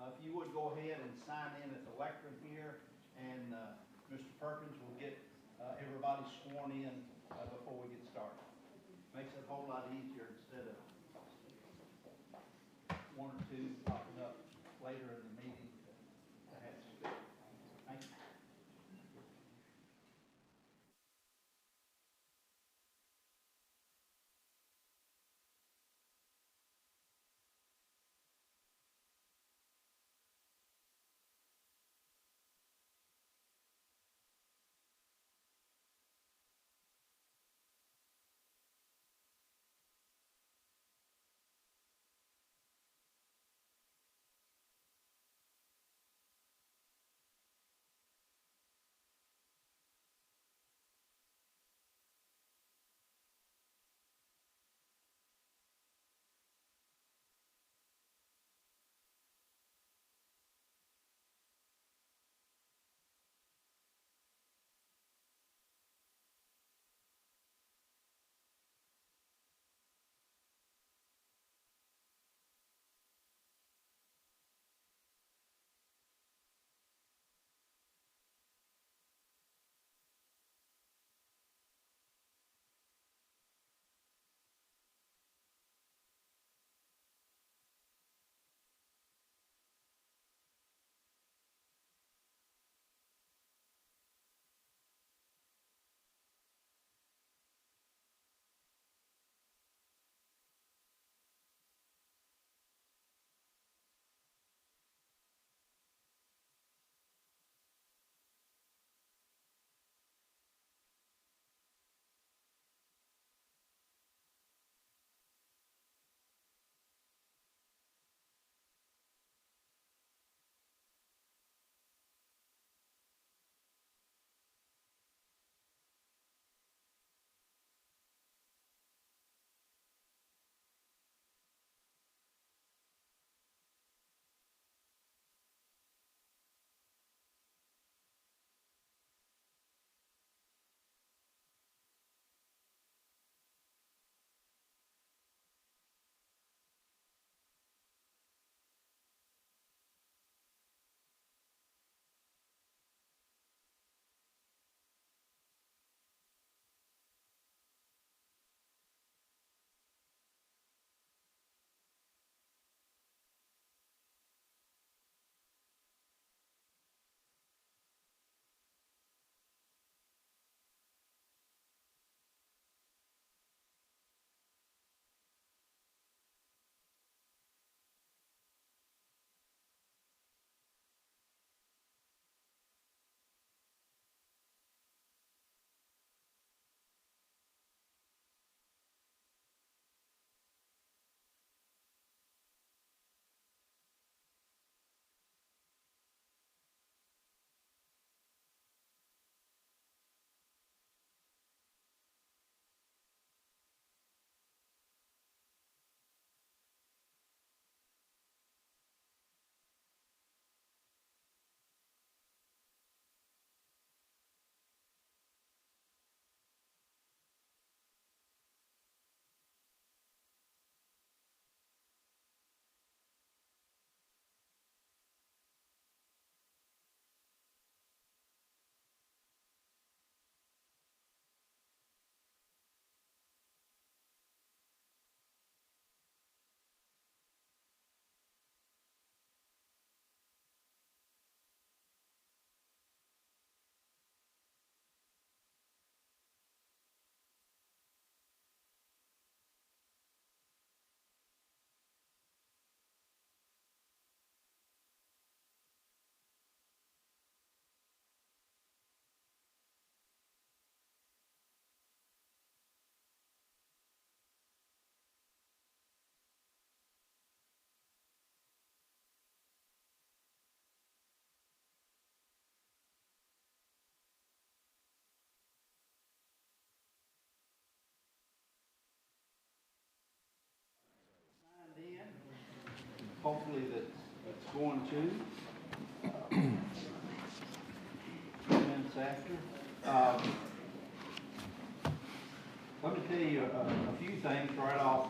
If you would go ahead and sign in at the lectern here, and Mr. Perkins will get everybody sworn in before we get started. Makes it a whole lot easier instead of one or two popping up later in the meeting to have to speak. Thank you. Signed in. Hopefully that's going to. 2 minutes after. Let me tell you a few things right off.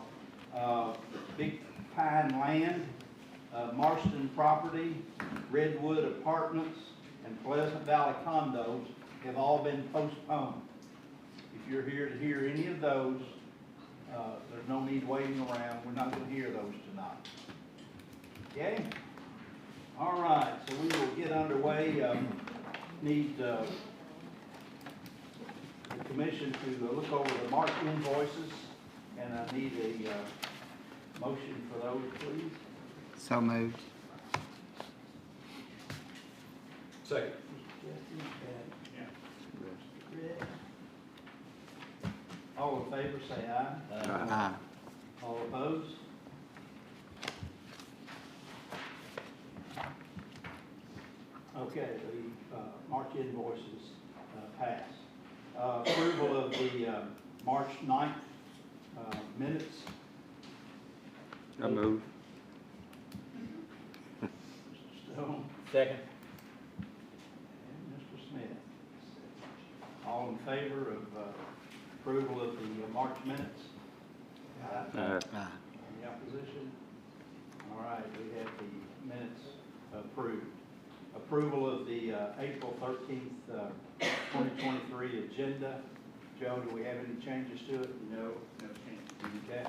Big Pine Land Marston Property, Redwood Apartments, and Pleasant Valley Condos have all been postponed. If you're here to hear any of those, there's no need waiting around. We're not going to hear those tonight. Okay? All right, so we will get underway. Need the commission to look over the March invoices, and I need a motion for those, please. So moved. Second. All in favor, say aye. Aye. All opposed? Okay, the March invoices pass. Approval of the March 9th minutes. So moved. Mr. Stone Second. and Mr. Smith. All in favor of approval of the March minutes? Aye. Aye. Any opposition? All right, we have the minutes approved. Approval of the April 13th, 2023 agenda. Joe, do we have any changes to it? No changes. Okay.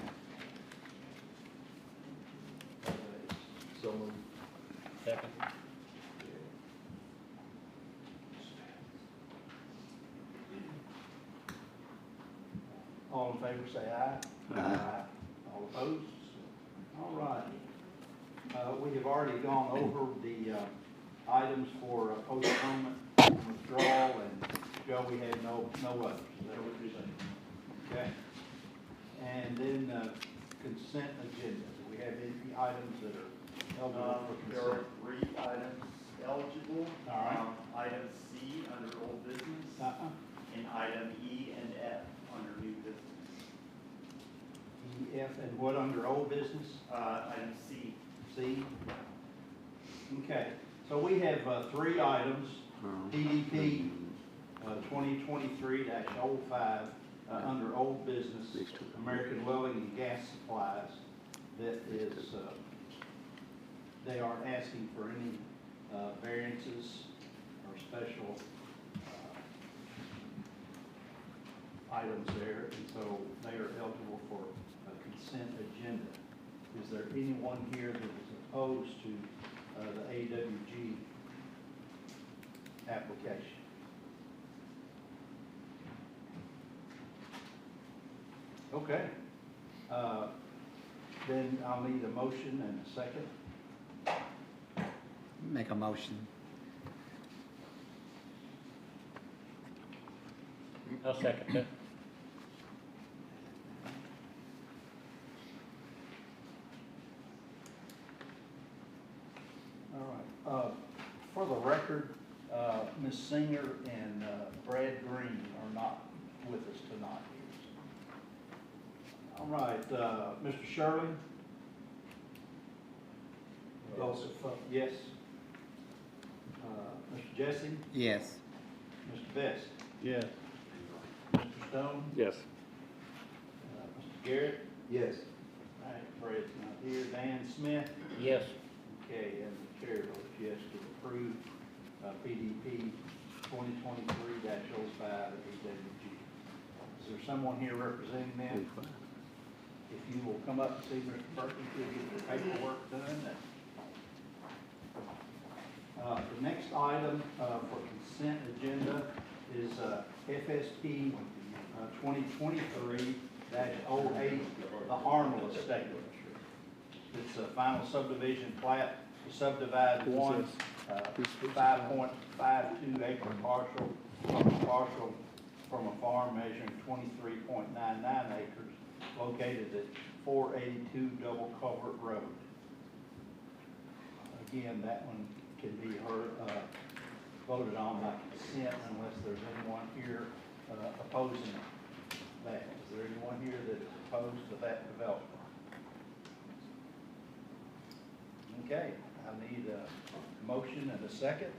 So moved. Second. All in favor, say aye. Aye. All opposed? All right. We have already gone over the items for postponement, withdrawal, and Joe, we had no others. Is that what you're saying? Okay. And then consent agenda. Do we have any items that are eligible for There are consent? 3 items eligible. All right. Item C under old business, Uh-huh. and item E and F under new business. E, F, and what under old business? Item C. C? Okay, so we have 3 items, PDP 2023-05, under old business, American Welding and Gas Supplies, that is, they aren't asking for any variances or special items there, and so they are eligible for a consent agenda. Is there anyone here that is opposed to the AWG application? Okay. Then I'll need a motion and a second. Make a motion. I'll second that. All right. For the record, Ms. Singer and Brad Green are not with us tonight. All right, Mr. Shirley? Yes. Mr. Jesse? Yes. Mr. Best? Yes. Mr. Stone? Yes. Mr. Garrett? Yes. All right, Brad's not here. Dan Smith? Yes. Okay, and the chair votes yes to approve PDP 2023-05 at AWG. Is there someone here representing them? If you will come up and see Mr. Perkins, he'll get the paperwork done. The next item for consent agenda is FSP 2023-08, the Harmel Estate. It's a final subdivision plat to subdivide one 5.52 acre parcel from a farm measuring 23.99 acres located at 482 Double Culvert Road. Again, that one can be voted on by consent unless there's anyone here opposing that. Is there anyone here that is opposed to that development? Okay, I need a motion and a second.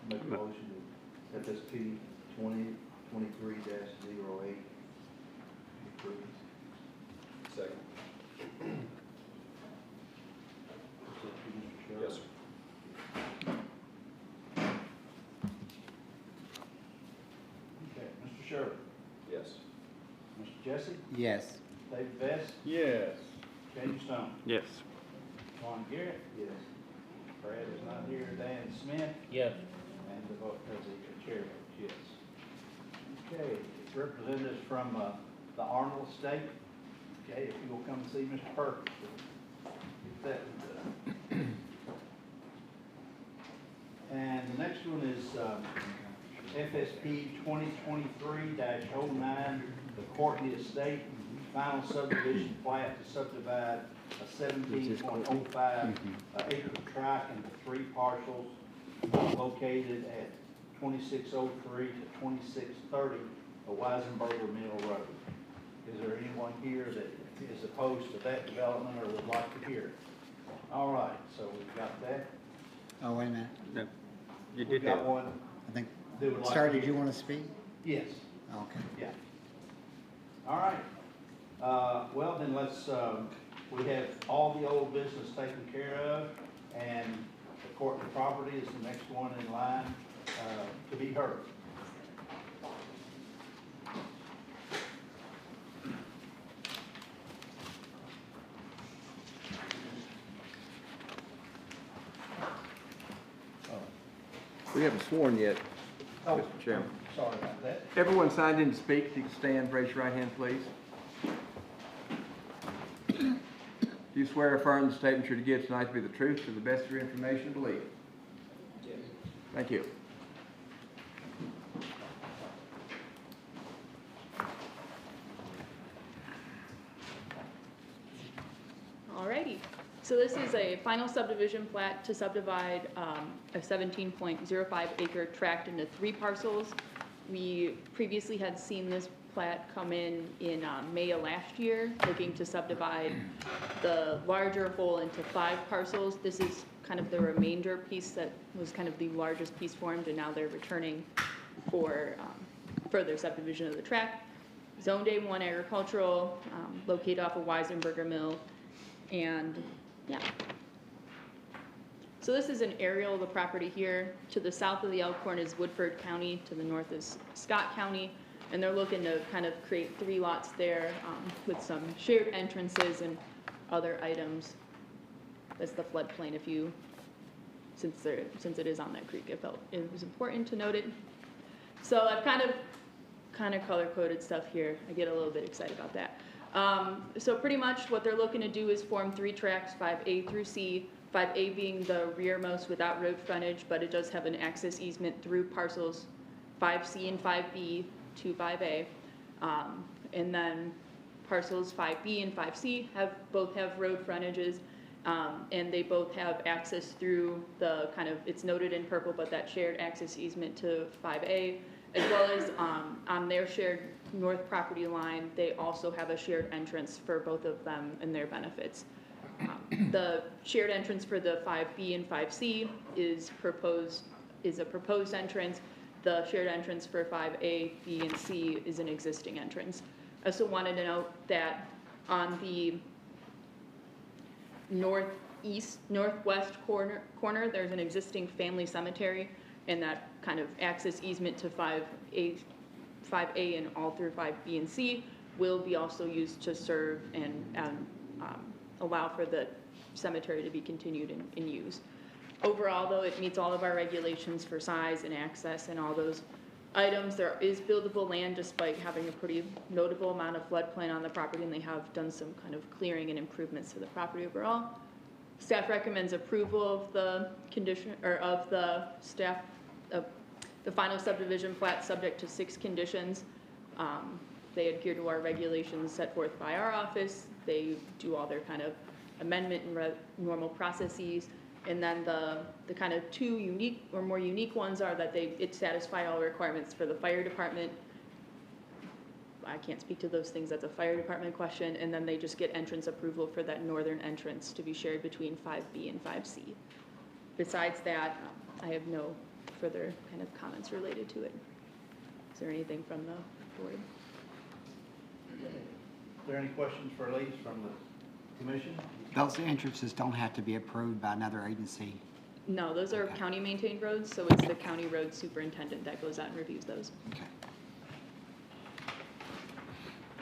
Make a motion to FSP 2023-08. Second. Jesse, Yes. David Best, Yes. James Stone. Yes. Ron Garrett? Yes. Brad is not here. Dan Smith? Yes. And the vote, the chair votes yes. Okay, representatives from the Arnold Estate. Okay, if you will come and see Mr. Perkins. Get that done. And the next one is FSP 2023-09, the Courtney Estate, final subdivision plat to subdivide a 17.05 acre tract into 3 parcels located at 2603 to 2630 Weisenberger Mill Road. Is there anyone here that is opposed to that development or would like to hear it? All right, so we've got that. Oh, wait a minute. No. You We've did got that. one. I think, They would like sir, to did hear- you want to speak? Yes, Okay. yeah. All right. Well, then let's, we have all the old business taken care of, and the Courtney property is the next one in line to be heard. We haven't sworn yet. Oh, Mr. Chairman. Sorry about that. Everyone signed in to speak. If you can stand, raise your right hand, please. Do you swear or affirm the statement you're to give tonight to be the truth, to the best of your information and belief? Yes. Thank you. Alrighty, so this is a final subdivision plat to subdivide a 17.05 acre tract into 3 parcels. We previously had seen this plat come in May of last year, looking to subdivide the larger whole into 5 parcels. This is kind of the remainder piece that was kind of the largest piece formed, and now they're returning for further subdivision of the tract. Zoned A1 agricultural, located off of Weisenberger Mill. And yeah. So this is an aerial of the property here. To the south of the Elkhorn is Woodford County, to the north is Scott County. And they're looking to kind of create 3 lots there with some shared entrances and other items. That's the floodplain since it is on that creek, I felt it was important to note it. So I've kind of color-coded stuff here. I get a little bit excited about that. So pretty much what they're looking to do is form 3 tracts, 5A through C, 5A being the rearmost without road frontage, but it does have an access easement through parcels 5C and 5B to 5A. And then parcels 5B and 5C both have road frontages, and they both have access through the it's noted in purple, but that shared access easement to 5A, as well as on their shared north property line, they also have a shared entrance for both of them and their benefits. The shared entrance for the 5B and 5C is a proposed entrance. The shared entrance for 5A, B, and C is an existing entrance. I also wanted to note that on the northwest corner, there's an existing family cemetery, and that kind of access easement to 5A and all through 5B and C will be also used to serve and allow for the cemetery to be continued in use. Overall, though, it meets all of our regulations for size and access and all those items. There is buildable land despite having a pretty notable amount of floodplain on the property, and they have done some kind of clearing and improvements to the property overall. Staff recommends approval of the the final subdivision plat subject to 6 conditions. They adhere to our regulations set forth by our office. They do all their kind of amendment and normal processes. And then the kind of 2 unique or more unique ones are that it satisfy all requirements for the fire department. I can't speak to those things, that's a fire department question. And then they just get entrance approval for that northern entrance to be shared between 5B and 5C. Besides that, I have no further kind of comments related to it. Is there anything from the board? Are there any questions for Elise from the commission? Those entrances don't have to be approved by another agency. No, those are Okay. county maintained roads, so it's the county road superintendent that goes out and reviews those. Okay.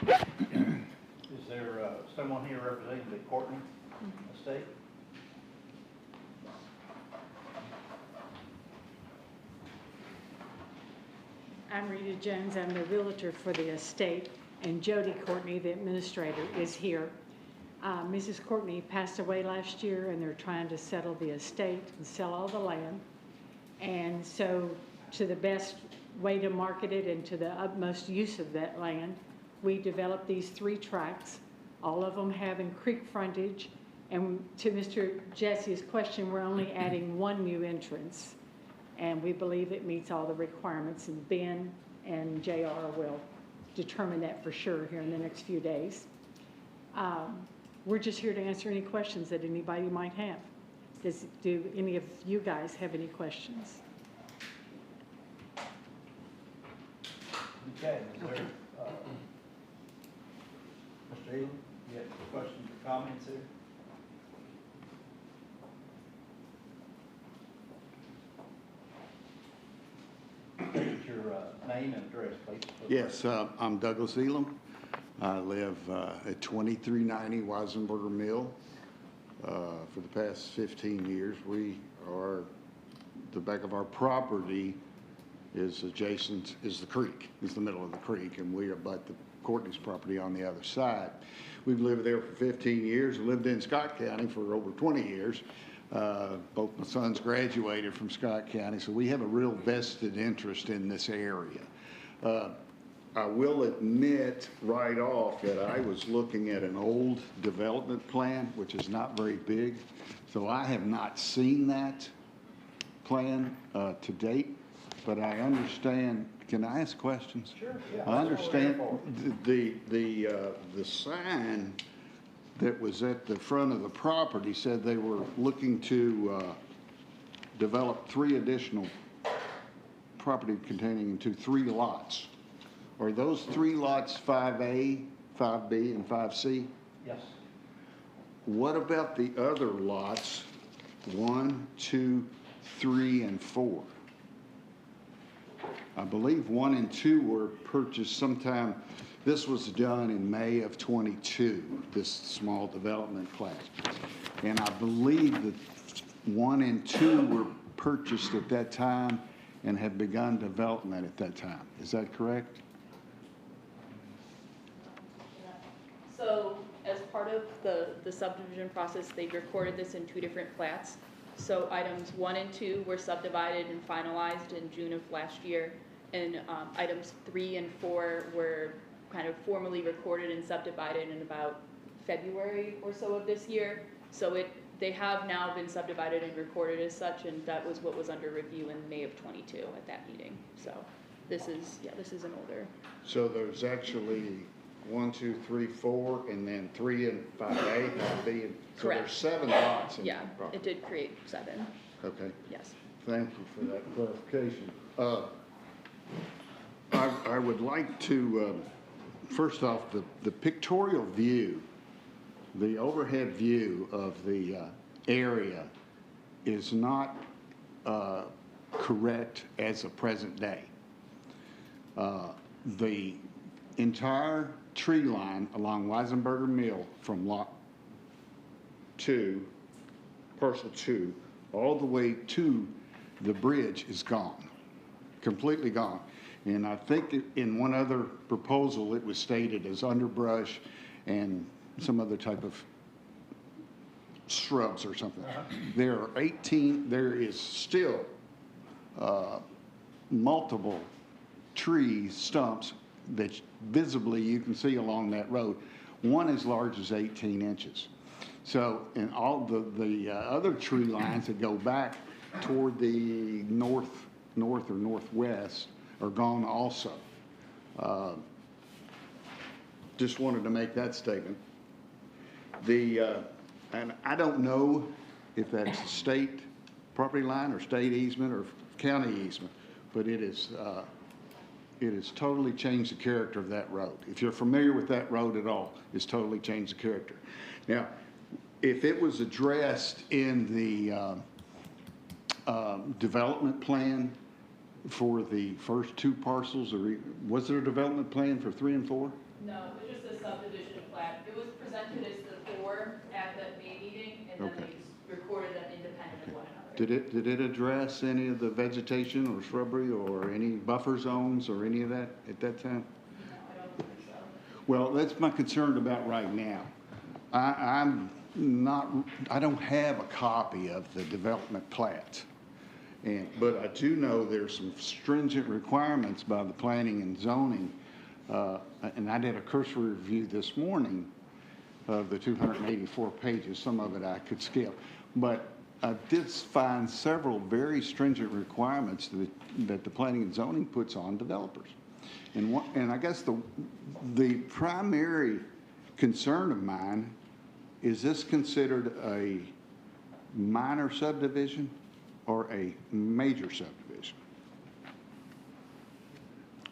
Is there someone here representing the Courtney estate? I'm Rita Jones, I'm the realtor for the estate, and Jody Courtney, the administrator, is here. Mrs. Courtney passed away last year, and they're trying to settle the estate and sell all the land. And so, to the best way to market it and to the utmost use of that land, we developed these 3 tracts, all of them having creek frontage. And to Mr. Jesse's question, we're only adding 1 new entrance. And we believe it meets all the requirements, and Ben and JR will determine that for sure here in the next few days. We're just here to answer any questions that anybody might have. Do any of you guys have any questions? Okay, is there, Mr. Elam, you have questions or comments here? State your name and address, please. Yes, I'm Douglas Elam. I live at 2390 Weisenberger Mill. For the past 15 years, the back of our property is adjacent, is the creek, is the middle of the creek, and we abut the Courtney's property on the other side. We've lived there for 15 years, lived in Scott County for over 20 years. Both my sons graduated from Scott County, so we have a real vested interest in this area. I will admit right off that I was looking at an old development plan, which is not very big, so I have not seen that plan to date, but I understand. Can I ask questions? Sure, yeah. I understand the sign that was at the front of the property said they were looking to develop 3 additional property containing into 3 lots. Are those 3 lots 5A, 5B, and 5C? Yes. What about the other lots, 1, 2, 3, and 4? I believe 1 and 2 were purchased sometime, this was done in May of '22, this small development plan. And I believe that 1 and 2 were purchased at that time and had begun development at that time. Is that correct? So as part of the subdivision process, they recorded this in 2 different plats. So items 1 and 2 were subdivided and finalized in June of last year. And items 3 and 4 were kind of formally recorded and subdivided in about February or so of this year. So they have now been subdivided and recorded as such, and that was what was under review in May of '22 at that meeting. So this is an older. So there's actually 1, 2, 3, 4, and then 3 and 5A, 5B, and so Correct. there's 7 lots in Yeah, the property. it did create 7, Okay, yes. thank you for that clarification. I would like to, first off, the pictorial view, the overhead view of the area is not correct as of present day. The entire tree line along Weisenberger Mill from lot 2, parcel 2, all the way to the bridge is gone, completely gone. And I think in one other proposal, it was stated as underbrush and some other type of shrubs or something. There is still multiple tree stumps that visibly you can see along that road, one as large as 18 inches. So, and all the other tree lines that go back toward the north or northwest are gone also. Just wanted to make that statement. And I don't know if that's state property line or state easement or county easement, but it has totally changed the character of that road. If you're familiar with that road at all, it's totally changed the character. Now, if it was addressed in the development plan for the first 2 parcels, or was there a development plan for 3 and 4? No, it was just Did it address any of the vegetation or shrubbery or any buffer zones or any of that at that time? Well, that's my concern about right now. I'm not, I don't have a copy of the development plat. But I do know there's some stringent requirements by the planning and zoning. And I did a cursory review this morning of the 284 pages. Some of it I could skip. But I did find several very stringent requirements that the planning and zoning puts on developers. And I guess the primary concern of mine is this considered a minor subdivision or a major subdivision?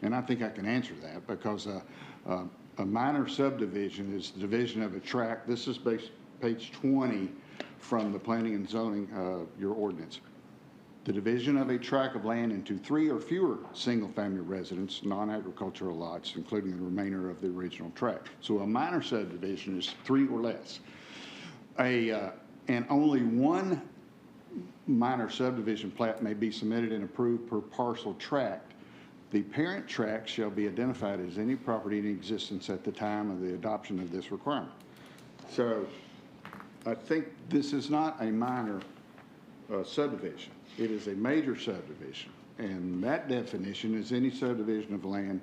And I think I can answer that because a minor subdivision is the division of a tract. This is page 20 from the planning and zoning, your ordinance. The division of a tract of land into 3 or fewer single-family residence, non-agricultural lots, including the remainder of the original tract. So a minor subdivision is 3 or less. And only one minor subdivision plat may be submitted and approved per parcel tract. The parent tract shall be identified as any property in existence at the time of the adoption of this requirement. So I think this is not a minor subdivision. It is a major subdivision. And that definition is any subdivision of land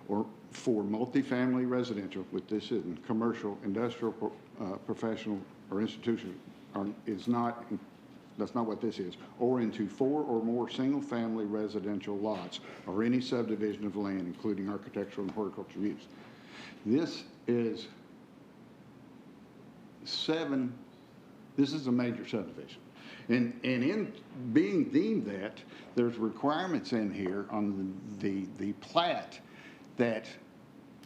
or for multifamily residential, which this isn't, commercial, industrial, professional, or institutional, is not, that's not what this is, or into 4 or more single-family residential lots, or any subdivision of land, including architectural and horticultural use. This is this is a major subdivision. And in being deemed that, there's requirements in here on the plat that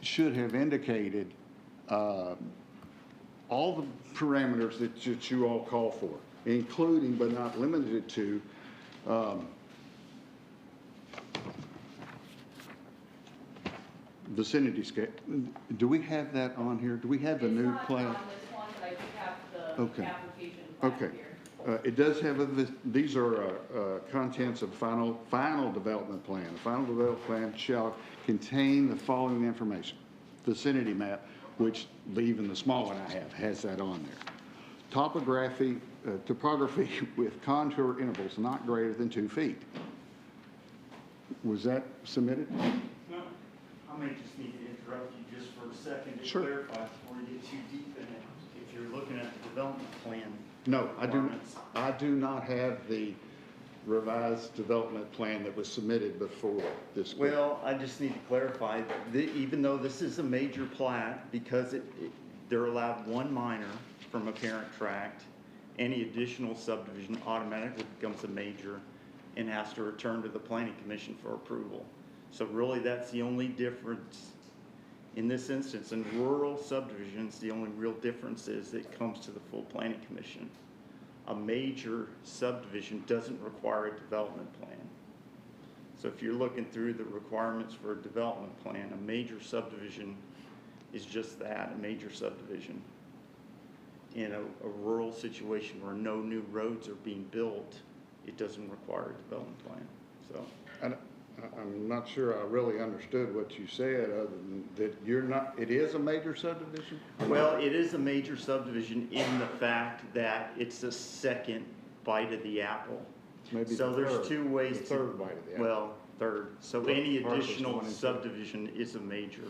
should have indicated all the parameters that you all call for, including but not limited to vicinity scale. Do we have that on here? Do we have the new plan? It's not on this one, but I do have the Okay. application plan Okay. here. It does have these are contents of final development plan. The final development plan shall contain the following information. Vicinity map, which even the small one I have has that on there. Topography with contour intervals not greater than 2 feet. Was that submitted? No, I may just need to interrupt you just for a second to Sure. clarify before you get too deep in it. If you're looking at the development plan. No, requirements, I do not have the revised development plan that was submitted before this. Well, I just need to clarify that even though this is a major plat, because they're allowed one minor from a parent tract, any additional subdivision automatically becomes a major and has to return to the planning commission for approval. So really, that's the only difference in this instance. In rural subdivisions, the only real difference is it comes to the full planning commission. A major subdivision doesn't require a development plan. So if you're looking through the requirements for a development plan, a major subdivision is just that, a major subdivision. In a rural situation where no new roads are being built, it doesn't require a development plan, so. I'm not sure I really understood what you said, other than that it is a major subdivision? Well, it is a major subdivision in the fact that it's the second bite of the apple. Maybe So the there's third- two ways the to. third bite of the apple. Well, third. So Third any parcel's additional one and two. subdivision is a major.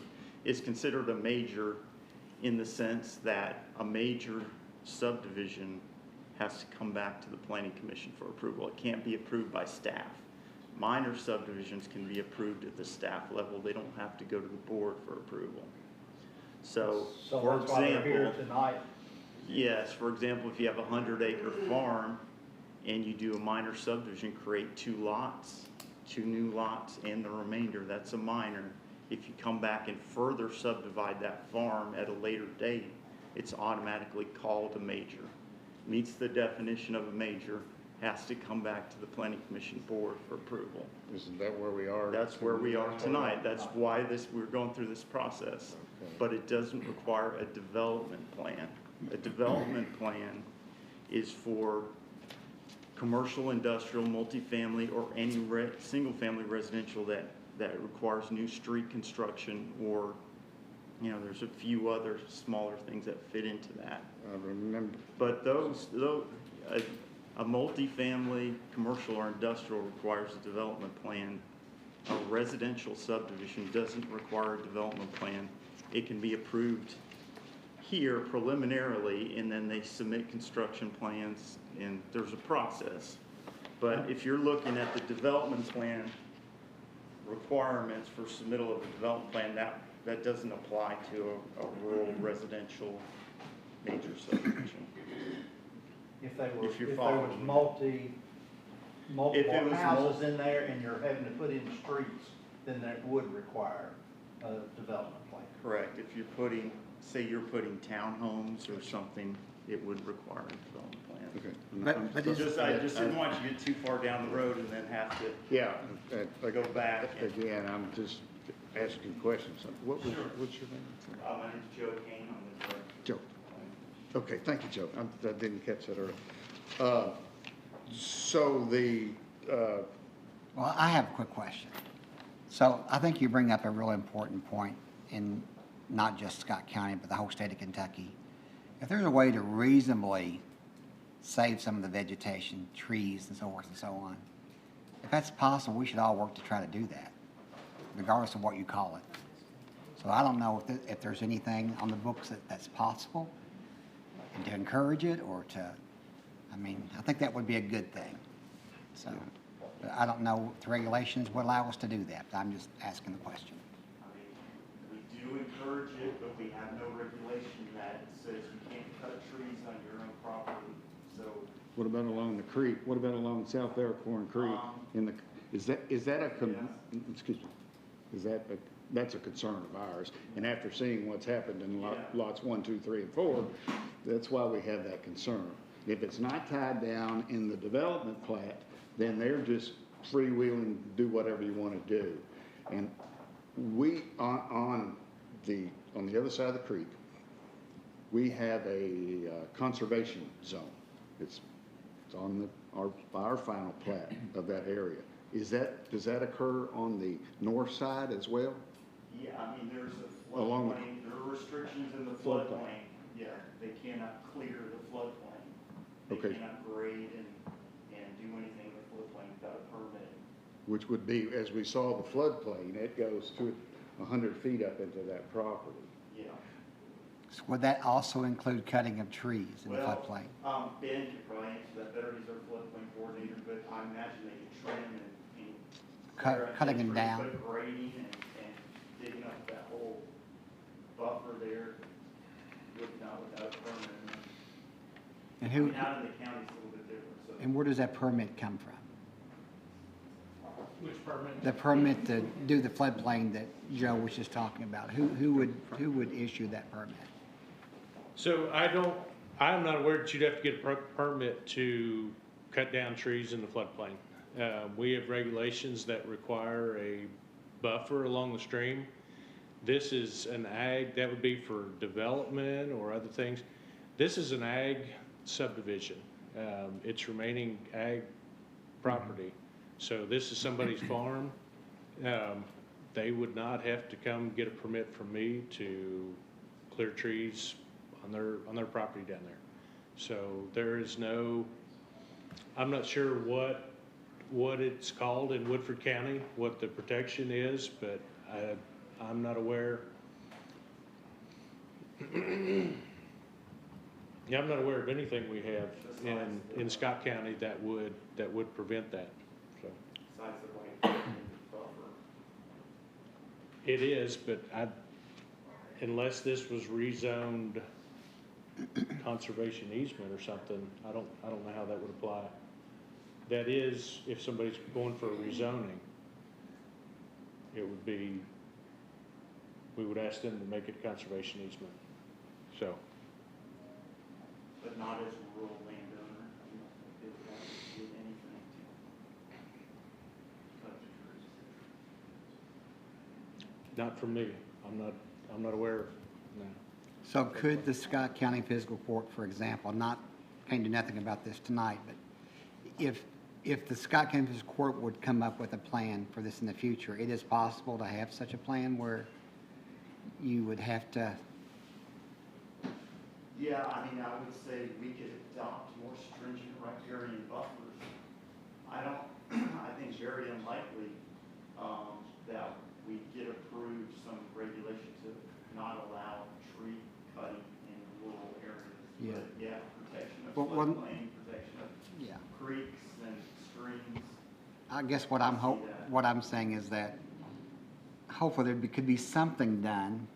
It's considered a major in the sense that a major subdivision has to come back to the planning commission for approval. It can't be approved by staff. Minor subdivisions can be approved at the staff level. They don't have to go to the board for approval. So, So for that's why they're here example, tonight. yes, for example, if you have a 100-acre farm and you do a minor subdivision, create 2 lots, 2 new lots and the remainder, that's a minor. If you come back and further subdivide that farm at a later date, it's automatically called a major. Meets the definition of a major, has to come back to the planning commission board for approval. Isn't that where we are? That's where we are tonight. That's why we're going through this process. Okay. But it doesn't require a development plan. A development plan is for commercial, industrial, multifamily, or any single-family residential that requires new street construction, or, you know, there's a few other smaller things that fit into that. I remember, But a multifamily, commercial, or industrial requires a development plan. A residential subdivision doesn't require a development plan. It can be approved here preliminarily, and then they submit construction plans, and there's a process. But if you're looking at the development plan requirements for submittal of a development plan, that doesn't apply to a rural residential major subdivision. If they were, If you're if there was following me. If multiple it was houses in there and you're having to put in streets, then that would require a development plan. Correct. If you're putting, say you're putting townhomes or something, it would require a development plan. okay. But So is- I just didn't want you to get too far down the road and then have to Yeah, go back. again, I'm just asking questions. What's your name? My name's Joe Kane, I'm the director. Joe. Okay, thank you, Joe. I didn't catch that earlier. So Well, I have a quick question. So I think you bring up a really important point in not just Scott County, but the whole state of Kentucky. If there's a way to reasonably save some of the vegetation, trees and so forth and so on, if that's possible, we should all work to try to do that, regardless of what you call it. So I don't know if there's anything on the books that's possible, and to encourage it, or to, I mean, I think that would be a good thing. So, but I don't know if the regulations would allow us to do that, but I'm just asking the question. I mean, we do encourage it, but we have no regulation that says you can't cut trees on your own property, so. what about along the creek? What about along South Aircorn Creek? Is that excuse me, that's a concern of ours? And after seeing what's happened in lots 1, 2, 3, and 4, that's why we have that concern. If it's not tied down in the development plat, then they're just freewheeling, do whatever you want to do. And we, on the other side of the creek, we have a conservation zone. It's on our final plat of that area. Does that occur on the north side as well? Yeah, I mean, there's a Along the- floodplain, there are restrictions in the Floodplain. floodplain. Yeah, they cannot clear the floodplain. They Okay. cannot grade and do anything in the floodplain without a permit. Which would be, as we saw the floodplain, it goes to 100 feet up into that property. Yeah. So would that also include cutting of trees in the floodplain? Ben could probably answer that better, he's our floodplain coordinator, but I imagine they could trim and Cutting them down? But grading and digging up that whole buffer there, without a permit. And I who, mean, out in the county, it's a little bit different, so. and where does that permit come from? Which permit? The permit to do the floodplain that Joe was just talking about, who would issue that permit? So I'm not aware that you'd have to get a permit to cut down trees in the floodplain. We have regulations that require a buffer along the stream. This is an ag, that would be for development or other things. This is an ag subdivision. It's remaining ag property. So this is somebody's farm. They would not have to come get a permit from me to clear trees on their property down there. So there is no, I'm not sure what it's called in Woodford County, what the protection is, but I'm not aware. Yeah, I'm not aware of anything we have in Scott County that would prevent that, so. Besides the white buffer. It is, but unless this was rezoned conservation easement or something, I don't know how that would apply. That is, if somebody's going for a rezoning, it would be, we would ask them to make it conservation easement, so. But not as a rural landowner, I don't think they would have to do anything to cut the trees. Not from me, I'm not aware of, no. So could the Scott County Physical Court, for example, not, can't do nothing about this tonight, but if the Scott County Fiscal Court would come up with a plan for this in the future, it is possible to have such a plan where you would have to, Yeah, I mean, I would say we could adopt more stringent riparian buffers. I think it's very unlikely, that we get approved some regulation to not allow tree cutting in rural areas. Yeah. But yeah, protection of Well, one- floodplain, protection of yeah. creeks and streams. I guess what I'm saying is that hopefully could be something done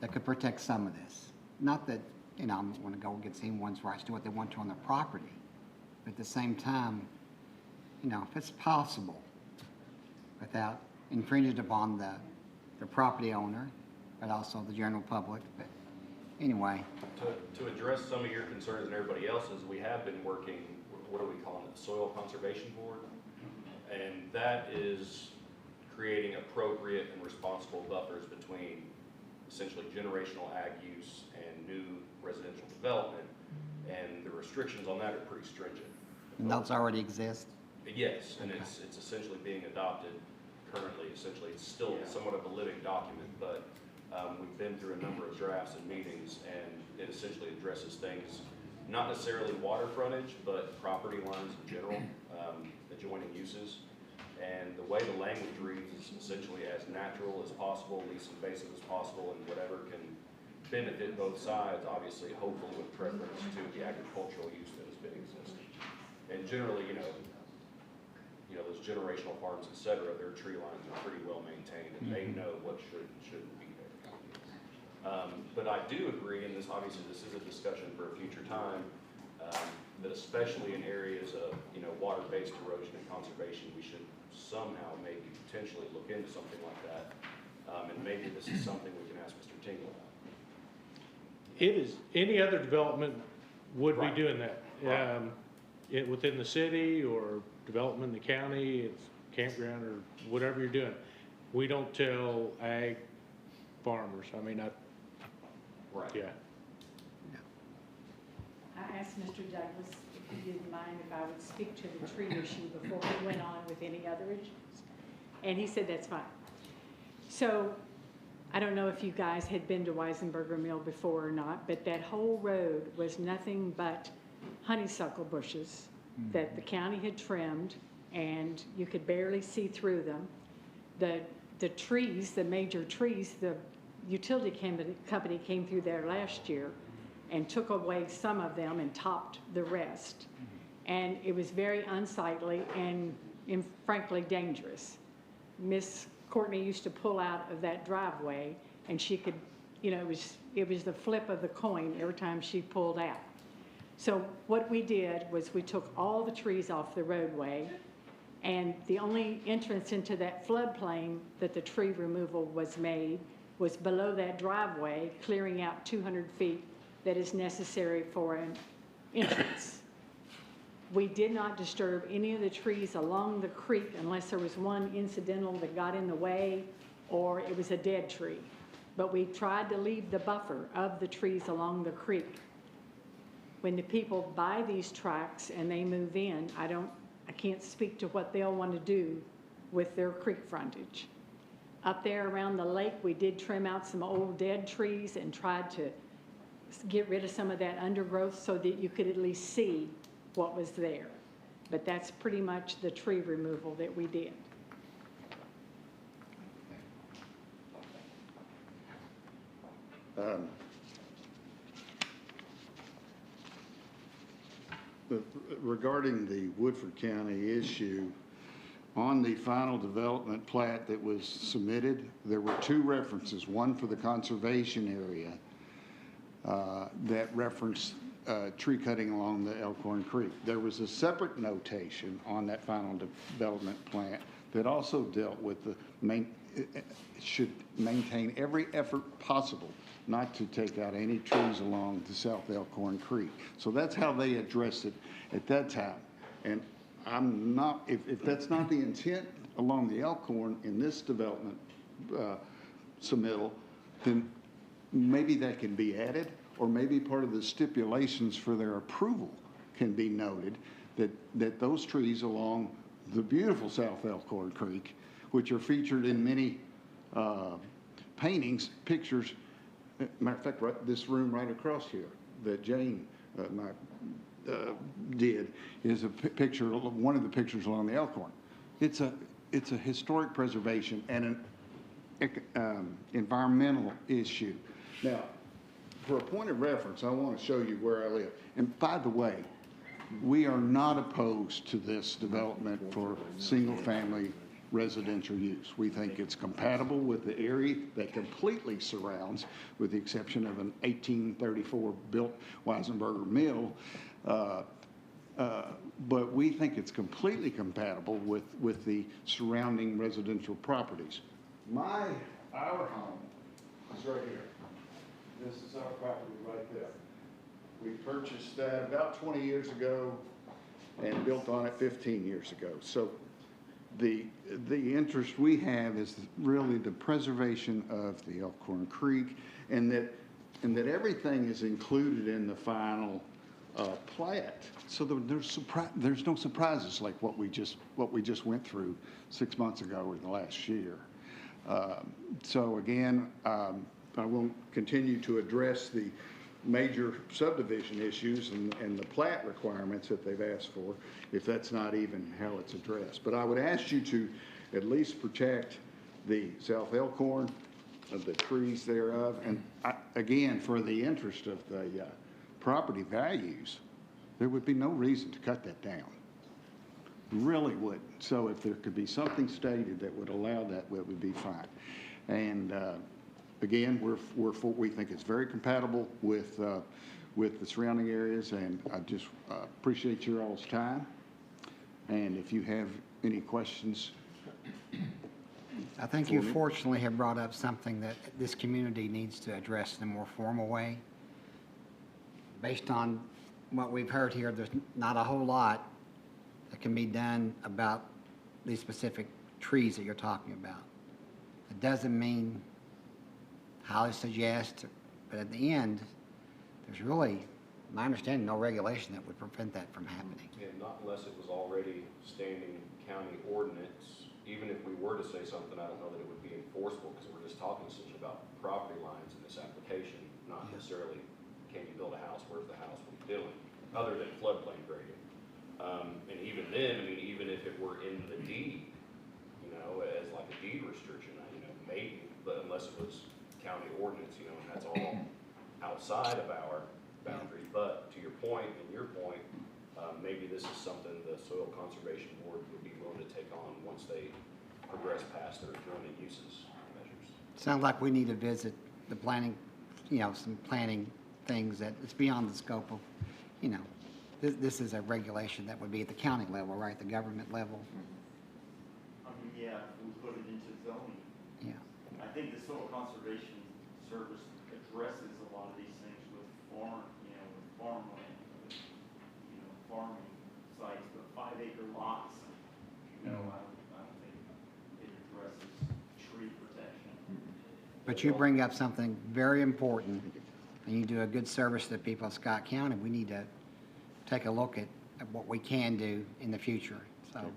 that could protect some of this. Not that, I want to go against anyone's rights to do what they want to on their property. But at the same time, if it's possible without infringing upon the property owner, but also the general public, but anyway. To address some of your concerns and everybody else's, we have been working, what are we calling it, Soil Conservation Board? And that is creating appropriate and responsible buffers between essentially generational ag use and new residential development. And the restrictions on that are pretty stringent. And those already exist? Yes, and it's essentially being adopted currently. Essentially, it's still somewhat of a living document, but we've been through a number of drafts and meetings, and it essentially addresses things, not necessarily water frontage, but property lines in general, adjoining uses. And the way the language reads is essentially as natural as possible, least invasive as possible, and whatever can benefit both sides, obviously, hopefully with preference to the agricultural use that has been existing. And generally, those generational farms, et cetera, their tree lines are pretty well maintained, and they know what should and shouldn't be there. But I do agree, and this is a discussion for a future time, that especially in areas of, water-based erosion and conservation, we should somehow maybe potentially look into something like that. And maybe this is something we can ask Mr. Tingle about. It is, any other development would be Right. doing that. Right. Within the city or development in the county, it's campground or whatever you're doing. We don't tell ag farmers, Right. yeah. I asked Mr. Douglas if he didn't mind if I would speak to the tree issue before we went on with any other issues. And he said that's fine. So, I don't know if you guys had been to Weisenberger Mill before or not, but that whole road was nothing but honeysuckle bushes that the county had trimmed, and you could barely see through them. The trees, the major trees, the utility company came through there last year and took away some of them and topped the rest. And it was very unsightly and frankly dangerous. Miss Courtney used to pull out of that driveway, and she could, it was the flip of the coin every time she pulled out. So what we did was we took all the trees off the roadway, and the only entrance into that floodplain that the tree removal was made was below that driveway, clearing out 200 feet that is necessary for an entrance. We did not disturb any of the trees along the creek unless there was one incidental that got in the way or it was a dead tree. But we tried to leave the buffer of the trees along the creek. When the people buy these tracts and they move in, I can't speak to what they'll want to do with their creek frontage. Up there around the lake, we did trim out some old dead trees and tried to get rid of some of that undergrowth so that you could at least see what was there. But that's pretty much the tree removal that we did. Regarding the Woodford County issue, on the final development plat that was submitted, there were two references, one for the conservation area that referenced tree cutting along the Elkhorn Creek. There was a separate notation on that final development plat that also dealt with should maintain every effort possible not to take out any trees along the South Elkhorn Creek. So that's how they addressed it at that time. And I'm not, if that's not the intent along the Elkhorn in this development submittal, then maybe that can be added, or maybe part of the stipulations for their approval can be noted that those trees along the beautiful South Elkhorn Creek, which are featured in many paintings, pictures, matter of fact, right, this room right across here that Jane did is a picture, one of the pictures along the Elkhorn. It's a historic preservation and an environmental issue. Now, for a point of reference, I want to show you where I live. And by the way, we are not opposed to this development for single-family residential use. We think it's compatible with the area that completely surrounds, with the exception of an 1834 built Weisenberger mill. But we think it's completely compatible with the surrounding residential properties. Our home is right here. This is our property right there. We purchased that about 20 years ago and built on it 15 years ago. So the interest we have is really the preservation of the Elkhorn Creek, and that everything is included in the final plat. So there's no surprises like what we just went through 6 months ago or the last year. So again, I won't continue to address the major subdivision issues and the plat requirements that they've asked for, if that's not even how it's addressed. But I would ask you to at least protect the South Elkhorn, of the trees thereof, and again, for the interest of the property values, there would be no reason to cut that down. Really wouldn't. So if there could be something stated that would allow that would be fine. And again, we think it's very compatible with the surrounding areas, and I just appreciate your all's time. And if you have any questions. I think you fortunately have brought up something that this community needs to address in a more formal way. Based on what we've heard here, there's not a whole lot that can be done about these specific trees that you're talking about. It doesn't mean highly suggest, but at the end, there's really, my understanding, no regulation that would prevent that from happening. And not unless it was already standing county ordinance. Even if we were to say something, I don't know that it would be enforceable, because we're just talking essentially about property lines in this application, not necessarily can you build a house, where's the house, what are you doing, other than floodplain grading. And even then, I mean, even if it were in the deed, you know, as like a deed restriction, you know, maybe, but unless it was county ordinance, you know, and that's all outside of our boundaries. But to your point and your point, maybe this is something the Soil Conservation Board would be willing to take on once they progress past their zoning uses measures. Sounds like we need to visit the planning, you know, some planning things that it's beyond the scope of, you know, this is a regulation that would be at the county level, right, the government level. I mean, yeah, we put it into zoning. Yeah. I think the Soil Conservation Service addresses a lot of these things with farmland, with, farming sites, but 5-acre lots, I don't think it addresses tree protection. But you bring up something very important, and you do a good service to the people of Scott County. We need to take a look at what we can do in the future, so.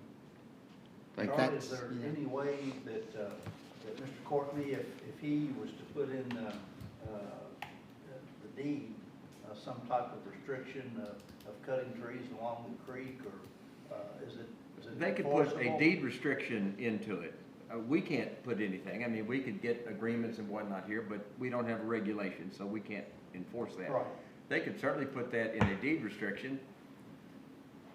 Charlie, is there any way that, that Mr. Courtney, if he was to put in the deed, some type of restriction of cutting trees along the creek, or is it They could put a enforceable? deed restriction into it. We can't put anything. I mean, we could get agreements and whatnot here, but we don't have a regulation, so we can't enforce that. Right. They could certainly put that in a deed restriction,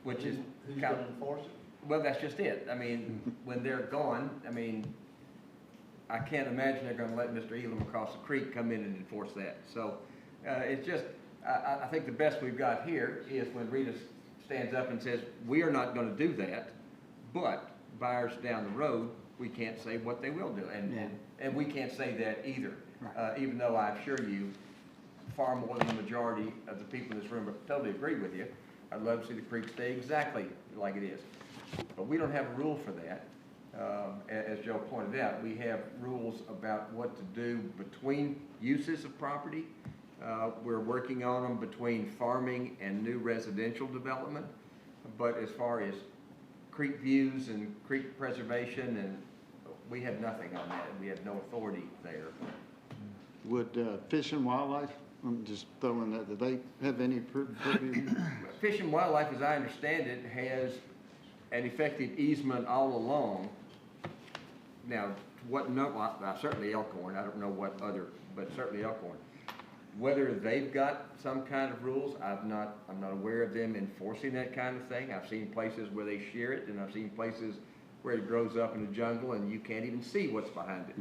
which is. Who's going to enforce it? Well, that's just it. I mean, when they're gone, I mean, I can't imagine they're gonna let Mr. Elam across the creek come in and enforce that. So, it's just, I think the best we've got here is when Rita stands up and says, we are not gonna do that, but buyers down the road, we can't say what they will do. And we can't say that either. Right. Even though I assure you, far more than the majority of the people in this room totally agree with you. I'd love to see the creek stay exactly like it is. But we don't have a rule for that. As Joe pointed out, we have rules about what to do between uses of property. We're working on them between farming and new residential development. But as far as creek views and creek preservation, and we have nothing on that, and we have no authority there. Would Fish and Wildlife, I'm just throwing that, do they have any purview? Fish and Wildlife, as I understand it, has an effective easement all along. Now, what, certainly Elkhorn, I don't know what other, but certainly Elkhorn. Whether they've got some kind of rules, I'm not aware of them enforcing that kind of thing. I've seen places where they share it, and I've seen places where it grows up in the jungle and you can't even see what's behind it.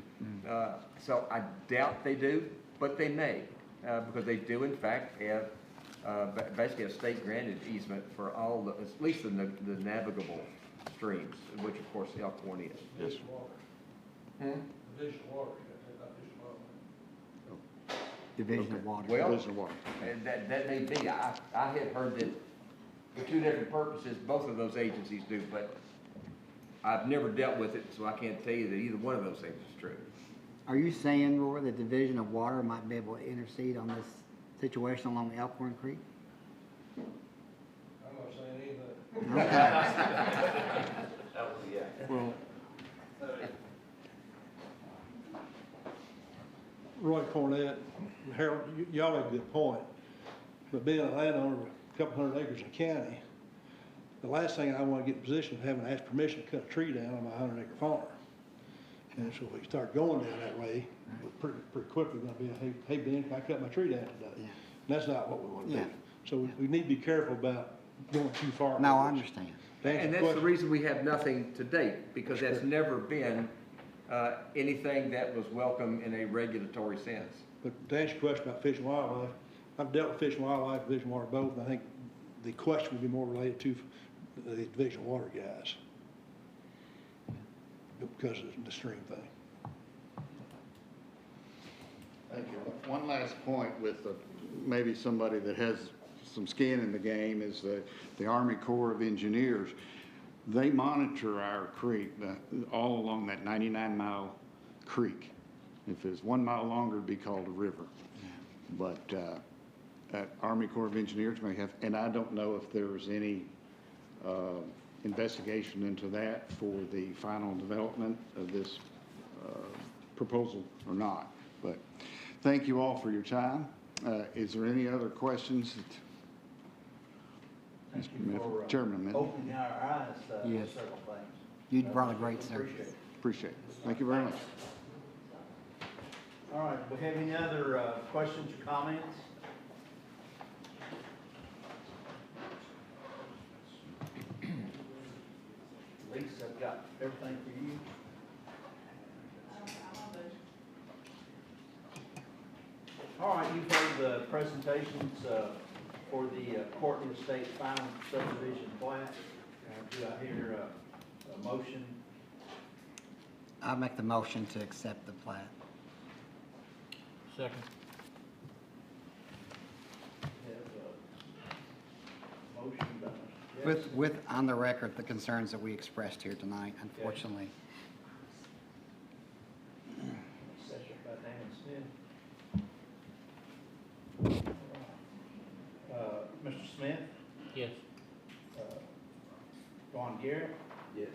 So I doubt they do, but they may, because they do in fact have basically a state granted easement for all the, at least the navigable streams, which of course Elkhorn is. Yes. Division of Water. Well, Division of Water. and that may be. I had heard that for two different purposes, both of those agencies do, but I've never dealt with it, so I can't tell you that either one of those things is true. Are you saying, Roy, the Division of Water might be able to intercede on this situation along Elkhorn Creek? I'm not saying anything. Okay. That was, yeah. Well, Roy Cornett, Harold, y'all make a good point, but being a landowner with a couple hundred acres in the county, the last thing I want to get in position of having to ask permission to cut a tree down on my 100-acre farm. And so if we start going down that way, we're pretty quickly going to be, hey, Ben, can I cut my tree down today? Yeah. And that's not what we want to Yeah. do. So we need to be careful about going too far. no, I with this. understand. To answer And the that's the question- reason we have nothing to date, because that's never been anything that was welcome in a regulatory sense. But to answer your question about Fish and Wildlife, I've dealt with Fish and Wildlife, Division of Water both, and I think the question would be more related to the Division of Water guys. Because of the stream thing. Thank you. One last point with maybe somebody that has some skin in the game is the Army Corps of Engineers. They monitor our creek all along that 99-mile creek. If it's 1 mile longer, it'd be called a river. But that Army Corps of Engineers may have, and I don't know if there's any investigation into that for the final development of this proposal or not. But thank you all for your time. Is there any other questions? Thank you for Chairman Miller. opening our eyes to Yes. several things. You brought a great service. Appreciate it. Appreciate it. Thank you very much. All right, do we have any other questions or comments? Lisa, I've got everything for you. All right, you've heard the presentations for the Courtney Estate final subdivision plat. Do I hear a motion? I make the motion to accept the plat. Second. Have a motion by Mr. Jackson. With, on the record, the concerns that we expressed here tonight, unfortunately. Second by Dan Smith. Mr. Smith, Yes. Ron Garrett. Yes.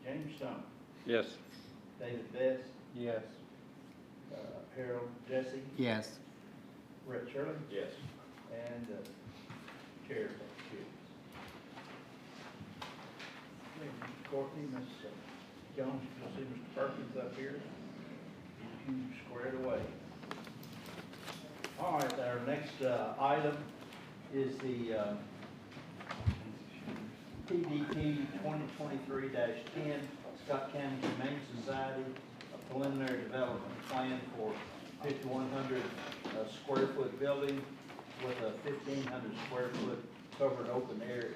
James Stone, Yes. David Best, Yes. Harold Jesse, Yes. Brett Shirley, Yes. and Chair Hughes. Mr. Courtney, Ms. Jones, you'll see Mr. Perkins up here. You squared away. All right, our next item is the PDP 2023-10 Scott County Humane Society, a preliminary development plan for 5,100 square foot building with a 1,500 square foot covered open air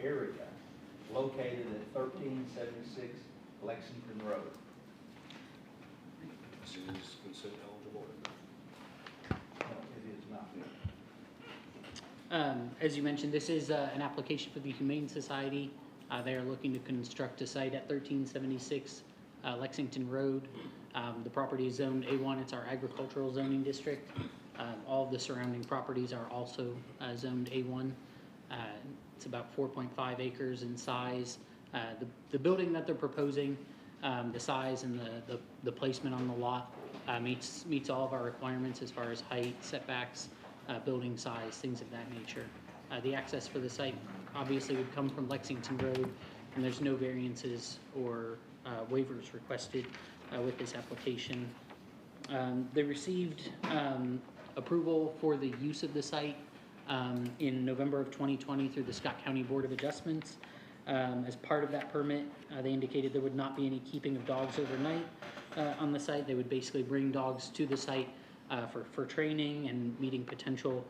area located at 1376 Lexington Road. This is consent eligible. No, it is not. As you mentioned, this is an application for the Humane Society. They are looking to construct a site at 1376 Lexington Road. The property is zoned A1. It's our agricultural zoning district. All of the surrounding properties are also zoned A1. It's about 4.5 acres in size. The building that they're proposing, the size and the placement on the lot meets all of our requirements as far as height, setbacks, building size, things of that nature. The access for the site obviously would come from Lexington Road, and there's no variances or waivers requested with this application. They received approval for the use of the site in November of 2020 through the Scott County Board of Adjustments. As part of that permit, they indicated there would not be any keeping of dogs overnight on the site. They would basically bring dogs to the site for training and meeting potential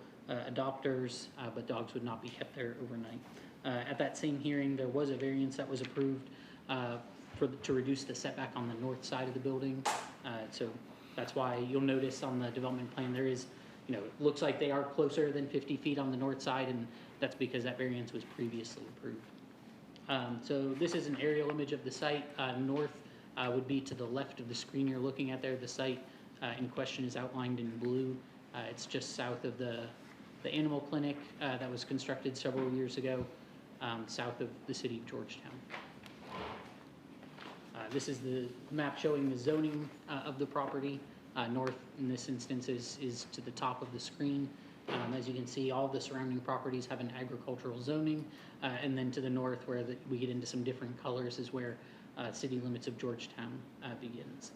adopters, but dogs would not be kept there overnight. At that same hearing, there was a variance that was approved to reduce the setback on the north side of the building. So that's why you'll notice on the development plan there is, it looks like they are closer than 50 feet on the north side, and that's because that variance was previously approved. So this is an aerial image of the site. North would be to the left of the screen you're looking at there. The site in question is outlined in blue. It's just south of the animal clinic that was constructed several years ago, south of the city of Georgetown. This is the map showing the zoning of the property. North, in this instance, is to the top of the screen. As you can see, all the surrounding properties have an agricultural zoning, and then to the north, where we get into some different colors, is where city limits of Georgetown begins.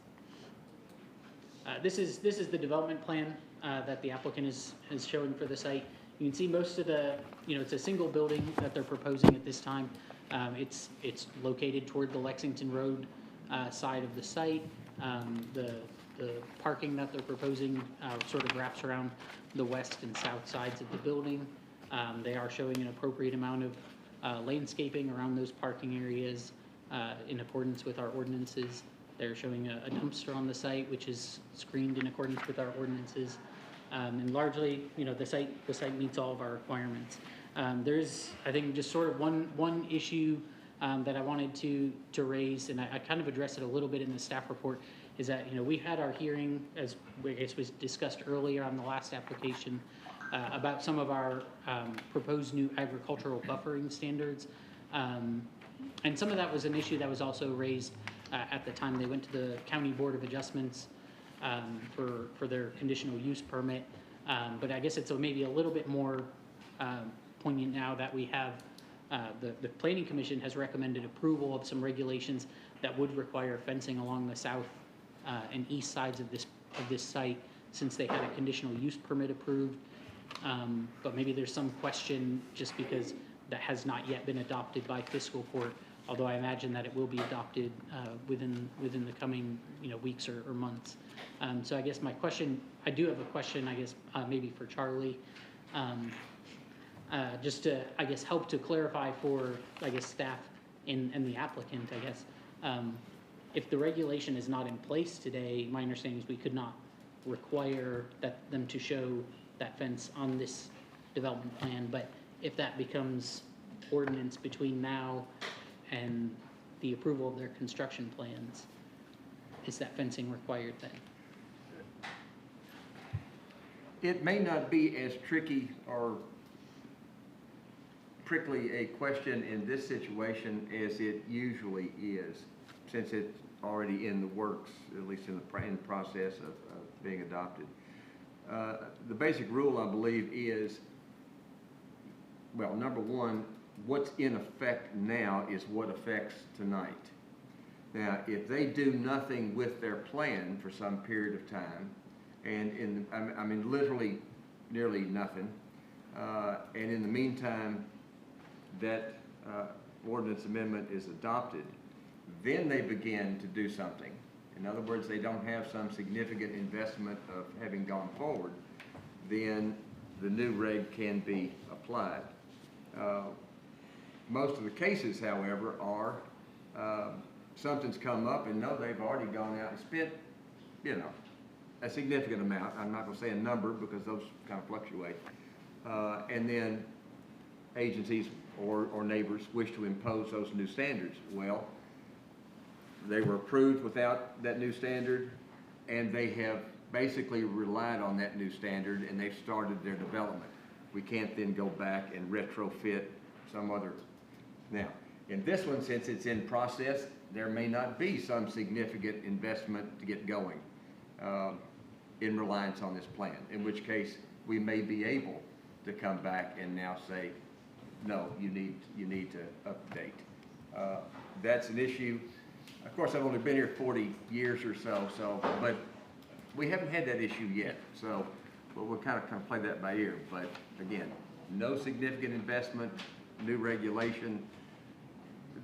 This is the development plan that the applicant is showing for the site. You can see most of the, it's a single building that they're proposing at this time. It's located toward the Lexington Road side of the site. The parking that they're proposing sort of wraps around the west and south sides of the building. They are showing an appropriate amount of landscaping around those parking areas in accordance with our ordinances. They're showing a dumpster on the site, which is screened in accordance with our ordinances. And largely, the site meets all of our requirements. There's, I think, just sort of one issue that I wanted to raise, and I kind of addressed it a little bit in the staff report, is that, we had our hearing, as I guess was discussed earlier on the last application, about some of our proposed new agricultural buffering standards. And some of that was an issue that was also raised at the time they went to the County Board of Adjustments for their conditional use permit. But I guess it's maybe a little bit more poignant now that we have the Planning Commission has recommended approval of some regulations that would require fencing along the south and east sides of this site, since they had a conditional use permit approved. But maybe there's some question, just because that has not yet been adopted by fiscal court, although I imagine that it will be adopted within the coming weeks or months. So I guess I do have a question, I guess, maybe for Charlie, just to, I guess, help to clarify for, I guess, staff and the applicant, I guess. If the regulation is not in place today, my understanding is we could not require them to show that fence on this development plan, but if that becomes ordinance between now and the approval of their construction plans, is that fencing required then? It may not be as tricky or prickly a question in this situation as it usually is, since it's already in the works, at least in the process of being adopted. The basic rule, I believe, is, well, number one, what's in effect now is what affects tonight. Now, if they do nothing with their plan for some period of time, and I mean literally nearly nothing, and in the meantime that ordinance amendment is adopted, then they begin to do something. In other words, they don't have some significant investment of having gone forward, then the new reg can be applied. Most of the cases, however, are something's come up and no, they've already gone out and spent, a significant amount. I'm not going to say a number because those kind of fluctuate. And then agencies or neighbors wish to impose those new standards. Well, they were approved without that new standard, and they have basically relied on that new standard, and they've started their development. we can't then go back and retrofit some other. Now, in this one, since it's in process, there may not be some significant investment to get going in reliance on this plan, in which case we may be able to come back and now say, no, you need to update. That's an issue. Of course, I've only been here 40 years or so, but we haven't had that issue yet. So we'll kind of play that by ear. But again, no significant investment, new regulation,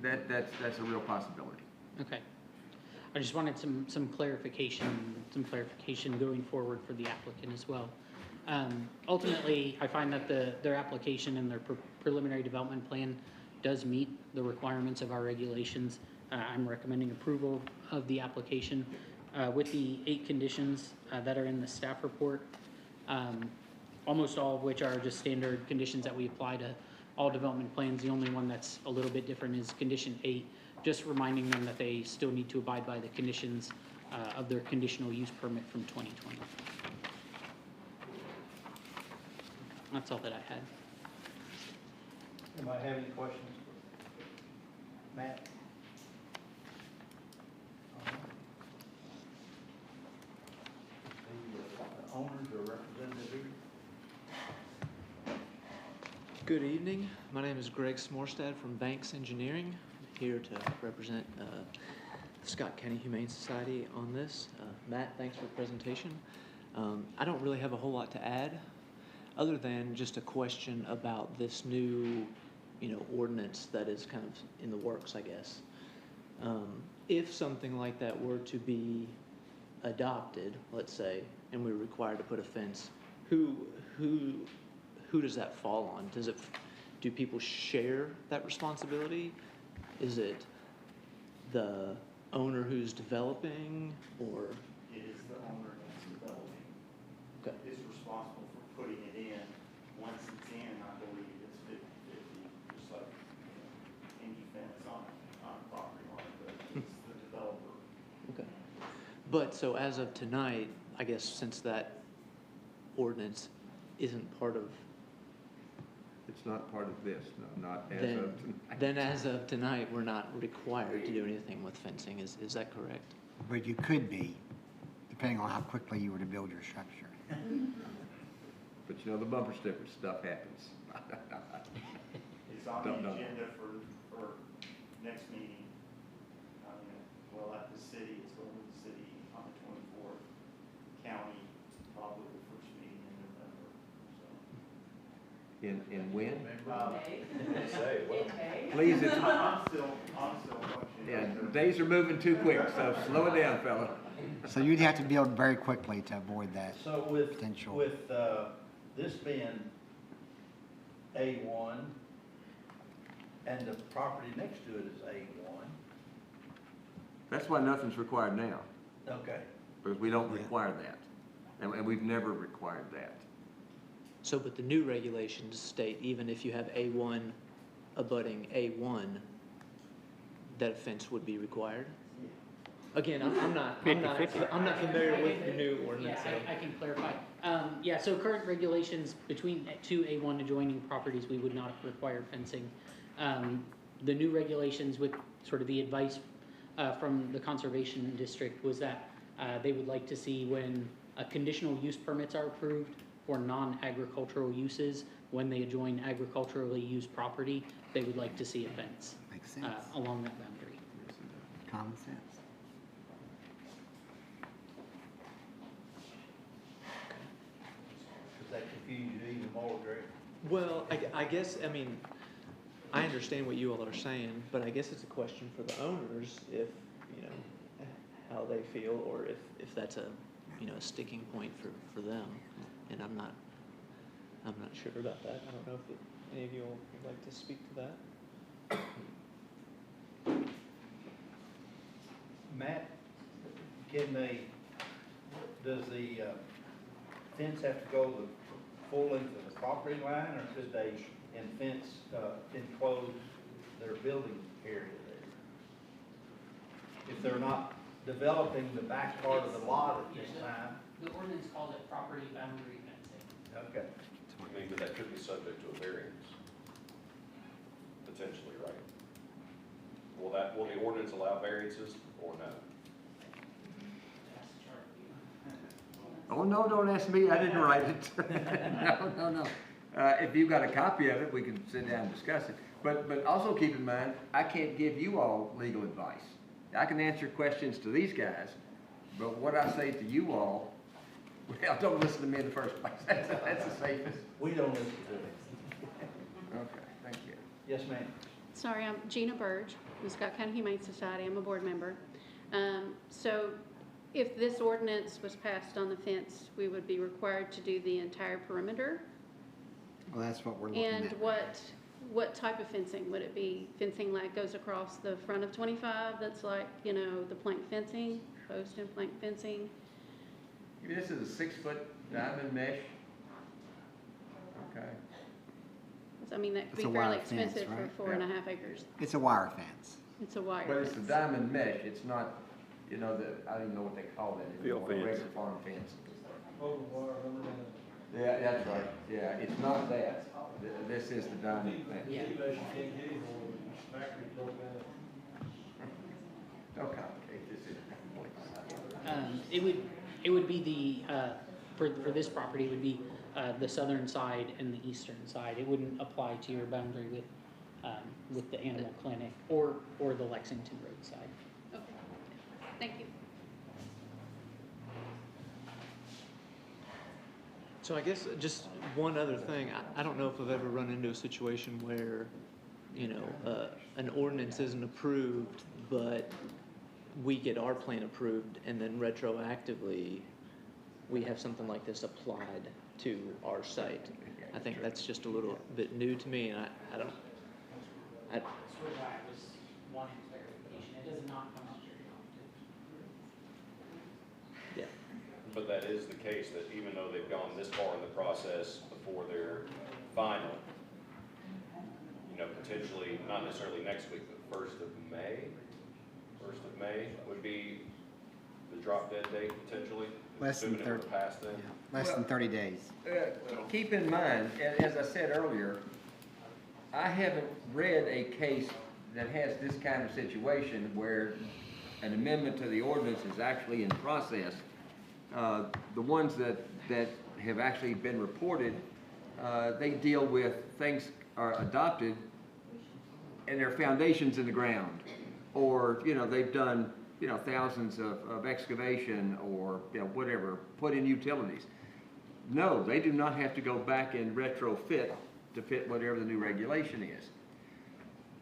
that's a real possibility. Okay. I just wanted some clarification going forward for the applicant as well. Ultimately, I find that their application and their preliminary development plan does meet the requirements of our regulations. I'm recommending approval of the application with the 8 conditions that are in the staff report, almost all of which are just standard conditions that we apply to all development plans. The only one that's a little bit different is condition 8, just reminding them that they still need to abide by the conditions of their conditional use permit from 2020. That's all that I had. Anybody have any questions for Matt? The owners or representatives here? Good evening. My name is Greg Smorstad from Banks Engineering. I'm here to represent the Scott County Humane Society on this. Matt, thanks for the presentation. I don't really have a whole lot to add, other than just a question about this new, ordinance that is kind of in the works, I guess. If something like that were to be adopted, let's say, and we're required to put a fence, who does that fall on? Do people share that responsibility? Is it the owner who's developing, or? It is the owner that's developing. Okay. Is responsible for putting it in. Once it's in, I believe it's 50/50, just like any fence on a property line, but it's the developer. Okay. But so as of tonight, I guess since that ordinance isn't part of, It's not part of this, no, not as then, of tonight. then as of tonight, we're not required to do anything with fencing. Is that correct? But you could be, depending on how quickly you were to build your structure. But the bumper sticker stuff happens. It's on Don't the know. agenda for next meeting. At the city, it's going to the city on the 24th. County, probably the first meeting in November, so. In when? Say, what? Please, it's, I'm still functioning. yeah, days are moving too quick, so slow it down, fella. So you'd have to build very quickly to avoid that. So with Potential. this being A1 and the property next to it is A1, That's why nothing's required now, okay. because we don't Yeah. require that. And we've never required that. So, but the new regulations state even if you have A1 abutting A1, that a fence would be required? Again, I'm not familiar with the new ordinance. Yeah, I can clarify. So current regulations between 2 A1 adjoining properties, we would not require fencing. The new regulations with sort of the advice from the Conservation District was that they would like to see when conditional use permits are approved for non-agricultural uses, when they adjoin agriculturally used property, they would like to see a fence Makes sense. along that boundary. Common sense. Does that confuse you even more, Greg? Well, I guess, I understand what you all are saying, but I guess it's a question for the owners if, how they feel, or if that's a sticking point for them. And I'm not sure about that. I don't know if any of you all would like to speak to that. Matt, does the fence have to go the full length of the property line, or could they enclose their building area there? If they're not developing the back part of the lot at this time? The ordinance calls it property boundary fencing. Okay. That's what I mean, but that could be subject to a variance, potentially, right? Will the ordinance allow variances or no? Oh, no, don't ask me, I didn't write it. No. If you've got a copy of it, we can sit down and discuss it. But also keep in mind, I can't give you all legal advice. I can answer questions to these guys, but what I say to you all, well, don't listen to me in the first place. That's the safest. We don't listen to it. Okay, thank you. Yes, ma'am. Sorry, I'm Gina Burge, from the Scott County Humane Society. I'm a board member. So if this ordinance was passed on the fence, we would be required to do the entire perimeter? Well, that's what we're looking And at. what type of fencing? Would it be fencing like goes across the front of 25 that's like, you know, the plank fencing, post and plank fencing? This is a 6-foot diamond mesh. Okay. I mean, that could It's be a wire fairly fence, expensive right? for 4.5 acres. It's a wire fence. It's a wire But it's a fence. diamond mesh, it's not, you know, I don't even know what they call that anymore. Field fence. Regular farm fence. Open wire, underneath. Yeah, that's right, yeah, it's not that. This is the diamond fence. Yeah. You can't get it on the factory broke down. Don't complicate this. It would be for this property, it would be the southern side and the eastern side. It wouldn't apply to your boundary with the animal clinic or the Lexington Road side. Okay, thank you. So I guess just one other thing, I don't know if I've ever run into a situation where, you know, an ordinance isn't approved, but we get our plan approved and then retroactively we have something like this applied to our site. I think that's just a little bit new to me, and I don't. That's why I was wanting clarification. It does not come up very often. Yeah. But that is the case, that even though they've gone this far in the process before they're final, you know, potentially, not necessarily next week, but 1st of May would be the drop dead date potentially? Less than assuming it were 30. passed then? Yeah, less than 30 days. Keep in mind, as I said earlier, I haven't read a case that has this kind of situation where an amendment to the ordinance is actually in process. The ones that have actually been reported, they deal with things are adopted and their foundations in the ground. Or, you know, they've done, you know, thousands of excavation or, you know, whatever, put in utilities. No, they do not have to go back and retrofit to fit whatever the new regulation is.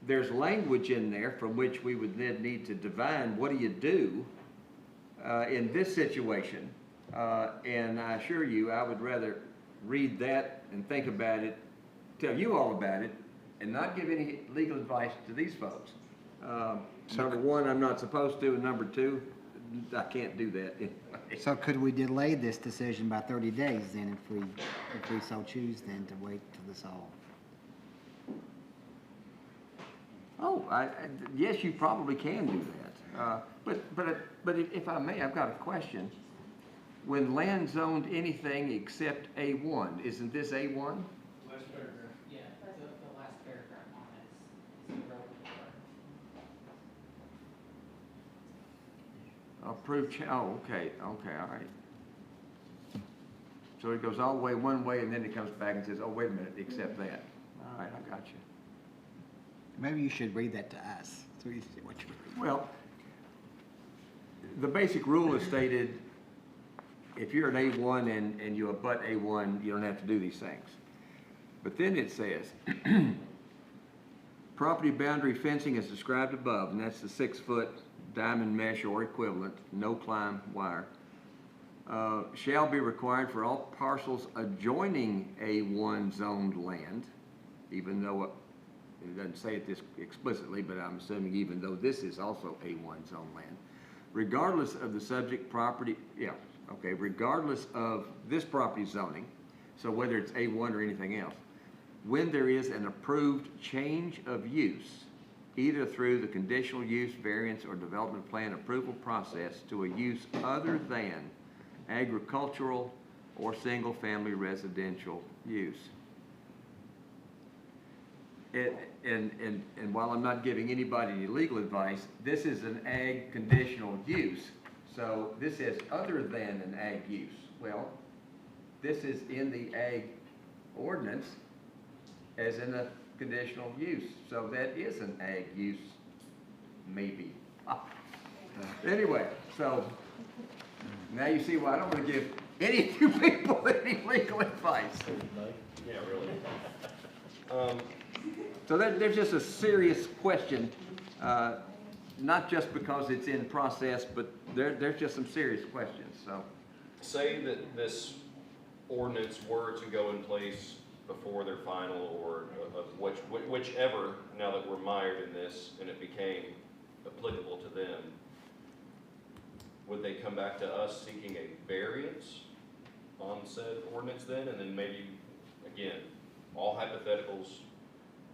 There's language in there from which we would then need to divine what do you do in this situation. And I assure you, I would rather read that and think about it, tell you all about it, and not give any legal advice to these folks. Number one, I'm not supposed to, and number two, I can't do that. So could we delay this decision by 30 days then if we so choose then to wait till this all? Oh, yes, you probably can do that. But if I may, I've got a question. When land zoned anything except A1, isn't this A1? Last paragraph. Yeah, the last paragraph on it is the relevant part. Approved, okay, all right. So it goes all the way one way and then it comes back and says, oh, wait a minute, accept that. All right, I got you. Maybe you should read that to us, so we see what you're reading. Well, the basic rule is stated, if you're an A1 and you abut A1, you don't have to do these things. But then it says, property boundary fencing is described above, and that's the 6-foot diamond mesh or equivalent, no climb wire, shall be required for all parcels adjoining A1 zoned land, even though it doesn't say it this explicitly, but I'm assuming even though this is also A1 zone land, regardless of the subject property, regardless of this property zoning, so whether it's A1 or anything else, when there is an approved change of use, either through the conditional use, variance, or development plan approval process to a use other than agricultural or single-family residential use. And while I'm not giving anybody any legal advice, this is an ag conditional use. So this says other than an ag use. Well, this is in the ag ordinance as in a conditional use. So that is an ag use, maybe. Anyway, so now you see why I don't want to give any of you people any legal advice. Yeah, really. So there's just a serious question, not just because it's in process, but there's just some serious questions, so. Say that this ordinance were to go in place before their final, or whichever, now that we're mired in this and it became applicable to them, would they come back to us seeking a variance on said ordinance then? And then maybe, again, all hypotheticals,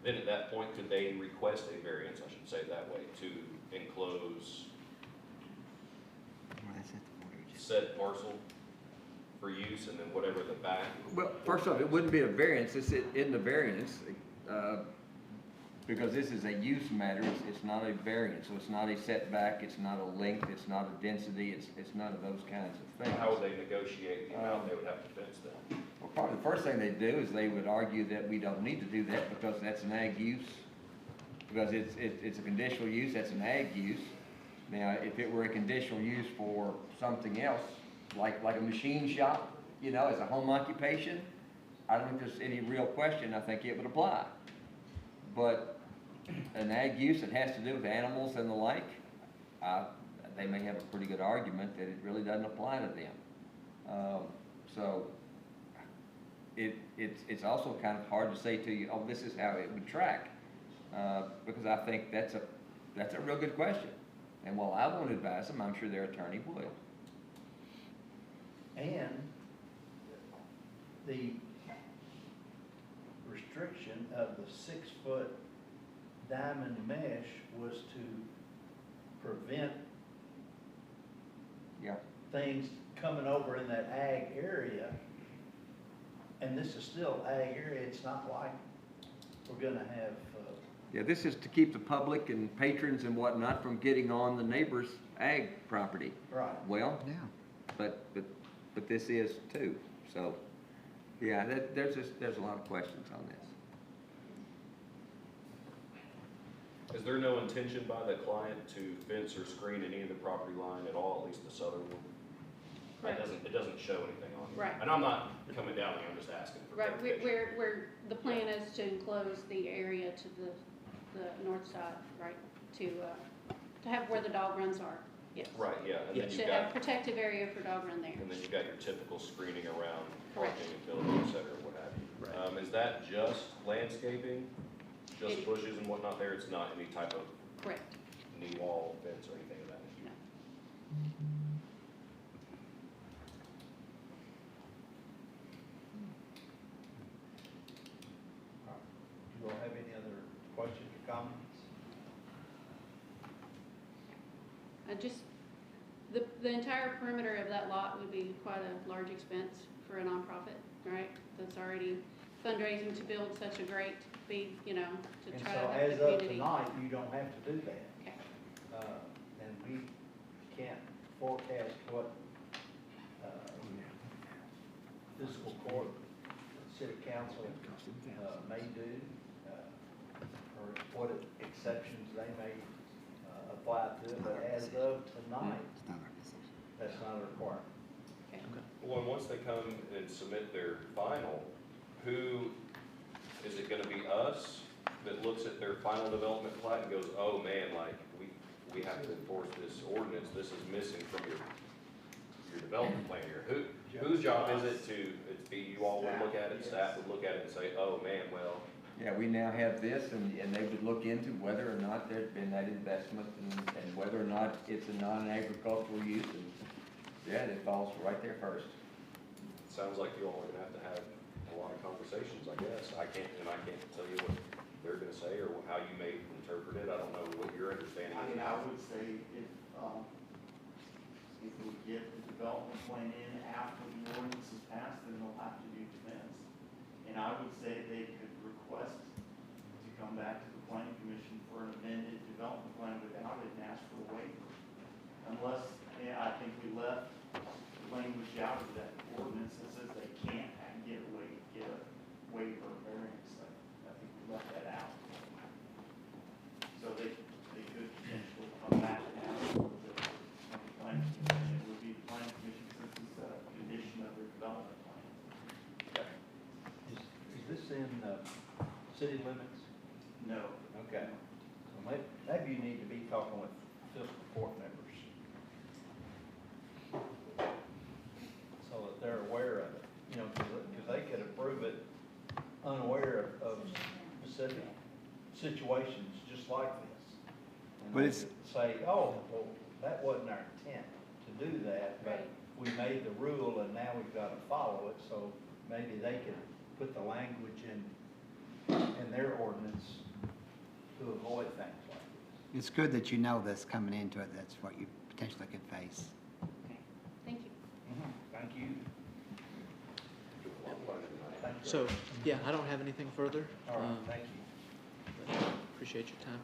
then at that point, could they request a variance, I should say it that way, to enclose said parcel for use, and then whatever the back? Well, first off, it wouldn't be a variance, it's in the variance, because this is a use matter, it's not a variance, so it's not a setback, it's not a length, it's not a density, it's none of those kinds of things. How would they negotiate the amount they would have to fence then? Well, probably the first thing they'd do is they would argue that we don't need to do that because that's an ag use. Because it's a conditional use, that's an ag use. Now, if it were a conditional use for something else, like a machine shop, you know, as a home occupation, I don't think there's any real question, I think it would apply. But an ag use that has to do with animals and the like, they may have a pretty good argument that it really doesn't apply to them. So it's also kind of hard to say to you, oh, this is how it would track, because I think that's a real good question. And while I won't advise them, I'm sure their attorney would. And the restriction of the 6-foot diamond mesh was to prevent things coming over in that ag area. And this is still ag area, it's not like we're gonna have, Yeah, this is to keep the public and patrons and whatnot from getting on the neighbor's ag property. right. Well, Yeah. but this is too, so, yeah, there's a lot of questions on this. Is there no intention by the client to fence or screen any of the property line at all, at least the southern one? Right. It doesn't show anything on it. Right. And I'm not coming down here, I'm just asking for Right, clarification. the plan is to enclose the area to the north side, right, to have where the dog runs are, yes. Right, yeah, and then To you've have got, protective area for dog run there. and then you've got your typical screening around Correct. parking and building, et cetera, what have you. Is that just landscaping, just It- bushes and whatnot there? It's not any type of Correct, knee wall fence or anything of that nature? no. You all have any other questions or comments? The entire perimeter of that lot would be quite a large expense for a nonprofit, right? That's already fundraising to build such a great big, to And try so to help the as of community. tonight, you don't have to do that. Okay. And we can't forecast what, fiscal court, city council, may do, or what exceptions they may, apply to it, but as of tonight, It's not our decision. that's not a requirement. Okay. Well, and once they come and submit their final, who, is it gonna be us that looks at their final development plat and goes, oh man, like, we have to enforce this ordinance, this is missing from your development plan here? Whose job is it to, it's be, you all would look at it, staff would look at it and say, oh man, well, Yeah, we now have this, and they would look into whether or not there's been that investment, and whether or not it's a non-agricultural use, and, yeah, it falls right there first. sounds like you all are gonna have to have a lot of conversations, I guess. I can't tell you what they're gonna say or how you may interpret it. I don't know what your understanding I is. mean, I would say if we get the development plan in after the ordinance is passed, then they'll have to do defense. And I would say they could request to come come back to the planning commission for an amended development plan without it and ask for a waiver. Unless, yeah, I think we left the language out of that ordinance that says they can't get a waiver or variance. I think we left that out. So they could potentially come back and ask for the planning commission. It would be the planning commission since it's a condition of their development plan. Is this in city limits? No. Okay. So maybe you need to be talking with fiscal court members, so that they're aware of it, you know, because they could approve it unaware of specific situations just like this. And But they it's- could say, oh, well, that wasn't our intent to do that, but we made the rule and now we've got to follow it, so maybe they could put the language in their ordinance to avoid things like this. It's good that you know this coming into it, that's what you potentially could face. Okay, thank you. Thank you. Thank you. So, yeah, I don't have anything further. All right, um, thank you. but Appreciate your time.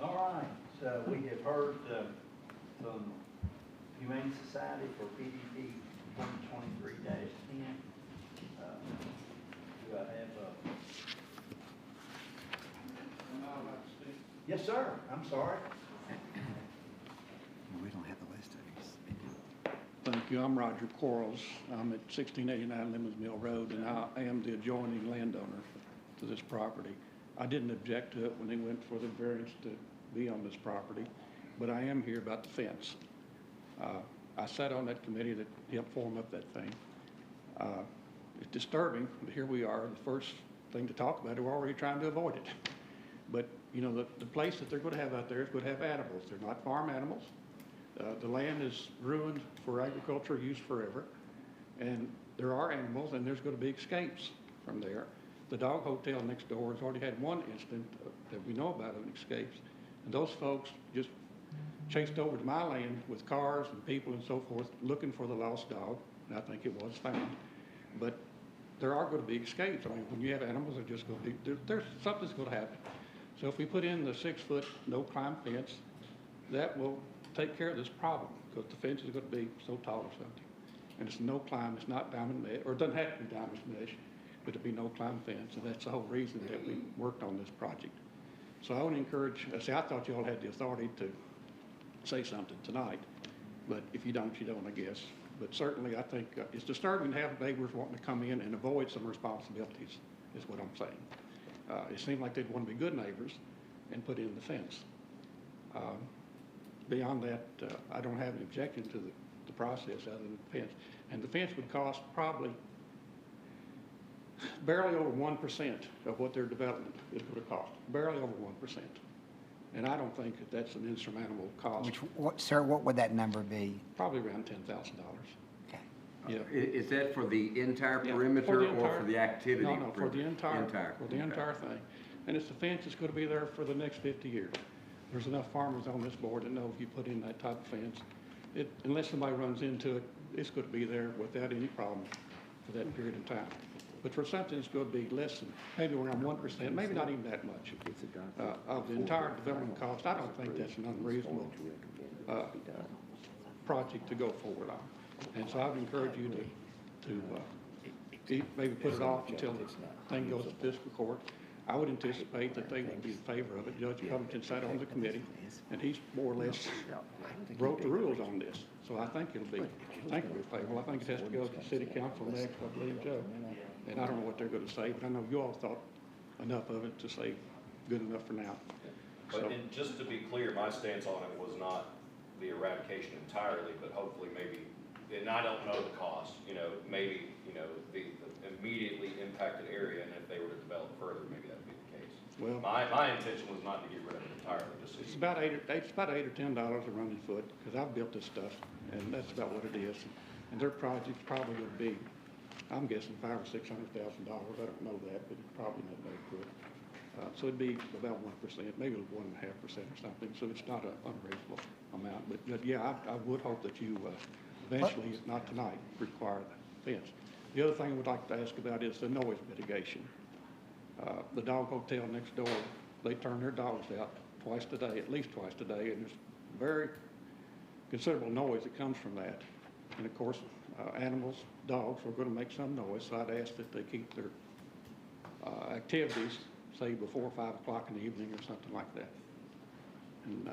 All right, so we have heard from Humane Society for PDP 2023-10. Do I have Yes, sir, I'm sorry. We don't have the list of these. Thank you. I'm Roger Quarles. I'm at 1689 Lemons Mill Road, and I am the adjoining landowner to this property. I didn't object to it when they went for the variance to be on this property, but I am here about the fence. I sat on that committee that helped form up that thing. It's disturbing, but here we are, the first thing to talk about, we're already trying to avoid it. But, you know, the place that they're going to have out there is going to have animals. They're not farm animals. The land is ruined for agricultural use forever, and there are animals, and there's going to be escapes from there. The dog hotel next door has already had one incident that we know about of escapes, and those folks just chased over to my land with cars and people and so forth, looking for the lost dog, and I think it was found. But there are going to be escapes. I mean, when you have animals, they're just going to be, there's something's going to happen. So if we put in the 6-foot no-climb fence, that will take care of this problem, because the fence is going to be so tall or something. And it's no climb, it's not diamond mesh, or it doesn't have to be diamond mesh, but it'll be no climb fence, and that's the whole reason that we worked on this project. So I would encourage, I thought you all had the authority to say something tonight, but if you don't, you don't, I guess. But certainly, I think it's disturbing to have neighbors wanting to come in and avoid some responsibilities, is what I'm saying. It seemed like they'd want to be good neighbors and put in the fence. Beyond that, I don't have an objection to the process other than the fence. And the fence would cost probably barely over 1% of what their development is going to cost, barely over 1%. And I don't think that that's an insurmountable cost. Sir, what would that number be? Probably around $10,000. Okay. Yeah. Is that for the entire Yeah, perimeter the or entire- for the activity? No, for the entire Okay. thing. And it's the fence that's going to be there for the next 50 years. There's enough farmers on this board that know if you put in that type of fence, unless somebody runs into it, it's going to be there without any problem for that period of time. But for something that's going to be less than, maybe around 1%, maybe not even that much, of the entire development cost, I don't think that's an unreasonable project to go forward on. And so I would encourage you to maybe put it off until the thing goes to fiscal court. I would anticipate that they would be in favor of it. Judge Covington sat on the committee, and he's more or less wrote the rules on this. So I think it'll be favorable. I think it has to go to the city council next, I believe, Joe. And I don't know what they're going to say, but I know you all thought enough of it to say good enough for now. But and just to be clear, my stance on it was not the eradication entirely, but hopefully maybe, and I don't know the cost, maybe, the immediately impacted area, and if they were to develop further, maybe that'd be the case. Well, My intention was not to get rid of it entirely, just so it's you. about $8 or $10 a running foot, because I've built this stuff, and that's about what it is. And their project's probably going to be, I'm guessing $500,000 or $600,000. I don't know that, but it's probably not very good. So it'd be about 1%, maybe 1.5% or something. So it's not an unreasonable amount. But yeah, I would hope that you eventually, if not tonight, require the fence. The other thing I would like to ask about is the noise mitigation. The dog hotel next door, they turn their dogs out twice a day, at least twice a day, and there's very considerable noise that comes from that. And of course, animals, dogs are going to make some noise, so I'd ask that they keep their activities, say, before 5 o'clock in the evening or something like that. And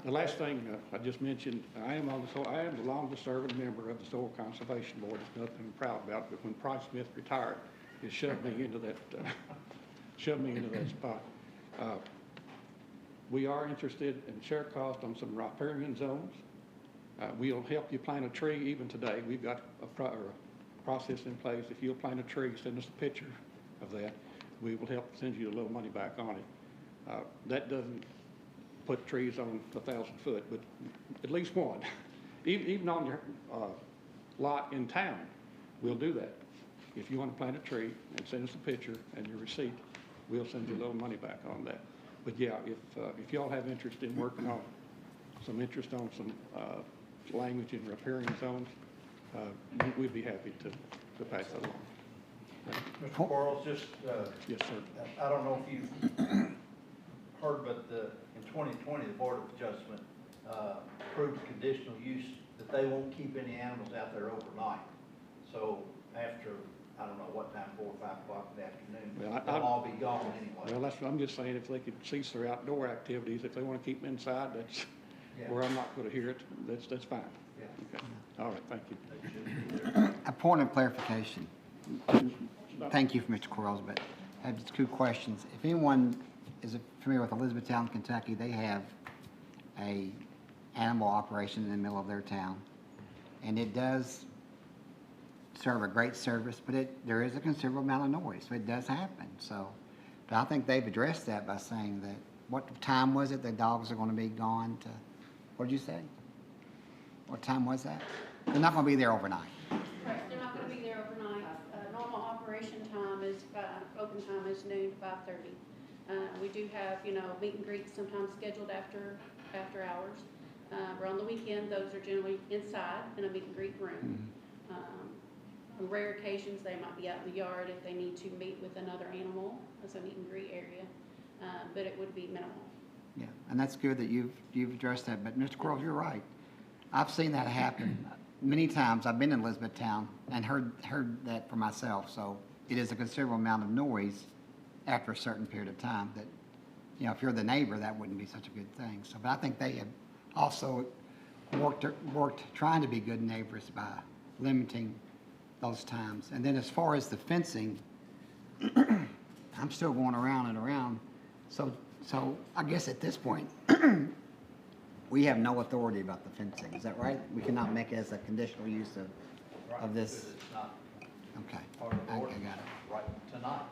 the last thing I just mentioned, I am the longest serving member of the Soil Conservation Board. It's nothing I'm proud about, but when Price Smith retired, it shoved me into that, spot. We are interested in share cost on some riparian zones. We'll help you plant a tree even today. We've got a process in place. If you'll plant a tree, send us a picture of that. We will help send you a little money back on it. That doesn't put trees on 1,000 foot, but at least one. Even on your lot in town, we'll do that. If you want to plant a tree and send us a picture and your receipt, we'll send you a little money back on that. But yeah, if y'all have interest in working on some language in riparian zones, we'd be happy to pass that along. Mr. Quarles, just, Yes, sir. I don't know if you've heard, but in 2020, the Board of Adjustment approved conditional use that they won't keep any animals out there overnight. So after, I don't know what time, 4 or 5 o'clock in the afternoon, Well, they'll all be gone anyway. Well, I'm just saying, if they could cease their outdoor activities, if they want to keep them inside, that's where I'm not going to hear it, that's fine. Yeah. Okay. All right, thank you. A point of clarification. Thank you, Mr. Quarles, but I have just 2 questions. If anyone is familiar with Elizabethtown, Kentucky, they have a animal operation in the middle of their town, and it does serve a great service, but there is a considerable amount of noise, so it does happen. So, but I think they've addressed that by saying that, what time was it the dogs are going to be gone to, what did you say? What time was that? They're not going to be there overnight. Correct, they're not gonna be there overnight. Normal operation time is, open time is noon to 5:30. We do have, meet and greets sometimes scheduled after hours. But on the weekend, those are generally inside in a meet and greet room. On rare occasions, they might be out in the yard if they need to meet with another animal as a meet and greet area, but it would be minimal. Yeah, and that's good that you've addressed that, but Mr. Quarles, you're right. I've seen that happen many times. I've been in Elizabethtown and heard that for myself, so it is a considerable amount of noise after a certain period of time that, if you're the neighbor, that wouldn't be such a good thing. So, but I think they have also worked trying to be good neighbors by limiting those times. And then as far as the fencing, I'm still going around and around. So I guess at this point, we have no authority about the fencing. Is that right? We cannot make it as a conditional use of this. It's not Okay. part of the I ordinance got it. right tonight.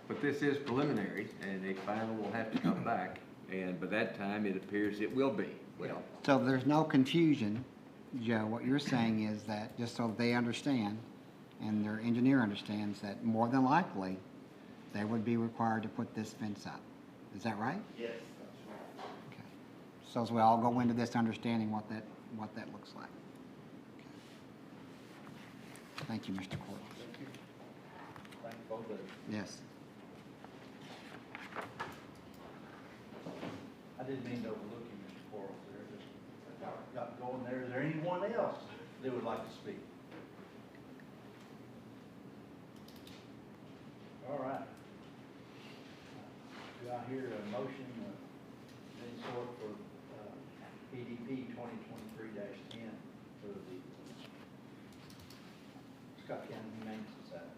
But this is preliminary, and a final will have to come back, and by that time, it appears it will be. Well, So there's no confusion, Joe. What you're saying is that, just so they understand, and their engineer understands, that more than likely, they would be required to put this fence up. Is that right? Yes, that's right. Okay. So as we all go into this understanding what that looks like. Okay. Thank you, Mr. Quarles. Thank you. Thank both of you. Yes. I didn't mean to overlook you, Mr. Quarles, there, just, got going there. Is there anyone else that would like to speak? All right. Do I hear a motion of any sort for PDP 2023-10 for the Scott County Humane Society?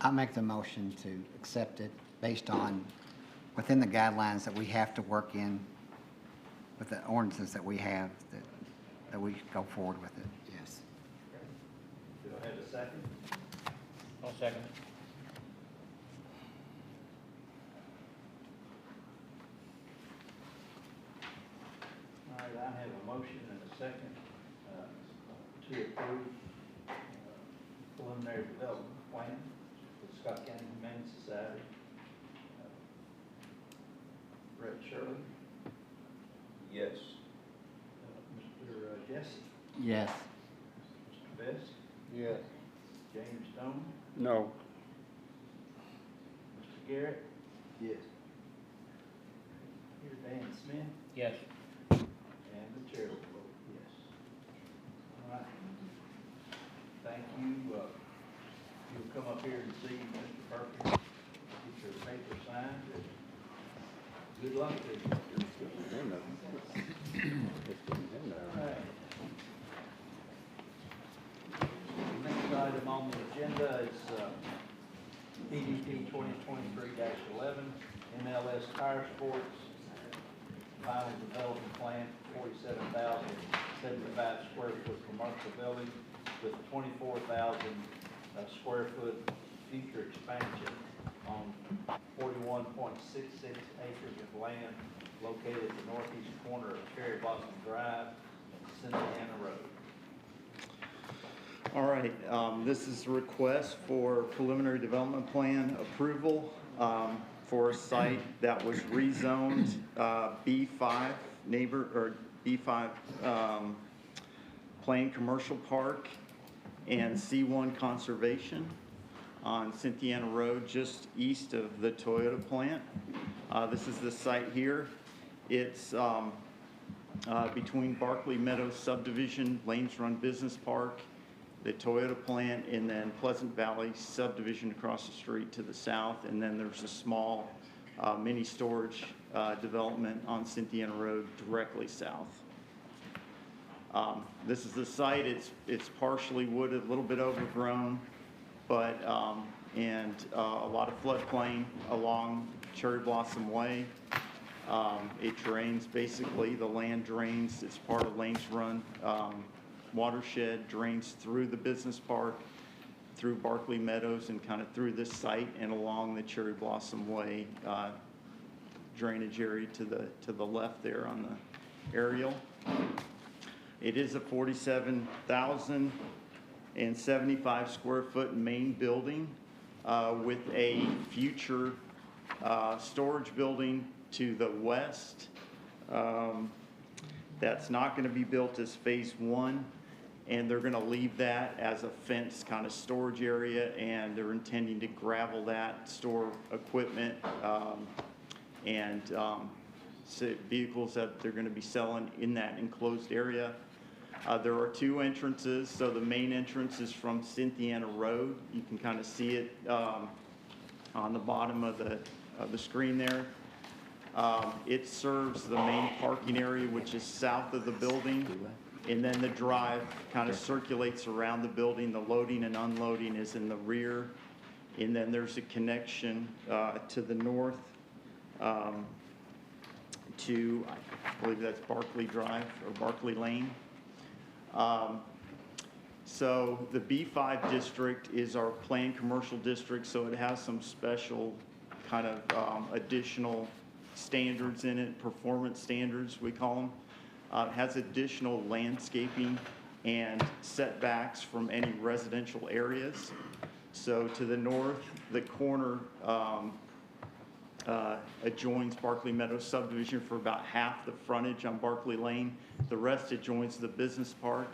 I make the motion to accept it based on, within the guidelines that we have to work in, with the ordinances that we have, that we go forward with it, yes. Do I have a second? I'll second. All right, I have a motion and a second to approve preliminary development plan for the Scott County Humane Society. Brett Shirley, Yes. Mr. Jesse, Yes. Mr. Best? Yes. James Stone? No. Mr. Garrett? Yes. Here, Dan Smith? Yes. And the chair will vote yes. All right. Thank you. You'll come up here and see Mr. Perkins, get your paper signed. Good luck to you. All right. Next item on the agenda is PDP 2023-11, MLS Tire Sports, final development plan, 47,075 square foot commercial building with 24,000 square foot future expansion on 41.66 acres of land located at the northeast corner of Cherry Blossom Drive and Cynthiana Road. All right, this is a request for preliminary development plan approval for a site that was rezoned B5 B5 planned commercial park and C1 conservation on Cynthiana Road, just east of the Toyota plant. This is the site here. It's between Barkley Meadows subdivision, Lanes Run Business Park, the Toyota plant, and then Pleasant Valley subdivision across the street to the south. And then there's a small mini storage development on Cynthiana Road directly south. This is the site. It's partially wooded, a little bit overgrown, but and a lot of floodplain along Cherry Blossom Way. It drains, basically, the land drains. It's part of Lanes Run watershed, drains through the business park, through Barkley Meadows, and kind of through this site and along the Cherry Blossom Way drainage area to the left there on the aerial. It is a 47,075 square foot main building with a future storage building to the west. That's not going to be built as phase one, and they're going to leave that as a fenced kind of storage area, and they're intending to gravel that, store equipment, and vehicles that they're going to be selling in that enclosed area. There are two entrances. So the main entrance is from Cynthiana Road. You can kind of see it on the bottom of the screen there. It serves the main parking area, which is south of the building, and then the drive kind of circulates around the building. The loading and unloading is in the rear, and then there's a connection to the north to, I believe that's Barkley Drive or Barkley Lane. So the B5 district is our planned commercial district, so it has some special kind of additional standards in it, performance standards we call them. It has additional landscaping and setbacks from any residential areas. So to the north, the corner adjoins Barkley Meadows subdivision for about half the frontage on Barkley Lane. The rest adjoins the business park,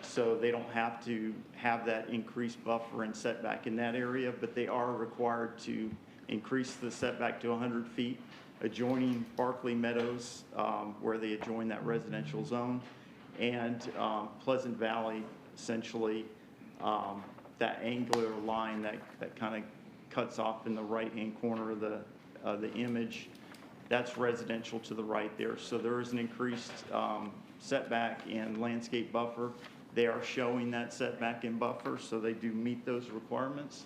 so they don't have to have that increased buffer and setback in that area, but they are required to increase the setback to 100 feet adjoining Barkley Meadows, where they adjoin that residential zone, and Pleasant Valley, essentially, that angular line that kind of cuts off in the right-hand corner of the image, that's residential to the right there. So there is an increased setback and landscape buffer. They are showing that setback and buffer, so they do meet those requirements.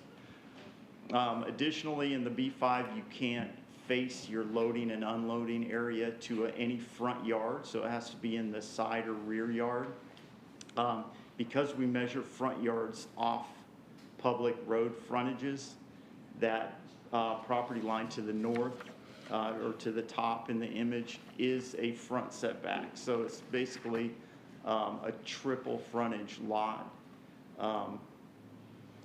Additionally, in the B5, you can't face your loading and unloading area to any front yard, so it has to be in the side or rear yard. Because we measure front yards off public road frontages, that property line to the north or to the top in the image is a front setback. So it's basically a triple frontage lot.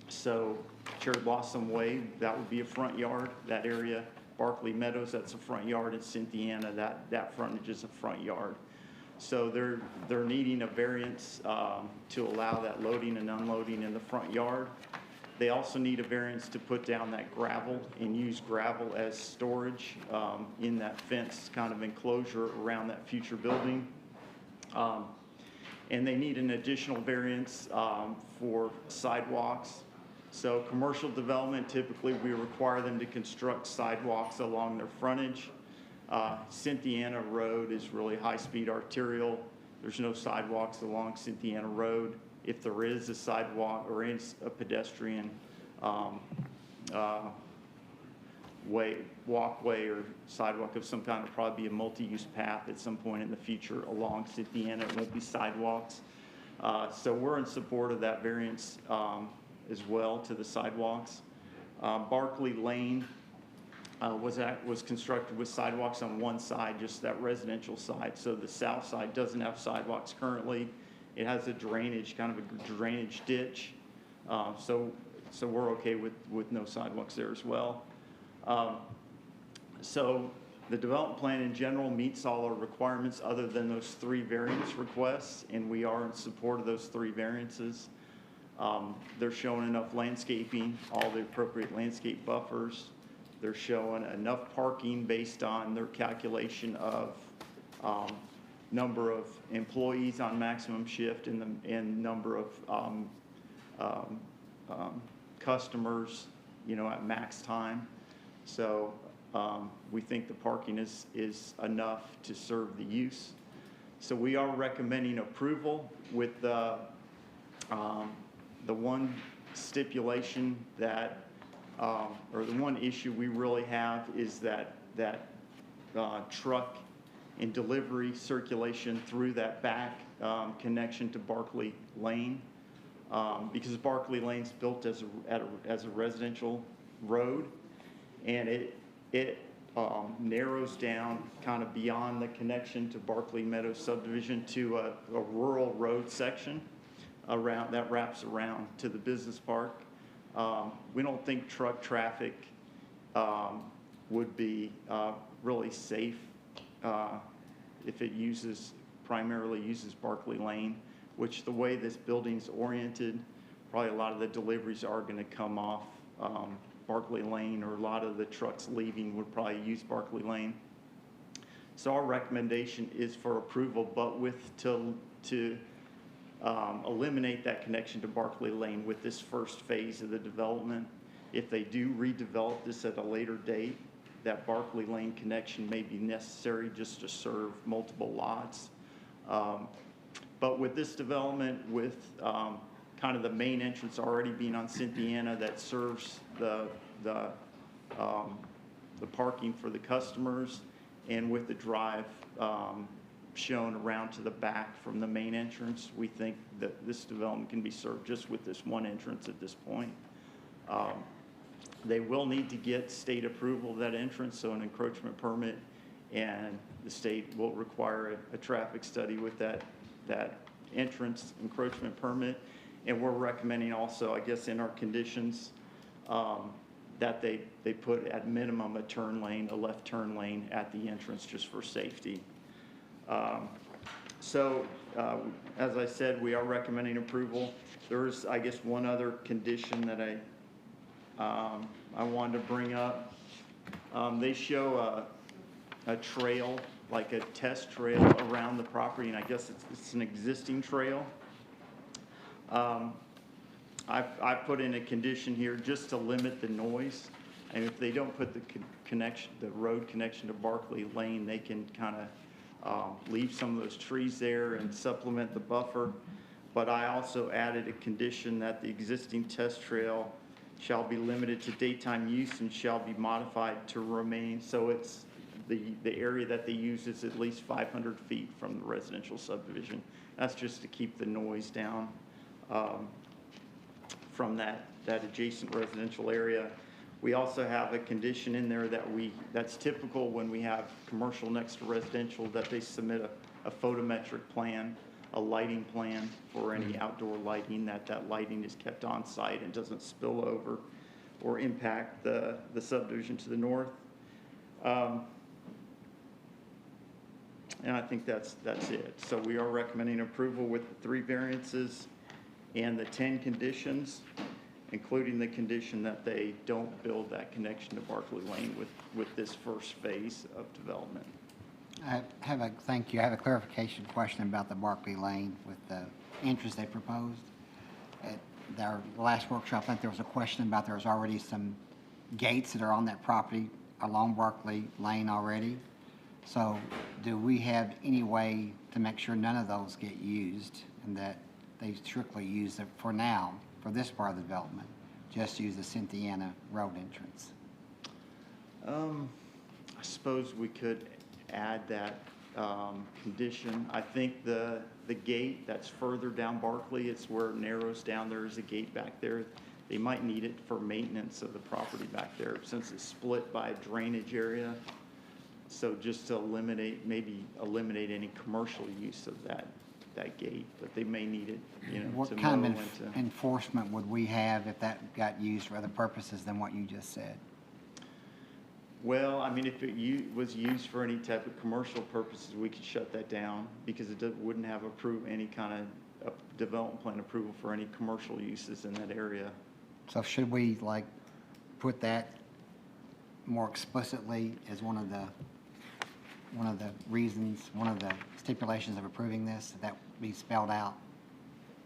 So Cherry Blossom Way, that would be a front yard, that area. Barkley Meadows, that's a front yard. And Cynthiana, that frontage is a front yard. So they're needing a variance to allow that loading and unloading in the front yard. They also need a variance to put down that gravel and use gravel as storage in that fence kind of enclosure around that future building. And they need an additional variance for sidewalks. So commercial development, typically we require them to construct sidewalks along their frontage. Cynthiana Road is really high-speed arterial. There's no sidewalks along Cynthiana Road. If there is a sidewalk or is a pedestrian walkway or sidewalk of some kind, it'll probably be a multi-use path at some point in the future along Cynthiana. It won't be sidewalks. So we're in support of that variance as well to the sidewalks. Barclay Lane was constructed with sidewalks on one side, just that residential side. So the south side doesn't have sidewalks currently. It has a drainage, kind of a drainage ditch. So we're okay with no sidewalks there as well. So the development plan in general meets all our requirements other than those 3 variance requests, and we are in support of those 3 variances. They're showing enough landscaping, all the appropriate landscape buffers. They're showing enough parking based on their calculation of number of employees on maximum shift and number of customers, at max time. So we think the parking is enough to serve the use. So we are recommending approval with the one stipulation that, or the one issue we really have is that truck and delivery circulation through that back connection to Barclay Lane, because Barclay Lane's built as a residential road, and it narrows down kind of beyond the connection to Barclay Meadows subdivision to a rural road section around that wraps around to the business park. We don't think truck traffic would be really safe if it primarily uses Barclay Lane, which the way this building's oriented, probably a lot of the deliveries are going to come off Barclay Lane, or a lot of the trucks leaving would probably use Barclay Lane. So our recommendation is for approval, but to eliminate that connection to Barclay Lane with this first phase of the development. If they do redevelop this at a later date, that Barclay Lane connection may be necessary just to serve multiple lots. But with this development, with kind of the main entrance already being on Cynthiana that serves the parking for the customers, and with the drive shown around to the back from the main entrance, we think that this development can be served just with this one entrance at this point. They will need to get state approval of that entrance, so an encroachment permit, and the state will require a traffic study with that entrance encroachment permit. And we're recommending also, I guess, in our conditions, that they put at minimum a left turn lane at the entrance just for safety. So as I said, we are recommending approval. There's, I guess, one other condition that I wanted to bring up. They show a trail, like a test trail around the property, and I guess it's an existing trail. I put in a condition here just to limit the noise, and if they don't put the road connection to Barclay Lane, they can kind of leave some of those trees there and supplement the buffer. But I also added a condition that the existing test trail shall be limited to daytime use and shall be modified to remain, so it's the area that they use is at least 500 feet from the residential subdivision. That's just to keep the noise down from that adjacent residential area. We also have a condition in there that's typical when we have commercial next to residential, that they submit a photometric plan, a lighting plan for any outdoor lighting, that lighting is kept on site and doesn't spill over or impact the subdivision to the north. And I think that's it. So we are recommending approval with the 3 variances and the 10 conditions, including the condition that they don't build that connection to Barkley Lane with this first phase of development. Thank you. I have a clarification question about the Barkley Lane with the entrance they proposed. At their last workshop, I think there was a question about there was already some gates that are on that property along Barkley Lane already. So do we have any way to make sure none of those get used and that they strictly use it for now, for this part of the development, just use the Cynthiana Road entrance? I suppose we could add that condition. I think the gate that's further down Barkley, it's where it narrows down, there is a gate back there. They might need it for maintenance of the property back there since it's split by a drainage area. So just to eliminate any commercial use of that gate, but they may need it, you know, What to kind mow of into. enforcement would we have if that got used for other purposes than what you just said? Well, I mean, if it was used for any type of commercial purposes, we could shut that down because it wouldn't have any kind of development plan approval for any commercial uses in that area. So should we like put that more explicitly as one of the reasons, one of the stipulations of approving this, that be spelled out?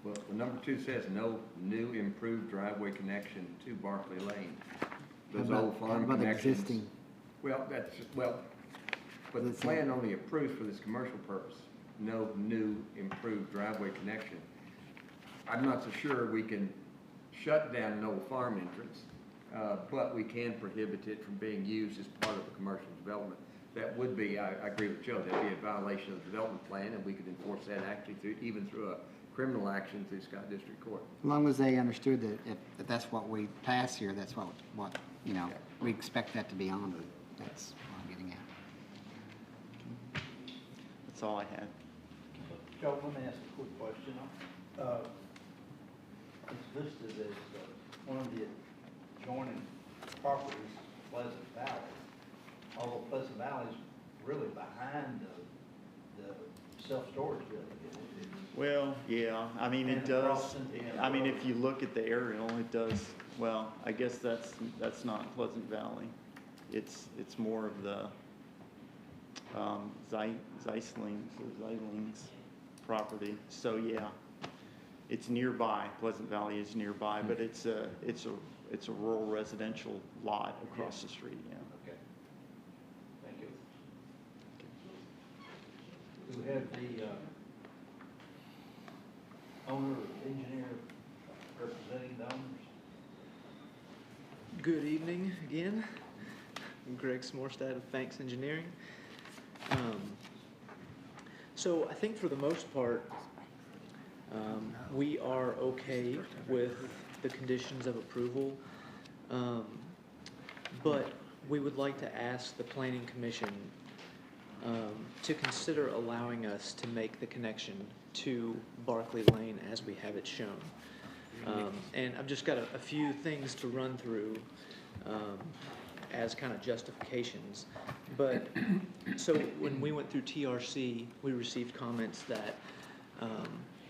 Well, the number 2 says no new improved driveway connection to Barkley Lane. Those How about- old farm how about connections. existing? But the plan only approves for this commercial purpose, no new improved driveway connection. I'm not so sure we can shut down an old farm entrance, but we can prohibit it from being used as part of a commercial development. That would be, I agree with Joe, that'd be a violation of the development plan, and we could enforce that actually even through a criminal action through Scott District Court. As long as they understood that if that's what we pass here, that's what, you know, we expect that to be honored. That's what I'm getting at. That's all I had. Joe, let me ask a quick question. It's listed as one of the adjoining properties, Pleasant Valley. Although Pleasant Valley is really behind the self-storage building. Well, yeah, I mean, it And does, across Cynthiana I mean, Road. if you look at the aerial, it does, well, I guess that's not Pleasant Valley. It's more of the Zeisling's property. So, yeah, it's nearby, Pleasant Valley is nearby, but it's a rural residential lot across the street, yeah. Okay. Thank you. Do we have the owner or engineer representing the owners? Good evening again. I'm Greg Smorstad of Banks Engineering. So I think for the most part, we are okay with the conditions of approval. But we would like to ask the Planning Commission to consider allowing us to make the connection to Barkley Lane as we have it shown. And I've just got a few things to run through as kind of justifications. But, so when we went through TRC, we received comments that,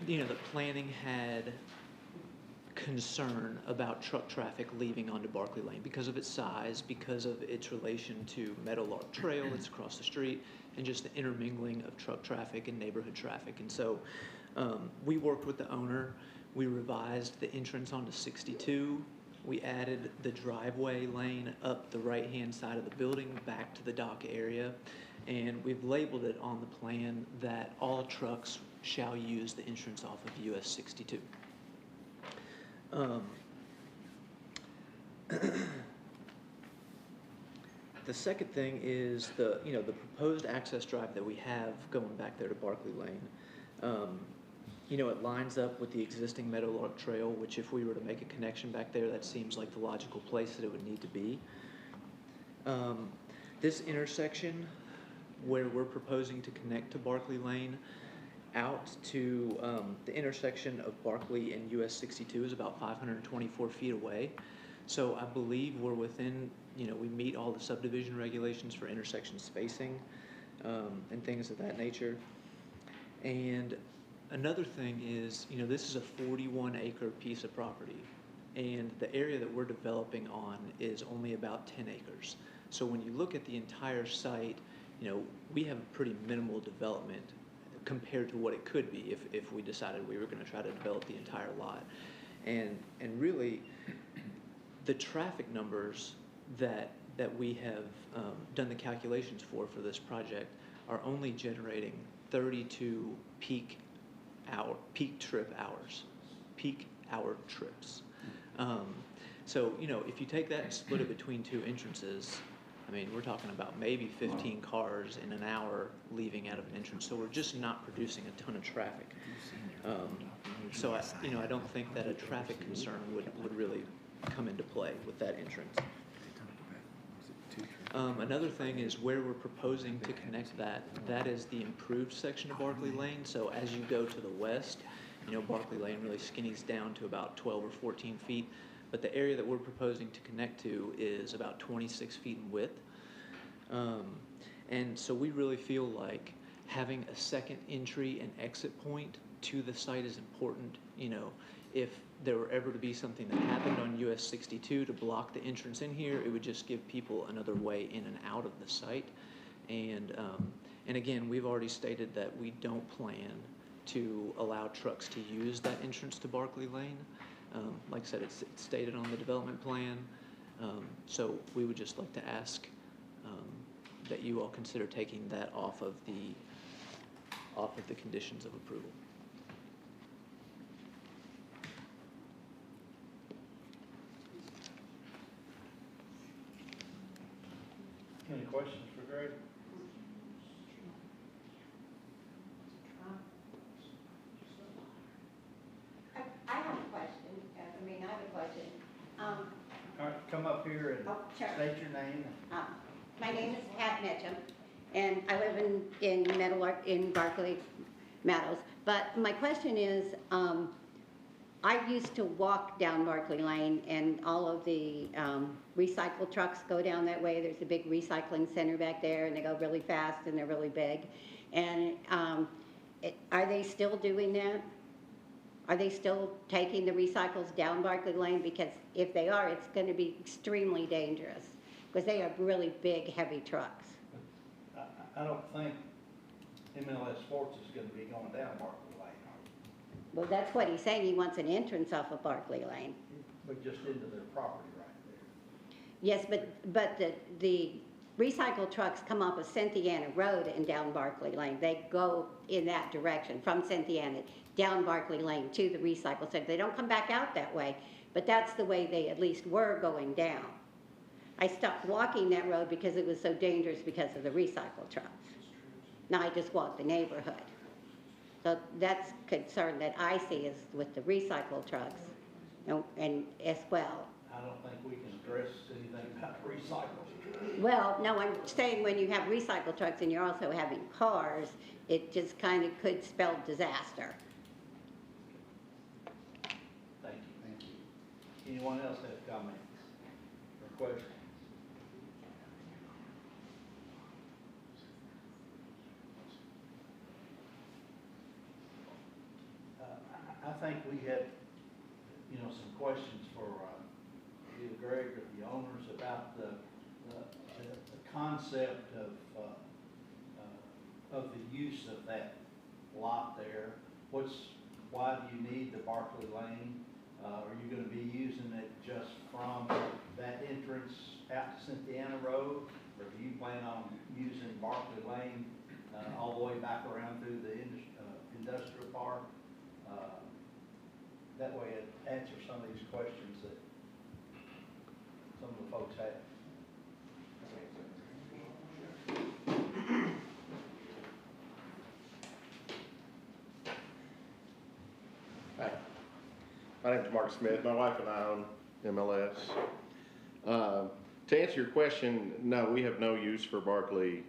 the planning had concern about truck traffic leaving onto Barkley Lane because of its size, because of its relation to Meadowlark Trail that's across the street, and just the intermingling of truck traffic and neighborhood traffic. And so we worked with the owner. We revised the entrance onto 62. We added the driveway lane up the right-hand side of the building back to the dock area. And we've labeled it on the plan that all trucks shall use the entrance off of US 62. The second thing is the proposed access drive that we have going back there to Barkley Lane. It lines up with the existing Meadowlark Trail, which if we were to make a connection back there, that seems like the logical place that it would need to be. This intersection where we're proposing to connect to Barkley Lane out to the intersection of Barkley and US 62 is about 524 feet away. So I believe we're within, we meet all the subdivision regulations for intersection spacing. and things of that nature. And another thing is, you know, this is a 41-acre piece of property, and the area that we're developing on is only about 10 acres. So when you look at the entire site, you know, we have a pretty minimal development compared to what it could be if we decided we were going to try to develop the entire lot. And really, the traffic numbers that we have done the calculations for this project are only generating 32 peak hour trips. So, you know, if you take that and split it between two entrances, I mean, we're talking about maybe 15 cars in an hour leaving out of an entrance. So we're just not producing a ton of traffic. So I don't think that a traffic concern would really come into play with that entrance. Another thing is where we're proposing to connect that is the improved section of Barclay Lane. So as you go to the west, you know, Barclay Lane really skinnies down to about 12 or 14 feet. But the area that we're proposing to connect to is about 26 feet in width. And so we really feel like having a second entry and exit point to the site is important. You know, if there were ever to be something that happened on US 62 to block the entrance in here, it would just give people another way in and out of the site. And again, we've already stated that we don't plan to allow trucks to use that entrance to Barclay Lane. Like I said, it's stated on the development plan. So we would just like to ask that you all consider taking that off of the conditions of approval. Any questions for Greg? I have a question. I have a question. All right, come up here and Sure. state your name. My name is Pat Mitchum, and I live in Meadowlark, in Barclay Meadows. But my question is, I used to walk down Barclay Lane, and all of the recycle trucks go down that way. There's a big recycling center back there, and they go really fast, and they're really big. And are they still doing that? Are they still taking the recycles down Barclay Lane? Because if they are, it's going to be extremely dangerous, because they are really big, heavy trucks. I don't think MLS Sports is gonna be going down Barclay Lane, Well, that's what he's saying. He wants an entrance off of Barclay Lane. but just into their property right there. Yes, but the recycle trucks come off of Cynthiana Road and down Barclay Lane. They go in that direction from Cynthiana down Barclay Lane to the recycle center. They don't come back out that way, but that's the way they at least were going down. I stopped walking that road because it was so dangerous because of the recycle trucks. Now I just walk the neighborhood. So that's concern that I see is with the recycle trucks, and as well. I don't think we can address anything about recycling. Well, no, I'm saying when you have recycle trucks and you're also having cars, it just kind of could spell disaster. Thank you. Anyone else have comments or questions? I think we had, some questions for either Greg or the owners about the concept of the use of that lot there. Why do you need the Barclay Lane? Are you gonna be using it just from that entrance out to Cynthiana Road? Or do you plan on using Barclay Lane all the way back around through the industrial park? That way it answers some of these questions that some of the folks have. Hi, my name is Mark Smith. My wife and I own MLS. To answer your question, no, we have no use for Barclay,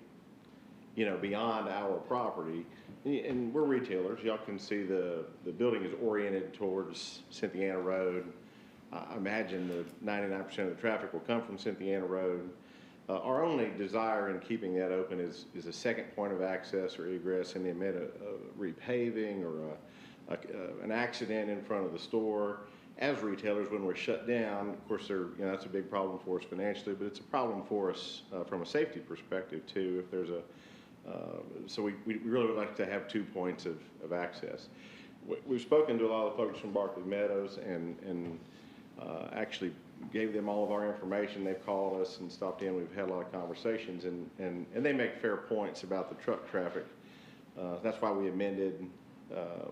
beyond our property. And we're retailers. Y'all can see the building is oriented towards Cynthiana Road. I imagine the 99% of the traffic will come from Cynthiana Road. Our only desire in keeping that open is a second point of access or egress in the event of repaving or an accident in front of the store. As retailers, when we're shut down, of course, that's a big problem for us financially, but it's a problem for us from a safety perspective too. If there's so we really would like to have 2 points of access. We've spoken to a lot of folks from Barkley Meadows and actually gave them all of our information. They've called us and stopped in. We've had a lot of conversations, and they make fair points about the truck traffic. That's why we amended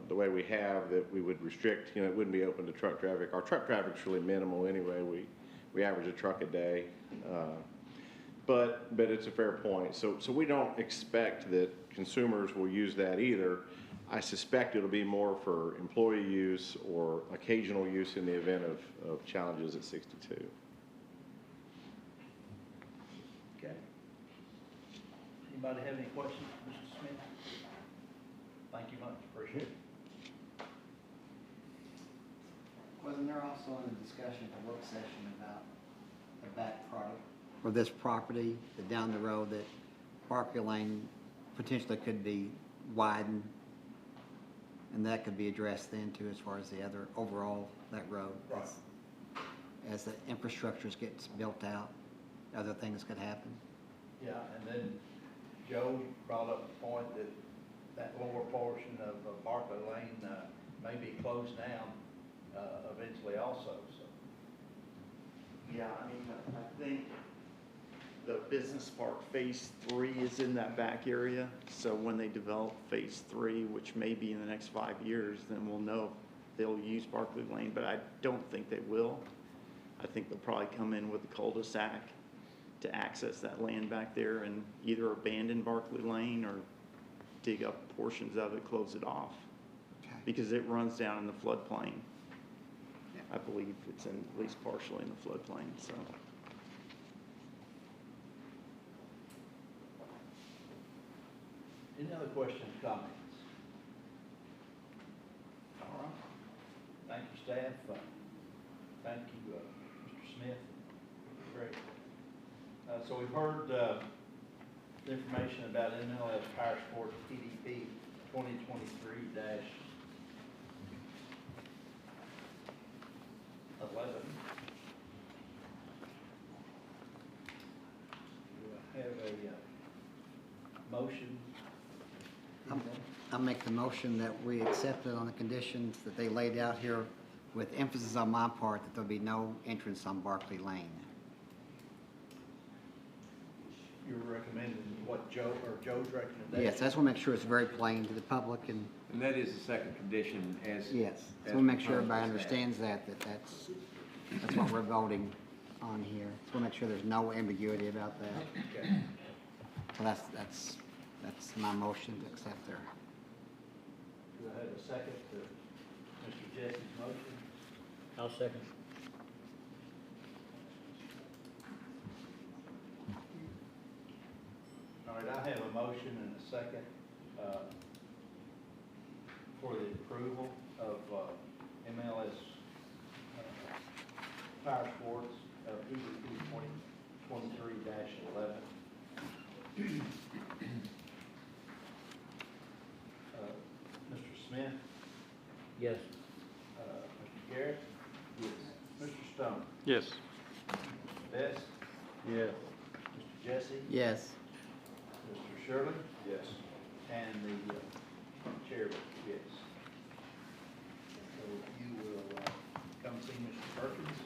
the way we have, that we would restrict, it wouldn't be open to truck traffic. Our truck traffic's really minimal anyway. We average a truck a day. But it's a fair point. So we don't expect that consumers will use that either. I suspect it'll be more for employee use or occasional use in the event of challenges at 62. Okay. Anybody have any questions, Mr. Smith? Thank you much, appreciate it. Wasn't there also in the discussion at the work session about the back product? Or this property, that down the road, that Barkley Lane potentially could be widened, and that could be addressed then too, as far as the other, overall, that road? Right. As the infrastructures gets built out, other things could happen? Yeah, and then Joe brought up the point that that lower portion of Barkley Lane may be closed down eventually also, so. Yeah, I mean, I think the business park phase 3 is in that back area. So when they develop phase 3, which may be in the next 5 years, then we'll know if they'll use Barkley Lane, but I don't think they will. I think they'll probably come in with a cul-de-sac to access that land back there and either abandon Barkley Lane or dig up portions of it, close it off. Okay. Because it runs down in the floodplain. I believe it's at least partially in the floodplain, so. Any other questions, comments? All right. Thank you, staff. Thank you, Mr. Smith. Great. So we've heard the information about MLS Power Sports PDP 2023-11. Do I have a motion? I'll make the motion that we accept it on the conditions that they laid out here, with emphasis on my part that there'll be no entrance on Barkley Lane. You're recommending what Joe's recommendation? Yes, I just want to make sure it's very plain to the public, and And that is the second condition as. yes, so we'll make sure everybody understands that's what we're voting on here. So we'll make sure there's no ambiguity about that. Okay. So that's my motion to accept there. Do I have a second to Mr. Jesse's motion? I'll second. All right, I have a motion and a second for the approval of MLS Power Sports PDP 2023-11. Mr. Smith? Yes. Mr. Garrett? Yes. Mr. Stone? Yes. Mr. Best? Yes. Mr. Jesse? Yes. Mr. Shirley? Yes. And the chair votes yes. So you will come see Mr. Perkins.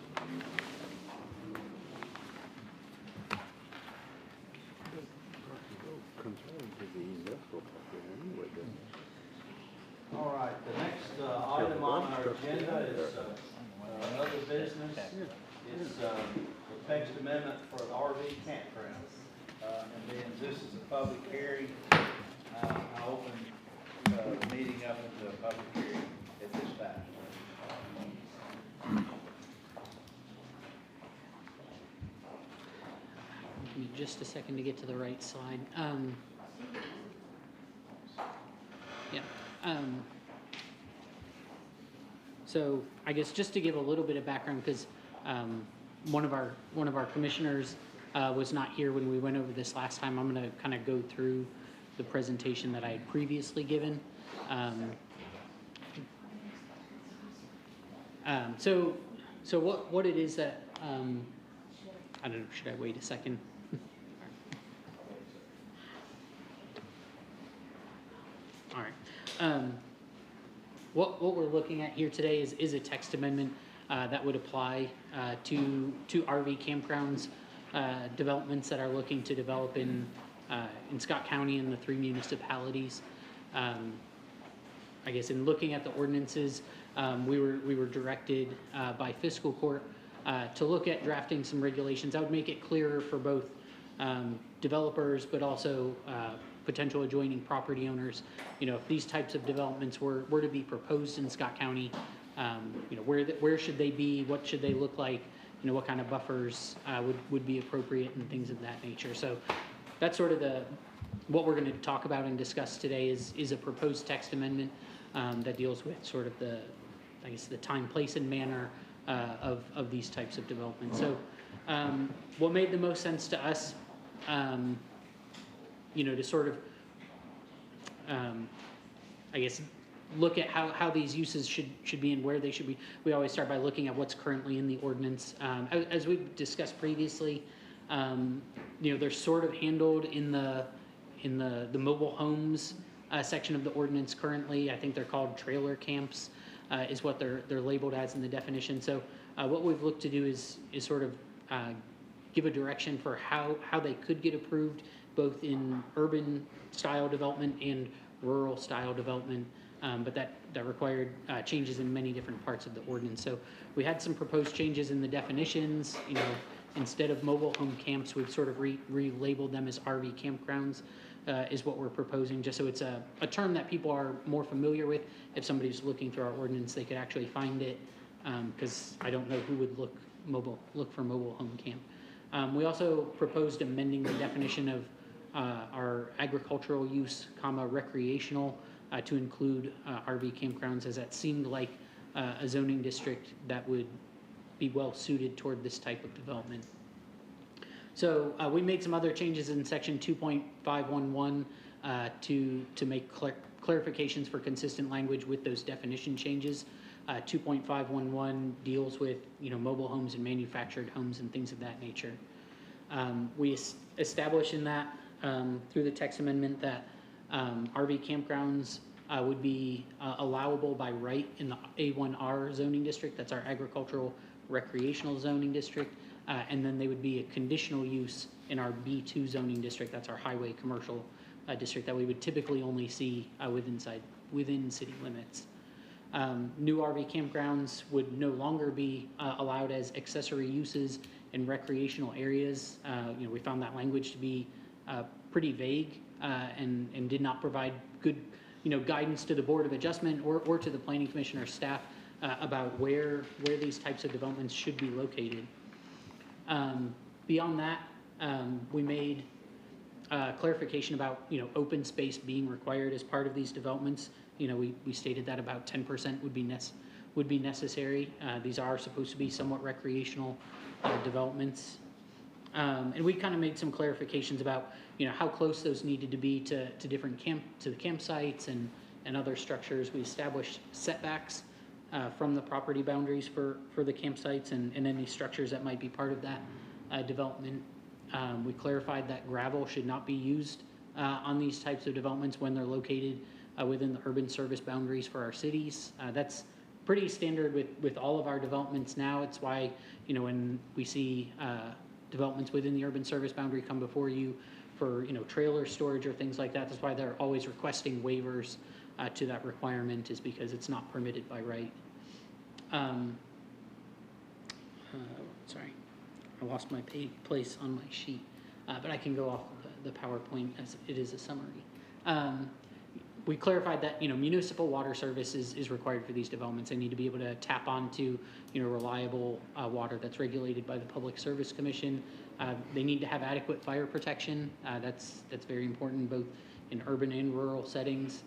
All right, the next item on our agenda is other business. It's the text amendment for the RV campground. And then this is a public hearing. I open the meeting up into a public hearing at this time. Give me just a second to get to the right slide. Yeah. So I guess just to give a little bit of background, because one of our commissioners was not here when we went over this last time. I'm going to kind of go through the presentation that I had previously given. So what it is that, I don't know, should I wait a second? All right. What we're looking at here today is a text amendment that would apply to RV campgrounds developments that are looking to develop in Scott County and the 3 municipalities. I guess in looking at the ordinances, we were directed by fiscal court to look at drafting some regulations. That would make it clearer for both developers, but also potential adjoining property owners. You know, if these types of developments were to be proposed in Scott County, you know, where should they be? What should they look like? You know, what kind of buffers would be appropriate and things of that nature. So that's sort of what we're going to talk about and discuss today is a proposed text amendment that deals with sort of the time, place, and manner of these types of developments. So what made the most sense to us, you know, to sort of, I guess, look at how these uses should be and where they should be. We always start by looking at what's currently in the ordinance. As we've discussed previously, you know, they're sort of handled in the mobile homes section of the ordinance currently. I think they're called trailer camps, is what they're labeled as in the definition. So what we've looked to do is sort of give a direction for how they could get approved, both in urban style development and rural style development, but that required changes in many different parts of the ordinance. So we had some proposed changes in the definitions. You know, instead of mobile home camps, we've sort of relabeled them as RV campgrounds, is what we're proposing, just so it's a term that people are more familiar with. If somebody's looking through our ordinance, they could actually find it, because I don't know who would look for mobile home camp. We also proposed amending the definition of our agricultural use, recreational, to include RV campgrounds, as that seemed like a zoning district that would be well suited toward this type of development. So we made some other changes in section 2.511 to make clarifications for consistent language with those definition changes. 2.511 deals with, you know, mobile homes and manufactured homes and things of that nature. We established in that through the text amendment that RV campgrounds would be allowable by right in the A1R zoning district. That's our agricultural recreational zoning district. And then they would be a conditional use in our B2 zoning district. That's our highway commercial district that we would typically only see within city limits. New RV campgrounds would no longer be allowed as accessory uses in recreational areas. You know, we found that language to be pretty vague and did not provide good, you know, guidance to the Board of Adjustment or to the Planning Commission or staff about where these types of developments should be located. Beyond that, we made clarification about, you know, open space being required as part of these developments. You know, we stated that about 10% would be necessary. These are supposed to be somewhat recreational developments. And we kind of made some clarifications about, you know, how close those needed to be to different the campsites and other structures. We established setbacks from the property boundaries for the campsites and any structures that might be part of that development. We clarified that gravel should not be used on these types of developments when they're located within the urban service boundaries for our cities. That's pretty standard with all of our developments now. It's why, you know, when we see developments within the urban service boundary come before you for, you know, trailer storage or things like that, that's why they're always requesting waivers to that requirement, is because it's not permitted by right. Sorry, I lost my place on my sheet, but I can go off the PowerPoint as it is a summary. We clarified that, you know, municipal water service is required for these developments. They need to be able to tap onto, you know, reliable water that's regulated by the Public Service Commission. They need to have adequate fire protection. That's very important both in urban and rural settings.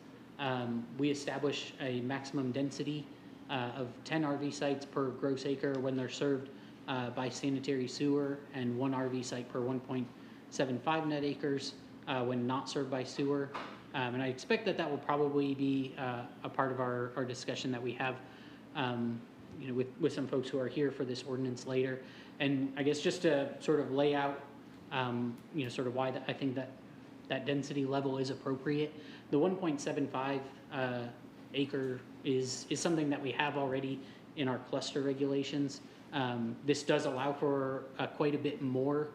We establish a maximum density of 10 RV sites per gross acre when they're served by sanitary sewer and 1 RV site per 1.75 net acres when not served by sewer. And I expect that that will probably be a part of our discussion that we have with some folks who are here for this ordinance later. And I guess just to sort of lay out, sort of why I think that density level is appropriate. The 1.75 acre is something that we have already in our cluster regulations. This does allow for quite a bit more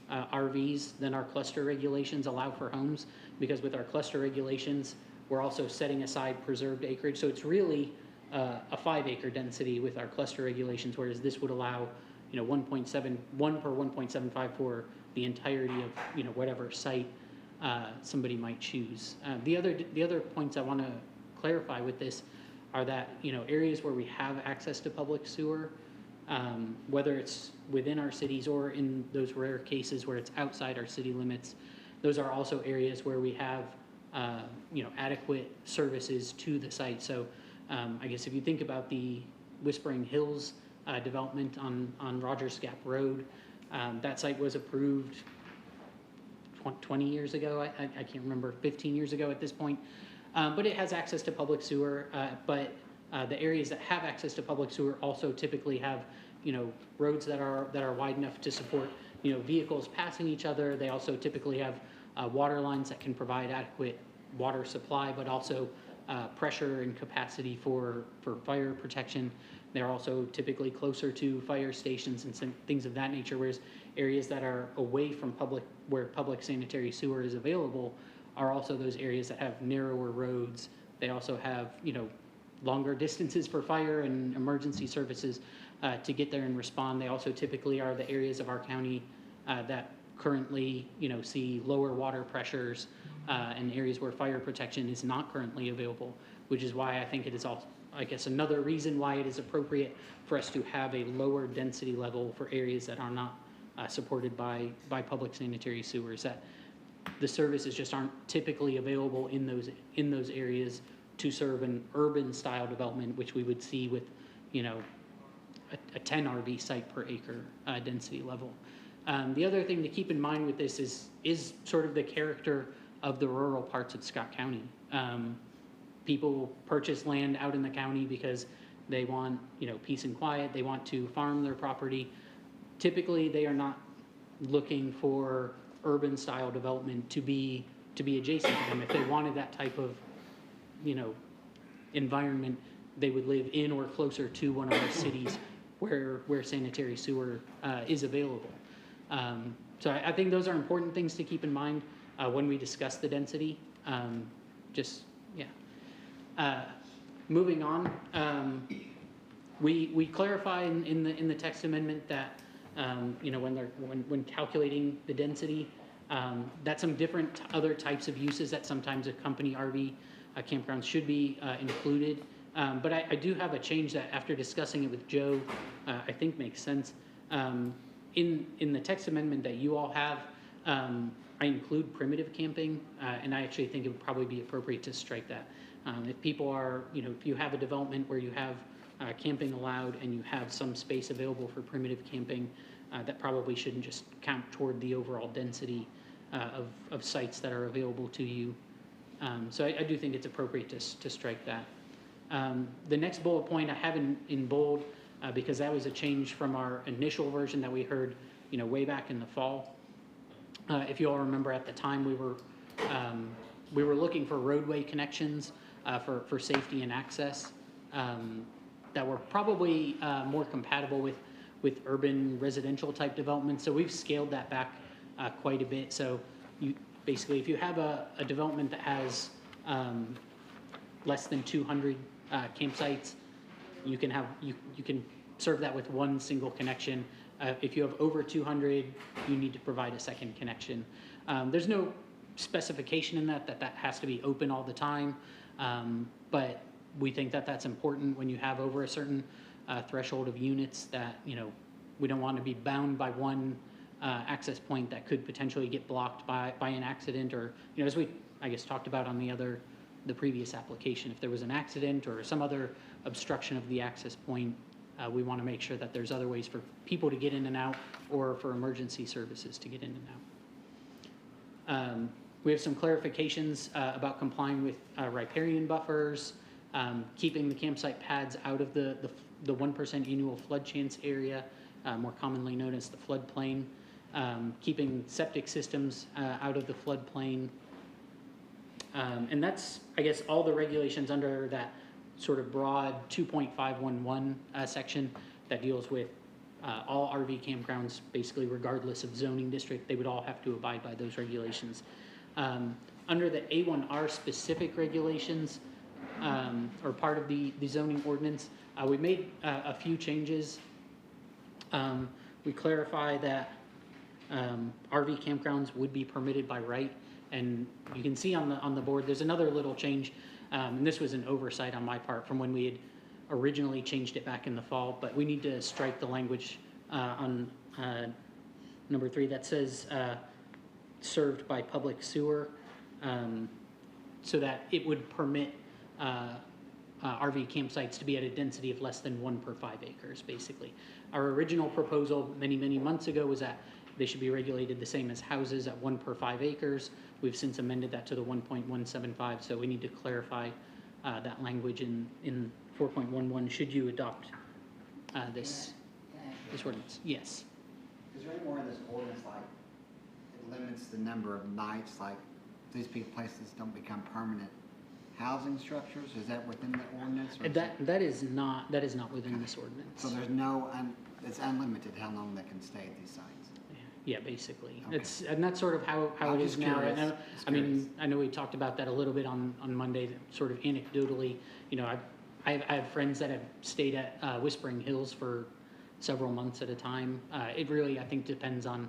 RVs than our cluster regulations allow for homes, because with our cluster regulations, we're also setting aside preserved acreage. So it's really a 5 acre density with our cluster regulations, whereas this would allow 1.71 per 1.75 for the entirety of whatever site somebody might choose. The other points I want to clarify with this are that areas where we have access to public sewer, whether it's within our cities or in those rare cases where it's outside our city limits, those are also areas where we have adequate services to the site. So I guess if you think about the Whispering Hills development on Rogers Gap Road, that site was approved 20 years ago, I can't remember, 15 years ago at this point. But it has access to public sewer, but the areas that have access to public sewer also typically have, roads that are wide enough to support, vehicles passing each other. They also typically have water lines that can provide adequate water supply, but also pressure and capacity for fire protection. They're also typically closer to fire stations and some things of that nature, whereas areas that are away from where public sanitary sewer is available are also those areas that have narrower roads. They also have, longer distances for fire and emergency services to get there and respond. They also typically are the areas of our county that currently, see lower water pressures and areas where fire protection is not currently available, which is why I think it is also, I guess, another reason why it is appropriate for us to have a lower density level for areas that are not supported by public sanitary sewers. That the services just aren't typically available in those areas to serve an urban style development, which we would see with, a 10 RV site per acre density level. The other thing to keep in mind with this is sort of the character of the rural parts of Scott County. People purchase land out in the county because they want, peace and quiet. They want to farm their property. Typically, they are not looking for urban style development to be adjacent to them. If they wanted that type of, environment, they would live in or closer to one of our cities where sanitary sewer is available. So I think those are important things to keep in mind when we discuss the density. Moving on, we clarify in the text amendment that when calculating the density, that some different other types of uses that sometimes accompany RV campgrounds should be included. But I do have a change that, after discussing it with Joe, I think makes sense. In the text amendment that you all have, I include primitive camping, and I actually think it would probably be appropriate to strike that. If people are, if you have a development where you have camping allowed and you have some space available for primitive camping, that probably shouldn't just count toward the overall density of sites that are available to you. So I do think it's appropriate to strike that. The next bullet point I have in bold because that was a change from our initial version that we heard, way back in the fall. If you all remember, at the time we were looking for roadway connections for safety and access that were probably more compatible with urban residential type development. So we've scaled that back quite a bit. So basically, if you have a development that has less than 200 campsites, you can serve that with one single connection. If you have over 200, you need to provide a second connection. There's no specification in that has to be open all the time, but we think that that's important when you have over a certain threshold of units, that we don't want to be bound by one access point that could potentially get blocked by an accident, or as we talked about on the previous application, if there was an accident or some other obstruction of the access point, We want to make sure that there's other ways for people to get in and out or for emergency services to get in and out. We have some clarifications about complying with riparian buffers, keeping the campsite pads out of the 1% annual flood chance area, more commonly known as the floodplain, keeping septic systems out of the floodplain. And that's, I guess, all the regulations under that sort of broad 2.511 section that deals with all RV campgrounds, basically regardless of zoning district, they would all have to abide by those regulations. Under the A1R specific regulations, or part of the zoning ordinance, we made a few changes. We clarify that RV campgrounds would be permitted by right, and you can see on the board, there's another little change, and this was an oversight on my part from when we had originally changed it back in the fall, but we need to strike the language on number 3 that says served by public sewer, so that it would permit RV campsites to be at a density of less than 1 per 5 acres, basically. Our original proposal many months ago was that they should be regulated the same as houses at 1 per 5 acres. We've since amended that to the 1.175, so we need to clarify that language in 4.11 should you adopt this ordinance. Yes. Is there any more in this ordinance, like, it limits the number of nights, like, these places don't become permanent housing structures? Is that within the ordinance? Or That is not within this ordinance. So there's no, it's unlimited how long they can stay at these sites? Yeah, basically. Okay. And that's sort of how I'm it is just now. curious. I mean, I know we talked about that a little bit on Monday, sort of anecdotally. You know, I have friends that have stayed at Whispering Hills for several months at a time. It really, I think, depends on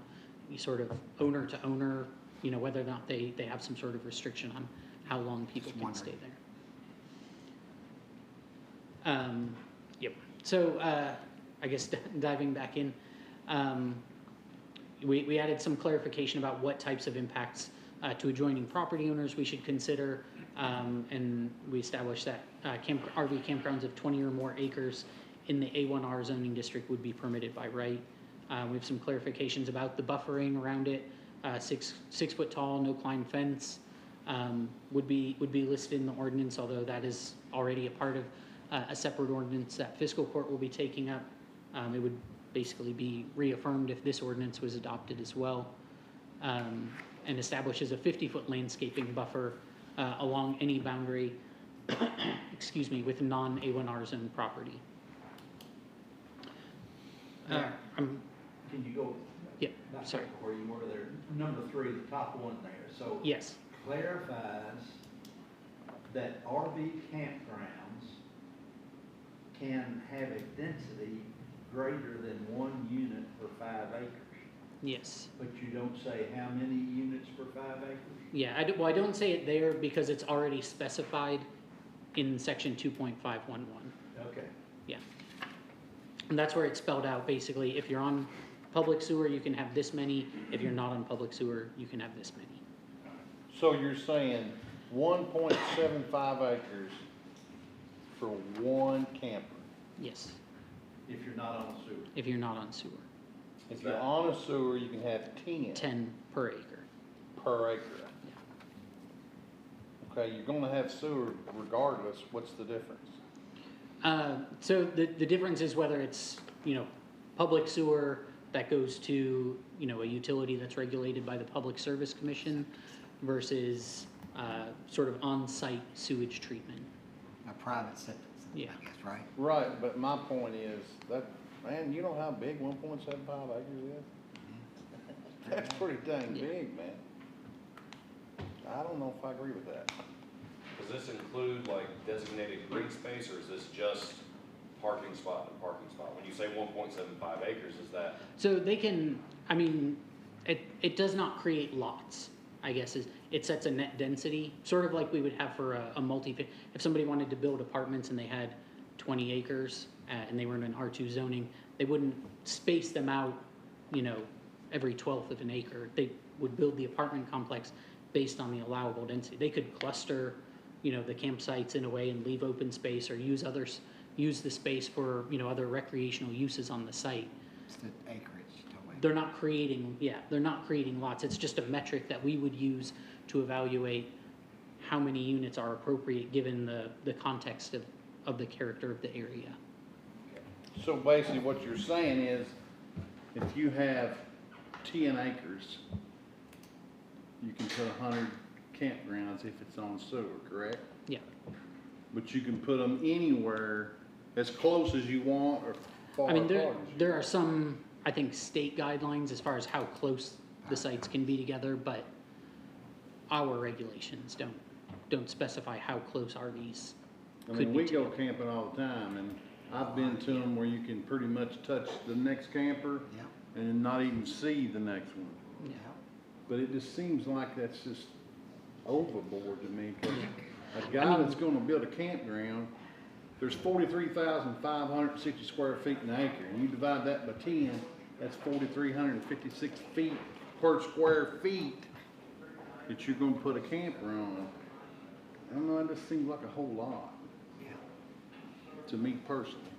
sort of owner to owner, you know, whether or not they have some sort of restriction on how long people can stay there. Yep. So I guess diving back in, we added some clarification about what types of impacts to adjoining property owners we should consider, and we established that RV campgrounds of 20 or more acres in the A1R zoning district would be permitted by right. We have some clarifications about the buffering around it. 6 foot tall, no climb fence would be listed in the ordinance, although that is already a part of a separate ordinance that fiscal court will be taking up. It would basically be reaffirmed if this ordinance was adopted as well, and establishes a 50-foot landscaping buffer along any boundary, excuse me, with non-A1R zone property. Can you go? Yeah, Not sorry. where you were there, number 3, the top one there, so. Yes. Clarifies that RV campgrounds can have a density greater than 1 unit per 5 acres. Yes. But you don't say how many units per 5 acres? Yeah, I don't say it there because it's already specified in section 2.511. Okay. Yeah. And that's where it's spelled out, basically, if you're on public sewer, you can have this many. If you're not on public sewer, you can have this many. So you're saying 1.75 acres for one camper? Yes, If you're not on a sewer. if you're not on sewer. If you're on a sewer, you can have 10 10 per acre. per acre. Okay, you're gonna have sewer regardless, what's the difference? So the difference is whether it's, you know, public sewer that goes to, you know, a utility that's regulated by the Public Service Commission versus sort of on-site sewage treatment. A private septic, Yeah. I guess, right? Right, but my point is, that, man, you know how big 1.75 acres is? That's pretty dang Yeah. big, man. I don't know if I agree with that. Does this include like designated green space, or is this just parking spot to parking spot? When you say 1.75 acres, is that? So they can, I mean, it does not create lots, I guess, it sets a net density, sort of like we would have for a if somebody wanted to build apartments and they had 20 acres and they were in an R2 zoning, they wouldn't space them out, you know, every 1/12 of an acre. They would build the apartment complex based on the allowable density. They could cluster, you know, the campsites in a way and leave open space or use use the space for, you know, other recreational uses on the site. It's the acreage totally. They're not creating, they're not creating lots. It's just a metric that we would use to evaluate how many units are appropriate given the context of the character of the area. So basically what you're saying is, if you have 10 acres, you can put 100 campgrounds if it's on sewer, correct? Yeah. But you can put them anywhere as close as you want or far I mean, apart. there are some, I think, state guidelines as far as how close the sites can be together, but our regulations don't specify how close RVs I could mean, be we go together. camping all the time, and I've been to them where you can pretty much touch the next camper Yeah. and not even see the next one. Yeah. But it just seems like that's just overboard to me, 'cause a guy that's gonna build a campground, there's 43,560 square feet an acre, and you divide that by 10, that's 4,356 feet per square feet that you're gonna put a camper on. I don't know, it just seems like a whole lot. To me personally.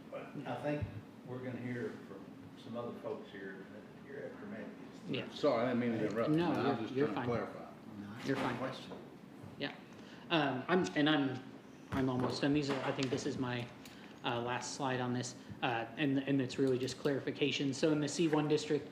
I think we're gonna hear from some other folks here after Matt gets Yeah. Sorry, I didn't mean to interrupt. No, I was just you're trying to fine. clarify. You're fine. Question. Yeah. I'm almost done. I think this is my last slide on this. And it's really just clarification. So in the C1 district,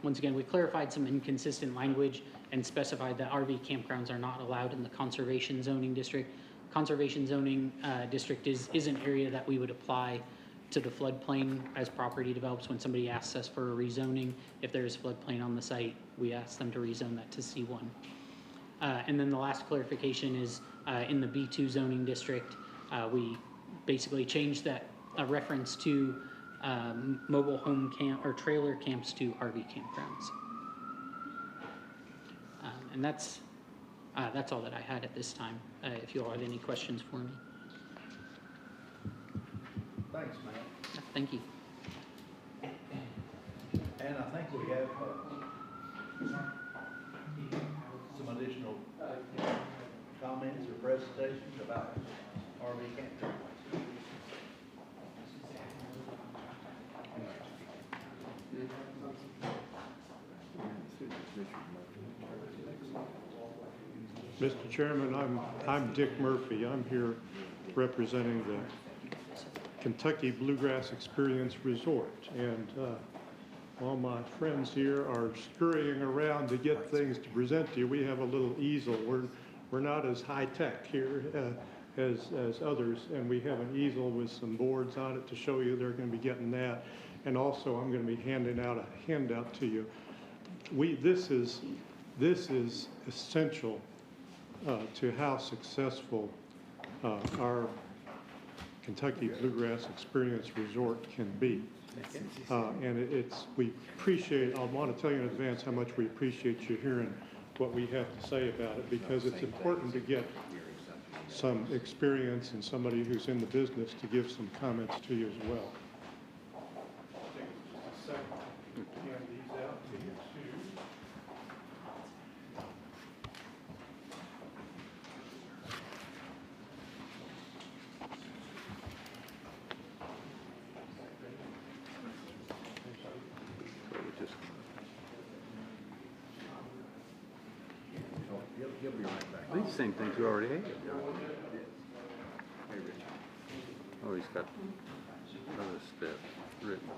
once again, we clarified some inconsistent language and specified that RV campgrounds are not allowed in the conservation zoning district. Conservation zoning district is an area that we would apply to the floodplain as property develops. When somebody asks us for a rezoning, if there's floodplain on the site, we ask them to rezone that to C1. And then the last clarification is in the B2 zoning district, we basically changed that reference to mobile home camp or trailer camps to RV campgrounds. And that's all that I had at this time. If you all have any questions for me. Thanks, Matt. Thank you. And I think we have some additional comments or presentations about RV campgrounds. Mr. Chairman, I'm Dick Murphy. I'm here representing the Kentucky Bluegrass Experience Resort. And while my friends here are scurrying around to get things to present to you, we have a little easel. We're not as high-tech here as others, and we have an easel with some boards on it to show you they're going to be getting that. And also, I'm going to be handing out a handout to you. This is essential to how successful our Kentucky Bluegrass Experience Resort can be. And we appreciate, I want to tell you in advance how much we appreciate you hearing what we have to say about it, because it's important to get some experience and somebody who's in the business to give some comments to you as well. These same things we already have. Oh, he's got other steps written.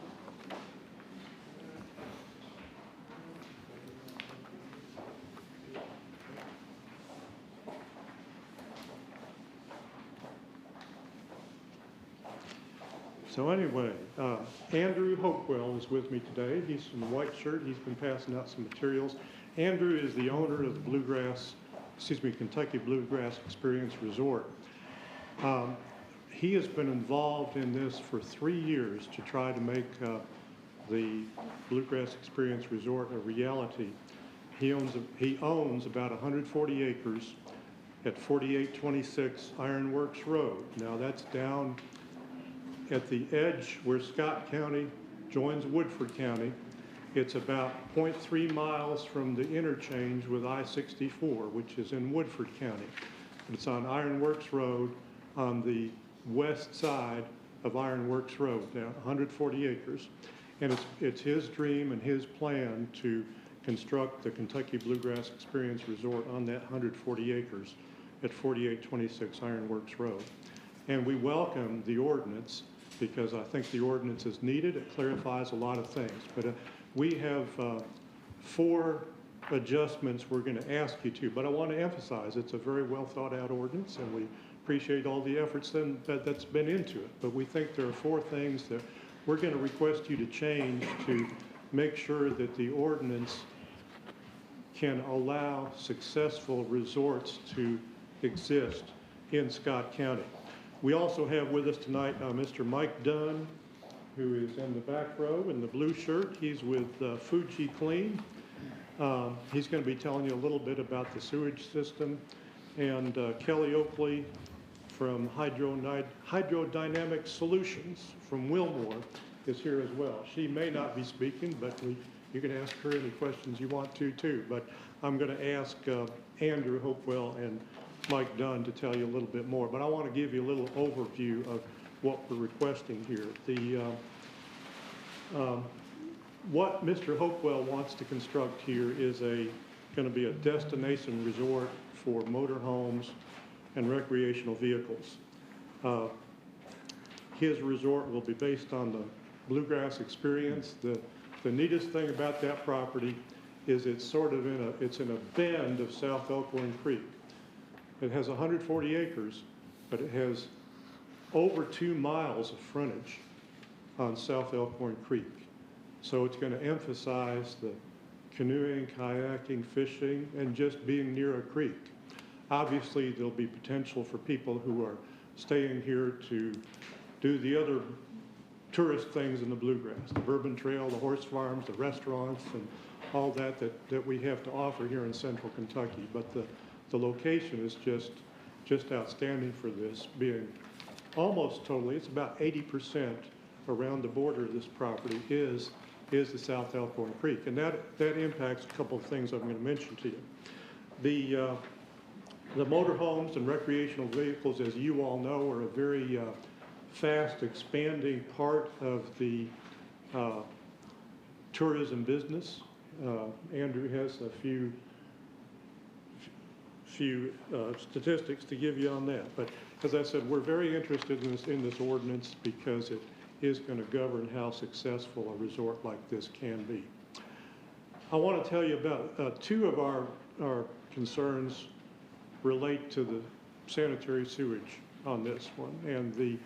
So anyway, Andrew Hopewell is with me today. He's in the white shirt. He's been passing out some materials. Andrew is the owner of the Kentucky Bluegrass Experience Resort. He has been involved in this for 3 years to try to make the Bluegrass Experience Resort a reality. He owns about 140 acres at 4826 Ironworks Road. Now that's down at the edge where Scott County joins Woodford County. It's about 0.3 miles from the interchange with I-64, which is in Woodford County. It's on Ironworks Road on the west side of Ironworks Road, now 140 acres. And it's his dream and his plan to construct the Kentucky Bluegrass Experience Resort on that 140 acres at 4826 Ironworks Road. And we welcome the ordinance because I think the ordinance is needed. It clarifies a lot of things. But we have 4 adjustments we're going to ask you to. But I want to emphasize it's a very well thought out ordinance, and we appreciate all the efforts that's been into it. But we think there are 4 things that we're going to request you to change to make sure that the ordinance can allow successful resorts to exist in Scott County. We also have with us tonight Mr. Mike Dunn, who is in the back row in the blue shirt. He's with Fuji Clean. He's going to be telling you a little bit about the sewage system. And Kelly Oakley from Hydrodynamic Solutions from Wilmore is here as well. She may not be speaking, but you can ask her any questions you want to too. But I'm going to ask Andrew Hopewell and Mike Dunn to tell you a little bit more. But I want to give you a little overview of what we're requesting here. What Mr. Hopewell wants to construct here is going to be a destination resort for motorhomes and recreational vehicles. His resort will be based on the Bluegrass Experience. The neatest thing about that property is it's sort of in a bend of South Elkhorn Creek. It has 140 acres, but it has over 2 miles of frontage on South Elkhorn Creek. So it's going to emphasize the canoeing, kayaking, fishing, and just being near a creek. Obviously, there'll be potential for people who are staying here to do the other tourist things in the Bluegrass, the Bourbon Trail, the horse farms, the restaurants, and all that we have to offer here in central Kentucky. But the location is just outstanding for this, being almost totally, it's about 80% around the border of this property is the South Elkhorn Creek. And that impacts a couple of things I'm going to mention to you. The motorhomes and recreational vehicles, as you all know, are a very fast expanding part of the tourism business. Andrew has a few statistics to give you on that. But as I said, we're very interested in this ordinance because it is going to govern how successful a resort like this can be. I want to tell you about 2 of our concerns relate to the sanitary sewage on this one, and the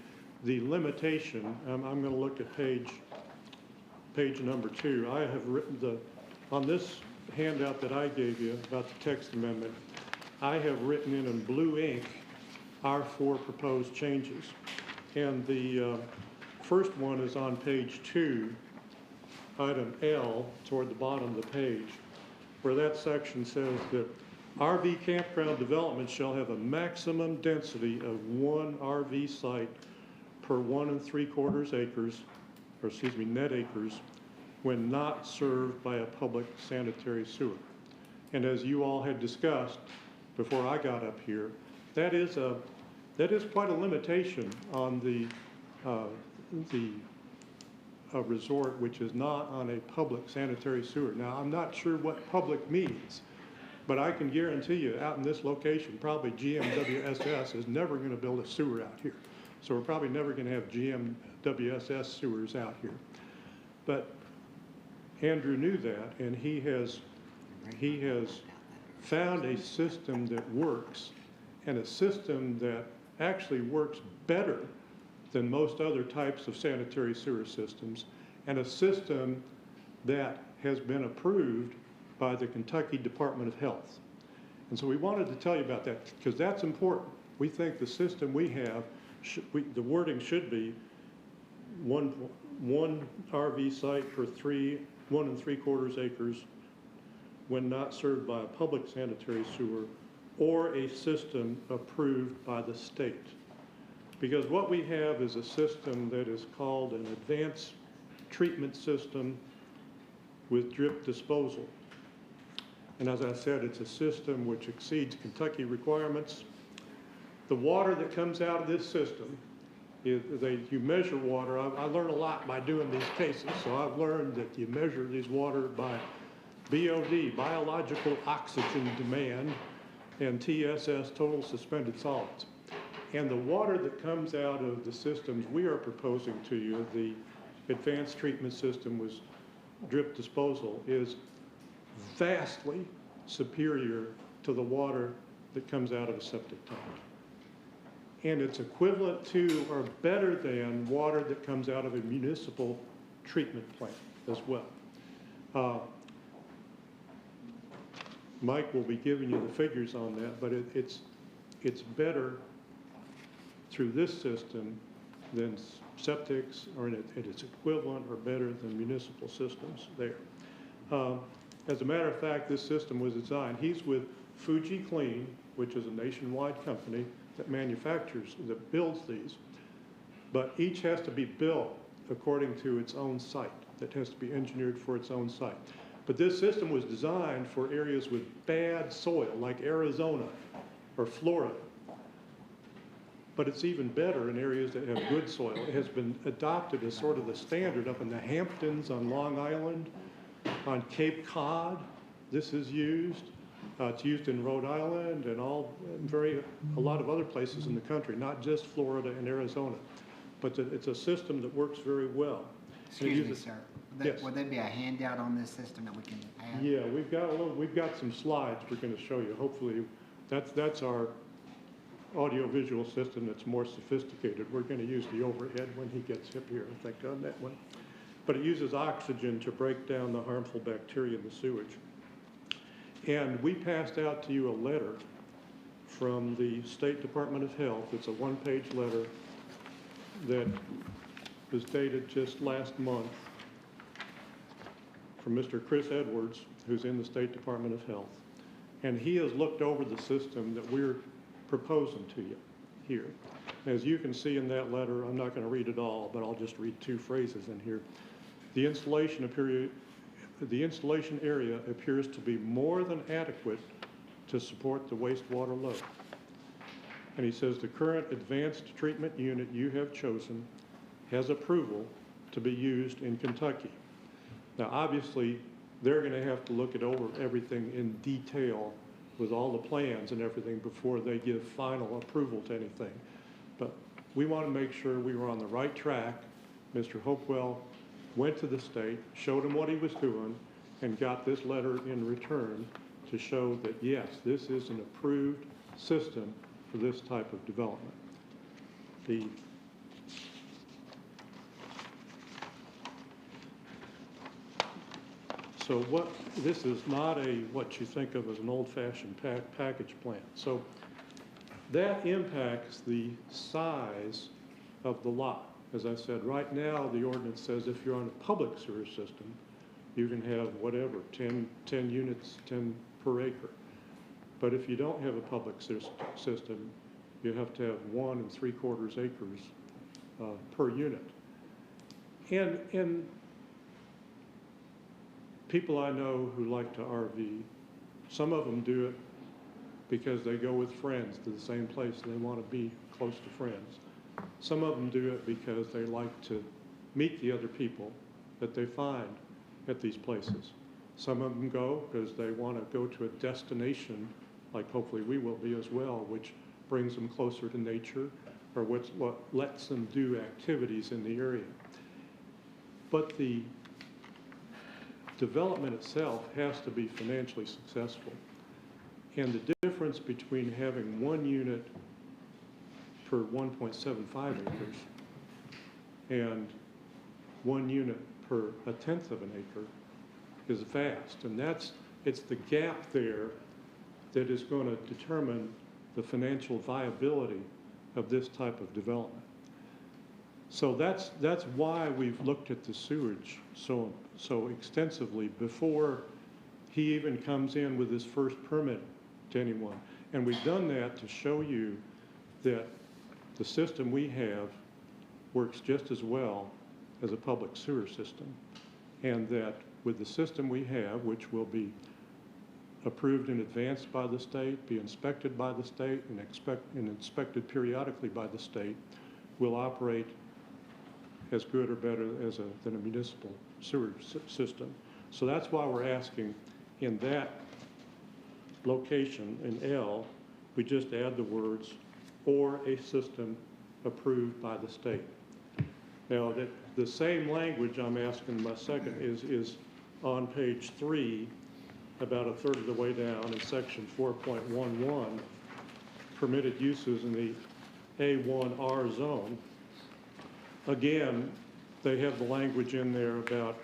limitation. I'm going to look at page number 2. I have written on this handout that I gave you about the text amendment, I have written in blue ink our 4 proposed changes. And the first one is on page 2, item L, toward the bottom of the page, where that section says that RV campground development shall have a maximum density of 1 RV site per 1 3/4 acres, or excuse me, net acres, when not served by a public sanitary sewer. And as you all had discussed before I got up here, that is quite a limitation on the resort which is not on a public sanitary sewer. Now, I'm not sure what public means, but I can guarantee you out in this location, probably GMWSS is never going to build a sewer out here. So we're probably never going to have GMWSS sewers out here. But Andrew knew that, and he has found a system that works, and a system that actually works better than most other types of sanitary sewer systems, and a system that has been approved by the Kentucky Department of Health. And so we wanted to tell you about that because that's important. We think the system we have, the wording should be one RV site per 1 3/4 acres when not served by a public sanitary sewer or a system approved by the state. Because what we have is a system that is called an advanced treatment system with drip disposal. And as I said, it's a system which exceeds Kentucky requirements. The water that comes out of this system you measure water. I learned a lot by doing these cases. So I've learned that you measure these water by BOD, biological oxygen demand, and TSS, total suspended solids. And the water that comes out of the systems we are proposing to you, the advanced treatment system with drip disposal, is vastly superior to the water that comes out of a septic tank. And it's equivalent to or better than water that comes out of a municipal treatment plant as well. Mike will be giving you the figures on that, but it's better through this system than septics, or it's equivalent or better than municipal systems there. As a matter of fact, this system was designed, he's with Fuji Clean, which is a nationwide company that manufactures, that builds these, but each has to be built according to its own site. That has to be engineered for its own site. But this system was designed for areas with bad soil, like Arizona or Florida. But it's even better in areas that have good soil. It has been adopted as sort of the standard up in the Hamptons on Long Island, on Cape Cod. This is used. It's used in Rhode Island and a lot of other places in the country, not just Florida and Arizona. But it's a system that works very well. Excuse me, sir. Yes. Would there be a handout on this system that we can have? Yeah, we've got some slides we're going to show you. Hopefully, that's our audio-visual system that's more sophisticated. We're going to use the overhead when he gets up here, I think, on that one. But it uses oxygen to break down the harmful bacteria in the sewage. And we passed out to you a letter from the State Department of Health. It's a one-page letter that was dated just last month from Mr. Chris Edwards, who's in the State Department of Health. And he has looked over the system that we're proposing to you here. As you can see in that letter, I'm not going to read it all, but I'll just read two phrases in here. The installation area appears to be more than adequate to support the wastewater load. And he says the current advanced treatment unit you have chosen has approval to be used in Kentucky. Now, obviously, they're going to have to look it over everything in detail with all the plans and everything before they give final approval to anything. But we want to make sure we were on the right track. Mr. Hopewell went to the state, showed him what he was doing, and got this letter in return to show that, yes, this is an approved system for this type of development. So this is not what you think of as an old-fashioned package plant. So that impacts the size of the lot. As I said, right now, the ordinance says if you're on a public sewer system, you can have whatever, 10 units, 10 per acre. But if you don't have a public system, you have to have 1 3/4 acres per unit. And people I know who like to RV, some of them do it because they go with friends to the same place. They want to be close to friends. Some of them do it because they like to meet the other people that they find at these places. Some of them go because they want to go to a destination, like hopefully we will be as well, which brings them closer to nature, or what lets them do activities in the area. But the development itself has to be financially successful. And the difference between having 1 unit per 1.75 acres and 1 unit per 1/10 of an acre is vast. And it's the gap there that is going to determine the financial viability of this type of development. So that's why we've looked at the sewage so extensively before he even comes in with his first permit to anyone. And we've done that to show you that the system we have works just as well as a public sewer system. And that with the system we have, which will be approved in advance by the state, be inspected by the state, and inspected periodically by the state, will operate as good or better than a municipal sewer system. So that's why we're asking in that location in L, we just add the words, or a system approved by the state. Now, the same language I'm asking my second is on page 3, about a third of the way down in section 4.11, permitted uses in the A1R zone. Again, they have the language in there about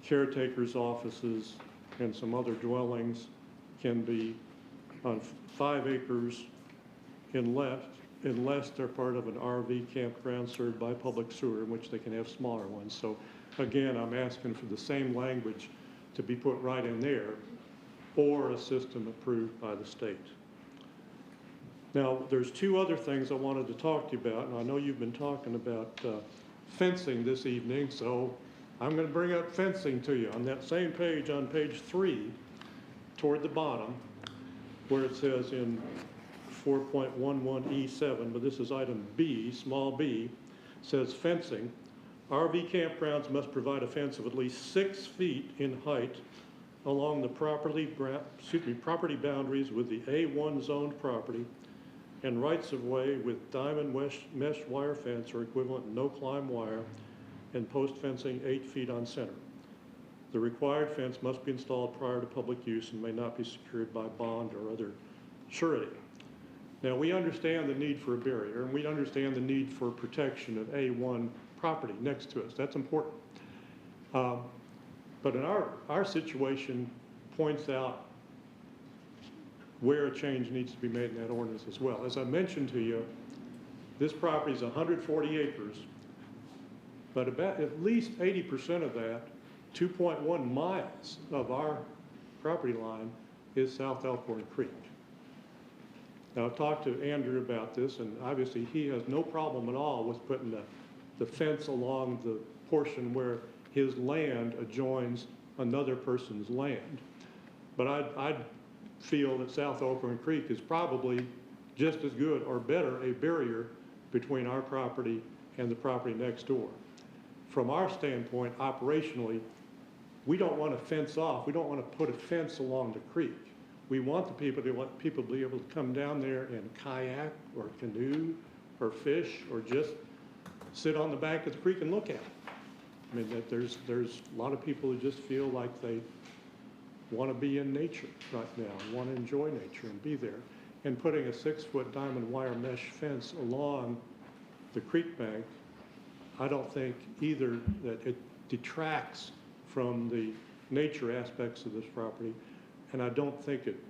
caretakers' offices and some other dwellings can be on 5 acres unless they're part of an RV campground served by public sewer, in which they can have smaller ones. So again, I'm asking for the same language to be put right in there, or a system approved by the state. Now, there's 2 other things I wanted to talk to you about, and I know you've been talking about fencing this evening, so I'm going to bring up fencing to you on that same page, on page 3, toward the bottom, where it says in 4.11E7, but this is item B, small b, says fencing. RV campgrounds must provide a fence of at least 6 feet in height along the property boundaries with the A1 zoned property and rights-of-way with diamond mesh wire fence or equivalent no-climb wire and post fencing 8 feet on center. The required fence must be installed prior to public use and may not be secured by bond or other surety. Now, we understand the need for a barrier, and we understand the need for protection of A1 property next to us. That's important. But in our situation points out where a change needs to be made in that ordinance as well. As I mentioned to you, this property is 140 acres, but about at least 80% of that, 2.1 miles of our property line, is South Elkhorn Creek. Now, I've talked to Andrew about this, and obviously he has no problem at all with putting the fence along the portion where his land adjoins another person's land. But I'd feel that South Elkhorn Creek is probably just as good or better a barrier between our property and the property next door. From our standpoint, operationally, we don't want to fence off. We don't want to put a fence along the creek. We want people to be able to come down there and kayak or canoe or fish or just sit on the bank of the creek and look at it. I mean, that there's a lot of people who just feel like they want to be in nature right now, and want to enjoy nature and be there. And putting a 6-foot diamond wire mesh fence along the creek bank, I don't think either that it detracts from the nature aspects of this property, and I don't think it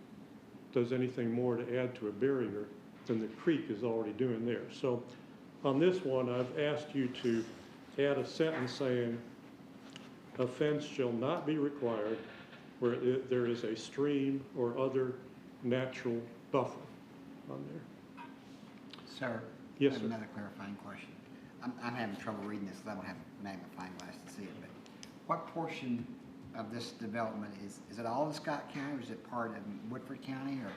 does anything more to add to a barrier than the creek is already doing there. So on this one, I've asked you to add a sentence saying, a fence shall not be required where there is a stream or other natural buffer on there. Sir? Yes, I have sir. another clarifying question. I'm having trouble reading this, because I don't have a magnifying glass to see it, but what portion of this development is it all in Scott County, or is it part of Woodford County, or?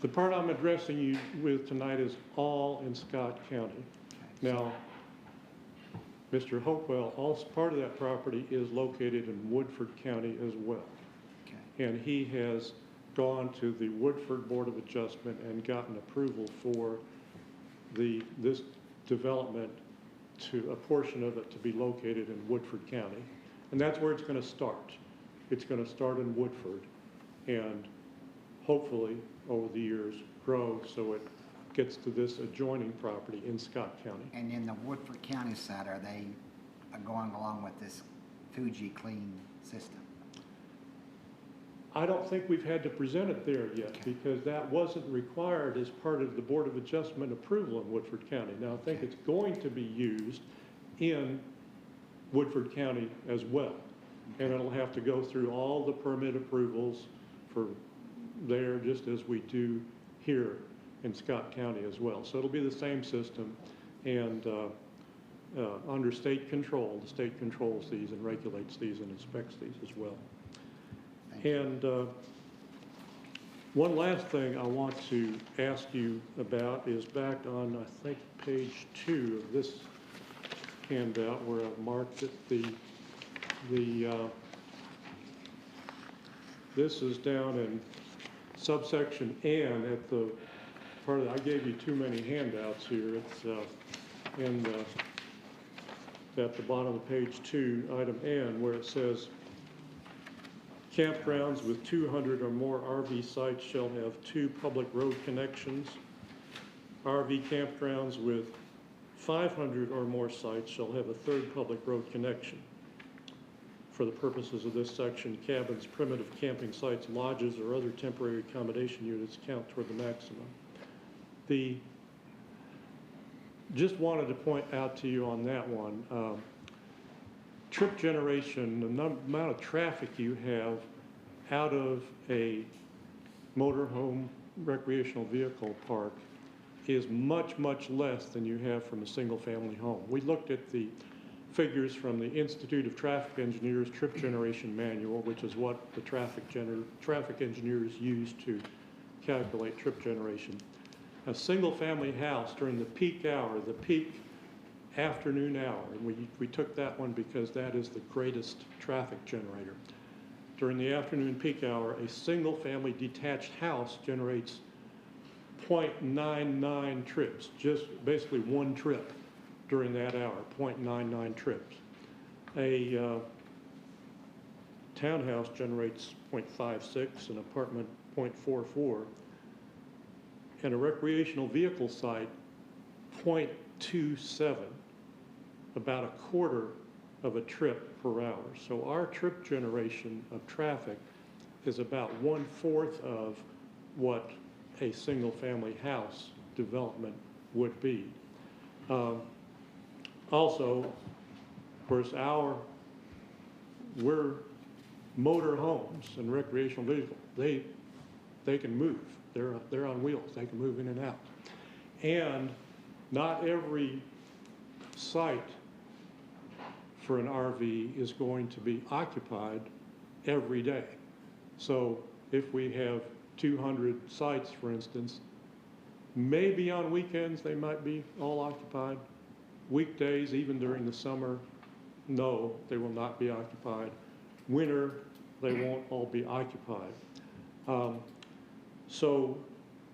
The part I'm addressing you with tonight is all in Scott County. Now, Mr. Hopewell, also part of that property is located in Woodford County as well. And he has gone to the Woodford Board of Adjustment and gotten approval for this development, to a portion of it to be located in Woodford County. And that's where it's going to start. It's going to start in Woodford and hopefully over the years grow so it gets to this adjoining property in Scott County. And in the Woodford County side, are they going along with this Fuji clean system? I don't think we've had to present it there yet, because that wasn't required as part of the Board of Adjustment approval in Woodford County. Now, I think it's going to be used in Woodford County as well. And it'll have to go through all the permit approvals for there, just as we do here in Scott County as well. So it'll be the same system, and under state control. The state controls these and regulates these and inspects these as well. And One last thing I want to ask you about is back on, I think, page 2 of this handout where I've marked it, this is down in subsection N at the part of, I gave you too many handouts here. It's at the bottom of page 2, item N, where it says, campgrounds with 200 or more RV sites shall have 2 public road connections. RV campgrounds with 500 or more sites shall have a 3rd public road connection. For the purposes of this section, cabins, primitive camping sites, lodges, or other temporary accommodation units count toward the maximum. Just wanted to point out to you on that one, trip generation, the amount of traffic you have out of a motorhome recreational vehicle park is much, much less than you have from a single-family home. We looked at the figures from the Institute of Traffic Engineers Trip Generation Manual, which is what the traffic engineers use to calculate trip generation. A single-family house during the peak hour, the peak afternoon hour, and we took that one because that is the greatest traffic generator. During the afternoon peak hour, a single-family detached house generates 0.99 trips, just basically one trip during that hour, 0.99 trips. A townhouse generates 0.56, an apartment 0.44, and a recreational vehicle site 0.27, about a quarter of a trip per hour. So our trip generation of traffic is about 1/4 of what a single-family house development would be. Also, of course, we're motor homes and recreational vehicles. They can move. They're on wheels. They can move in and out. And not every site for an RV is going to be occupied every day. So if we have 200 sites, for instance, maybe on weekends they might be all occupied. Weekdays, even during the summer, no, they will not be occupied. Winter, they won't all be occupied. So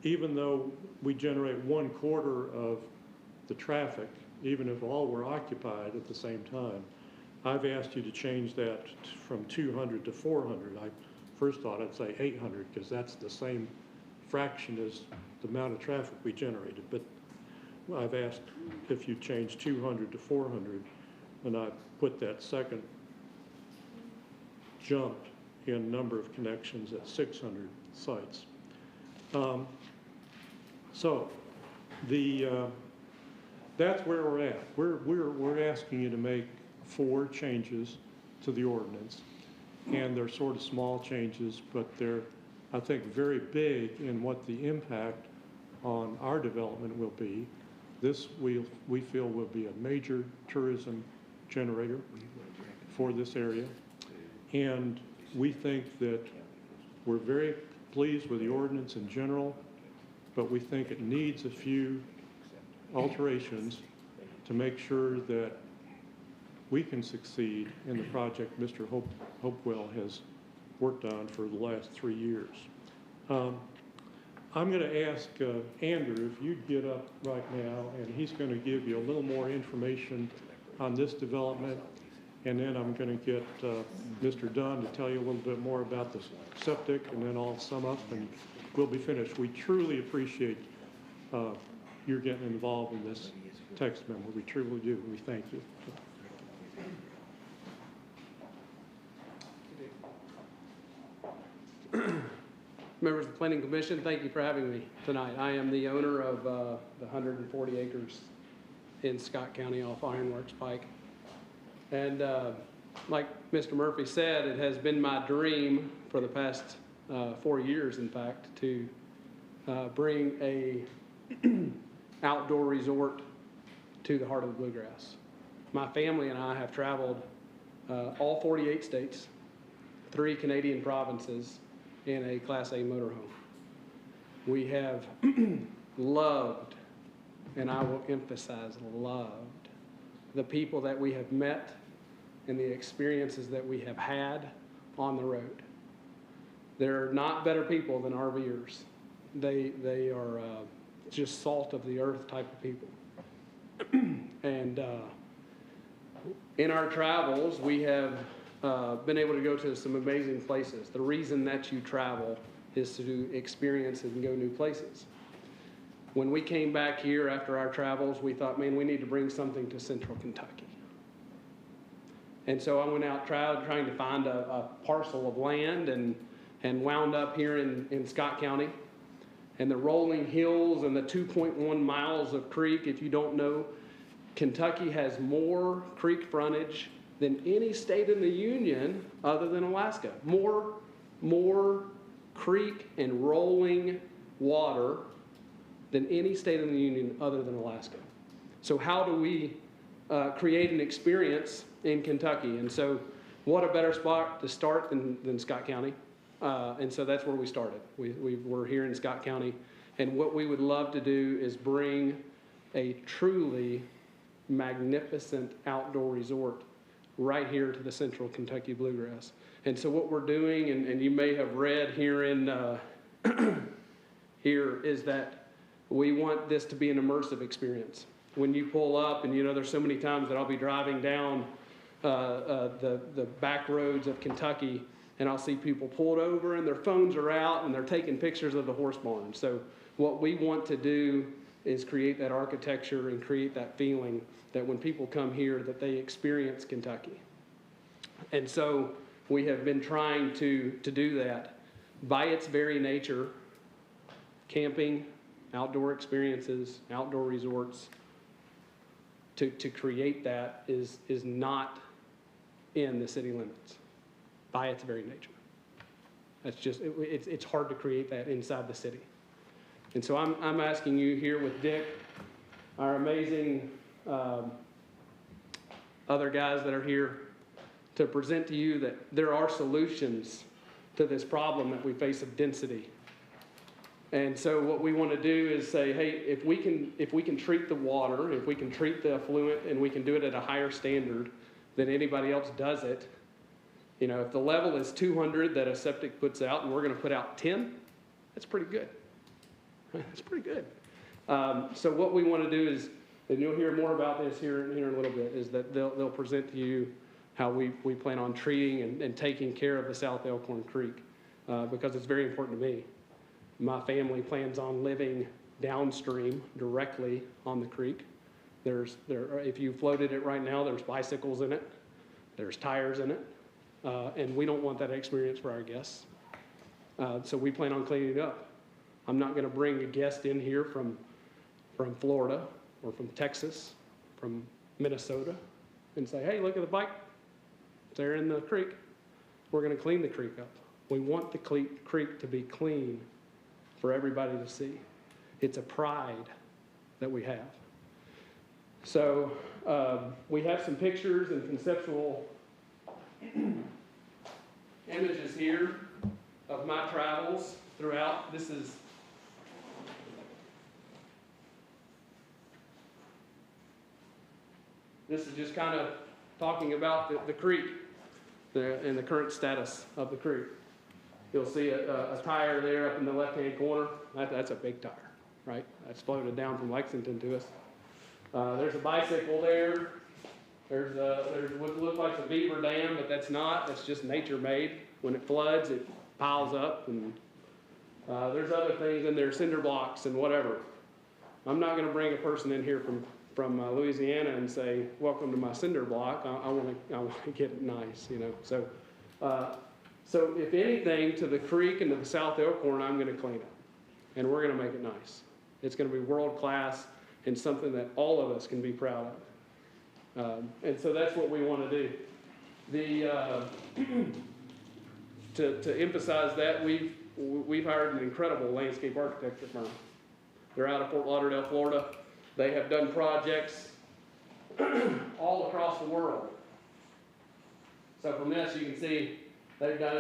even though we generate 1/4 of the traffic, even if all were occupied at the same time, I've asked you to change that from 200 to 400. I first thought I'd say 800 because that's the same fraction as the amount of traffic we generated. But I've asked if you change 200 to 400, and I put that second jump in number of connections at 600 sites. That's where we're at. We're asking you to make 4 changes to the ordinance, and they're sort of small changes, but they're, I think, very big in what the impact on our development will be. This we feel will be a major tourism generator for this area, and we think that we're very pleased with the ordinance in general, but we think it needs a few alterations to make sure that we can succeed in the project Mr. Hopewell has worked on for the last 3 years. I'm going to ask Andrew if you'd get up right now, and he's going to give you a little more information on this development, and then I'm going to get Mr. Dunn to tell you a little bit more about the septic, and then I'll sum up and we'll be finished. We truly appreciate your getting involved in this text memo. We truly do. We thank you. Members of the Planning Commission, thank you for having me tonight. I am the owner of the 140 acres in Scott County off Ironworks Pike. And like Mr. Murphy said, it has been my dream for the past 4 years, in fact, to bring a outdoor resort to the heart of the Bluegrass. My family and I have traveled all 48 states, 3 Canadian provinces, in a Class A motorhome. We have loved, and I will emphasize loved, the people that we have met and the experiences that we have had on the road. They're not better people than RVers. They are just salt of the earth type of people. And in our travels, we have been able to go to some amazing places. The reason that you travel is to experience and go new places. When we came back here after our travels, we thought, man, we need to bring something to Central Kentucky. And so I went out trying to find a parcel of land and wound up here in Scott County. And the rolling hills and the 2.1 miles of creek. If you don't know, Kentucky has more creek frontage than any state in the union other than Alaska. More creek and rolling water than any state in the union other than Alaska. So how do we create an experience in Kentucky? And so what a better spot to start than Scott County? And so that's where we started. We're here in Scott County, and what we would love to do is bring a truly magnificent outdoor resort right here to the Central Kentucky Bluegrass. And so what we're doing, and you may have read here here, is that we want this to be an immersive experience. When you pull up, and there's so many times that I'll be driving down the back roads of Kentucky, and I'll see people pulled over and their phones are out and they're taking pictures of the horse barn. So what we want to do is create that architecture and create that feeling that when people come here that they experience Kentucky. And so we have been trying to do that. By its very nature, camping, outdoor experiences, outdoor resorts, to create that is not in the city limits. By its very nature. That's just, it's hard to create that inside the city. And so I'm asking you here with Dick, our amazing other guys that are here, to present to you that there are solutions to this problem that we face of density. And so what we want to do is say, hey, if we can treat the water, if we can treat the effluent, and we can do it at a higher standard than anybody else does it, if the level is 200 that a septic puts out and we're going to put out 10, that's pretty good. That's pretty good. So what we want to do is, and you'll hear more about this here in a little bit, is that they'll present to you how we plan on treating and taking care of the South Elkhorn Creek, because it's very important to me. My family plans on living downstream directly on the creek. If you floated it right now, there's bicycles in it, there's tires in it. And we don't want that experience for our guests. So we plan on cleaning it up. I'm not going to bring a guest in here from Florida or from Texas, from Minnesota, and say, hey, look at the bike. It's there in the creek. We're going to clean the creek up. We want the creek to be clean for everybody to see. It's a pride that we have. So we have some pictures and conceptual images here of my travels throughout. This is just kind of talking about the creek and the current status of the creek. You'll see a tire there up in the left-hand corner. That's a big tire, right? That's floated down from Lexington to us. There's a bicycle there. There's what looks like a beaver dam, but that's not. That's just nature-made. When it floods, it piles up, and there's other things in there, cinder blocks and whatever. I'm not going to bring a person in here from Louisiana and say, "Welcome to my cinder block." I want to get it nice, So if anything, to the creek and to the South Elkhorn, I'm going to clean it, and we're going to make it nice. It's going to be world class and something that all of us can be proud of. And so that's what we want to do. To emphasize that, we've hired an incredible landscape architecture firm. They're out of Fort Lauderdale, Florida. They have done projects all across the world. So from this, you can see they've done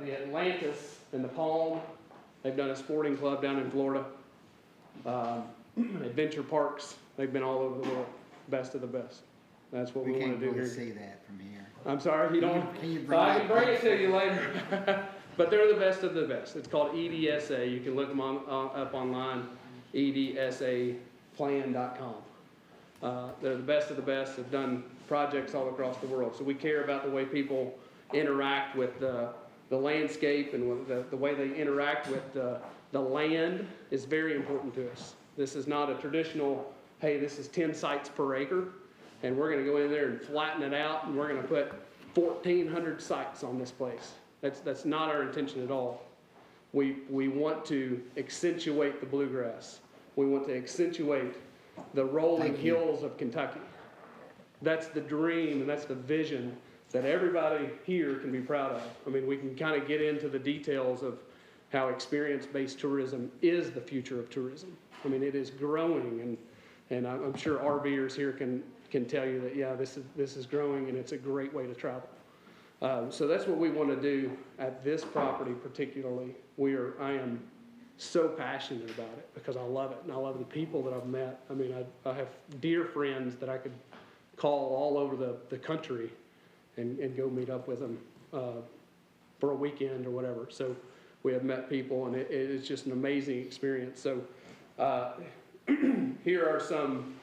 the Atlantis and the Palm They've done a sporting club down in Florida. Adventure parks, they've been all over the world, best of the best. That's what we want can't to do really here. see that from here. I'm sorry, you don't, Can you bring I that can bring it back? to you later. But they're the best of the best. It's called EDSA. You can look them up online, edsaplan.com. They're the best of the best. They've done projects all across the world. So we care about the way people interact with the landscape, and with the way they interact with the land is very important to us. This is not a traditional, hey, this is 10 sites per acre, and we're gonna go in there and flatten it out, and we're gonna put 1,400 sites on this place. That's not our intention at all. We want to accentuate the bluegrass. We want to accentuate the rolling Thank you. hills of Kentucky. That's the dream and that's the vision that everybody here can be proud of. I mean, we can kind of get into the details of how experience-based tourism is the future of tourism. I mean, it is growing, and I'm sure RVers here can tell you that, yeah, this is growing and it's a great way to travel. So that's what we want to do at this property particularly. I am so passionate about it because I love it and I love the people that I've met. I mean, I have dear friends that I could call all over the country and go meet up with them for a weekend or whatever. So we have met people, and it is just an amazing experience. So here are some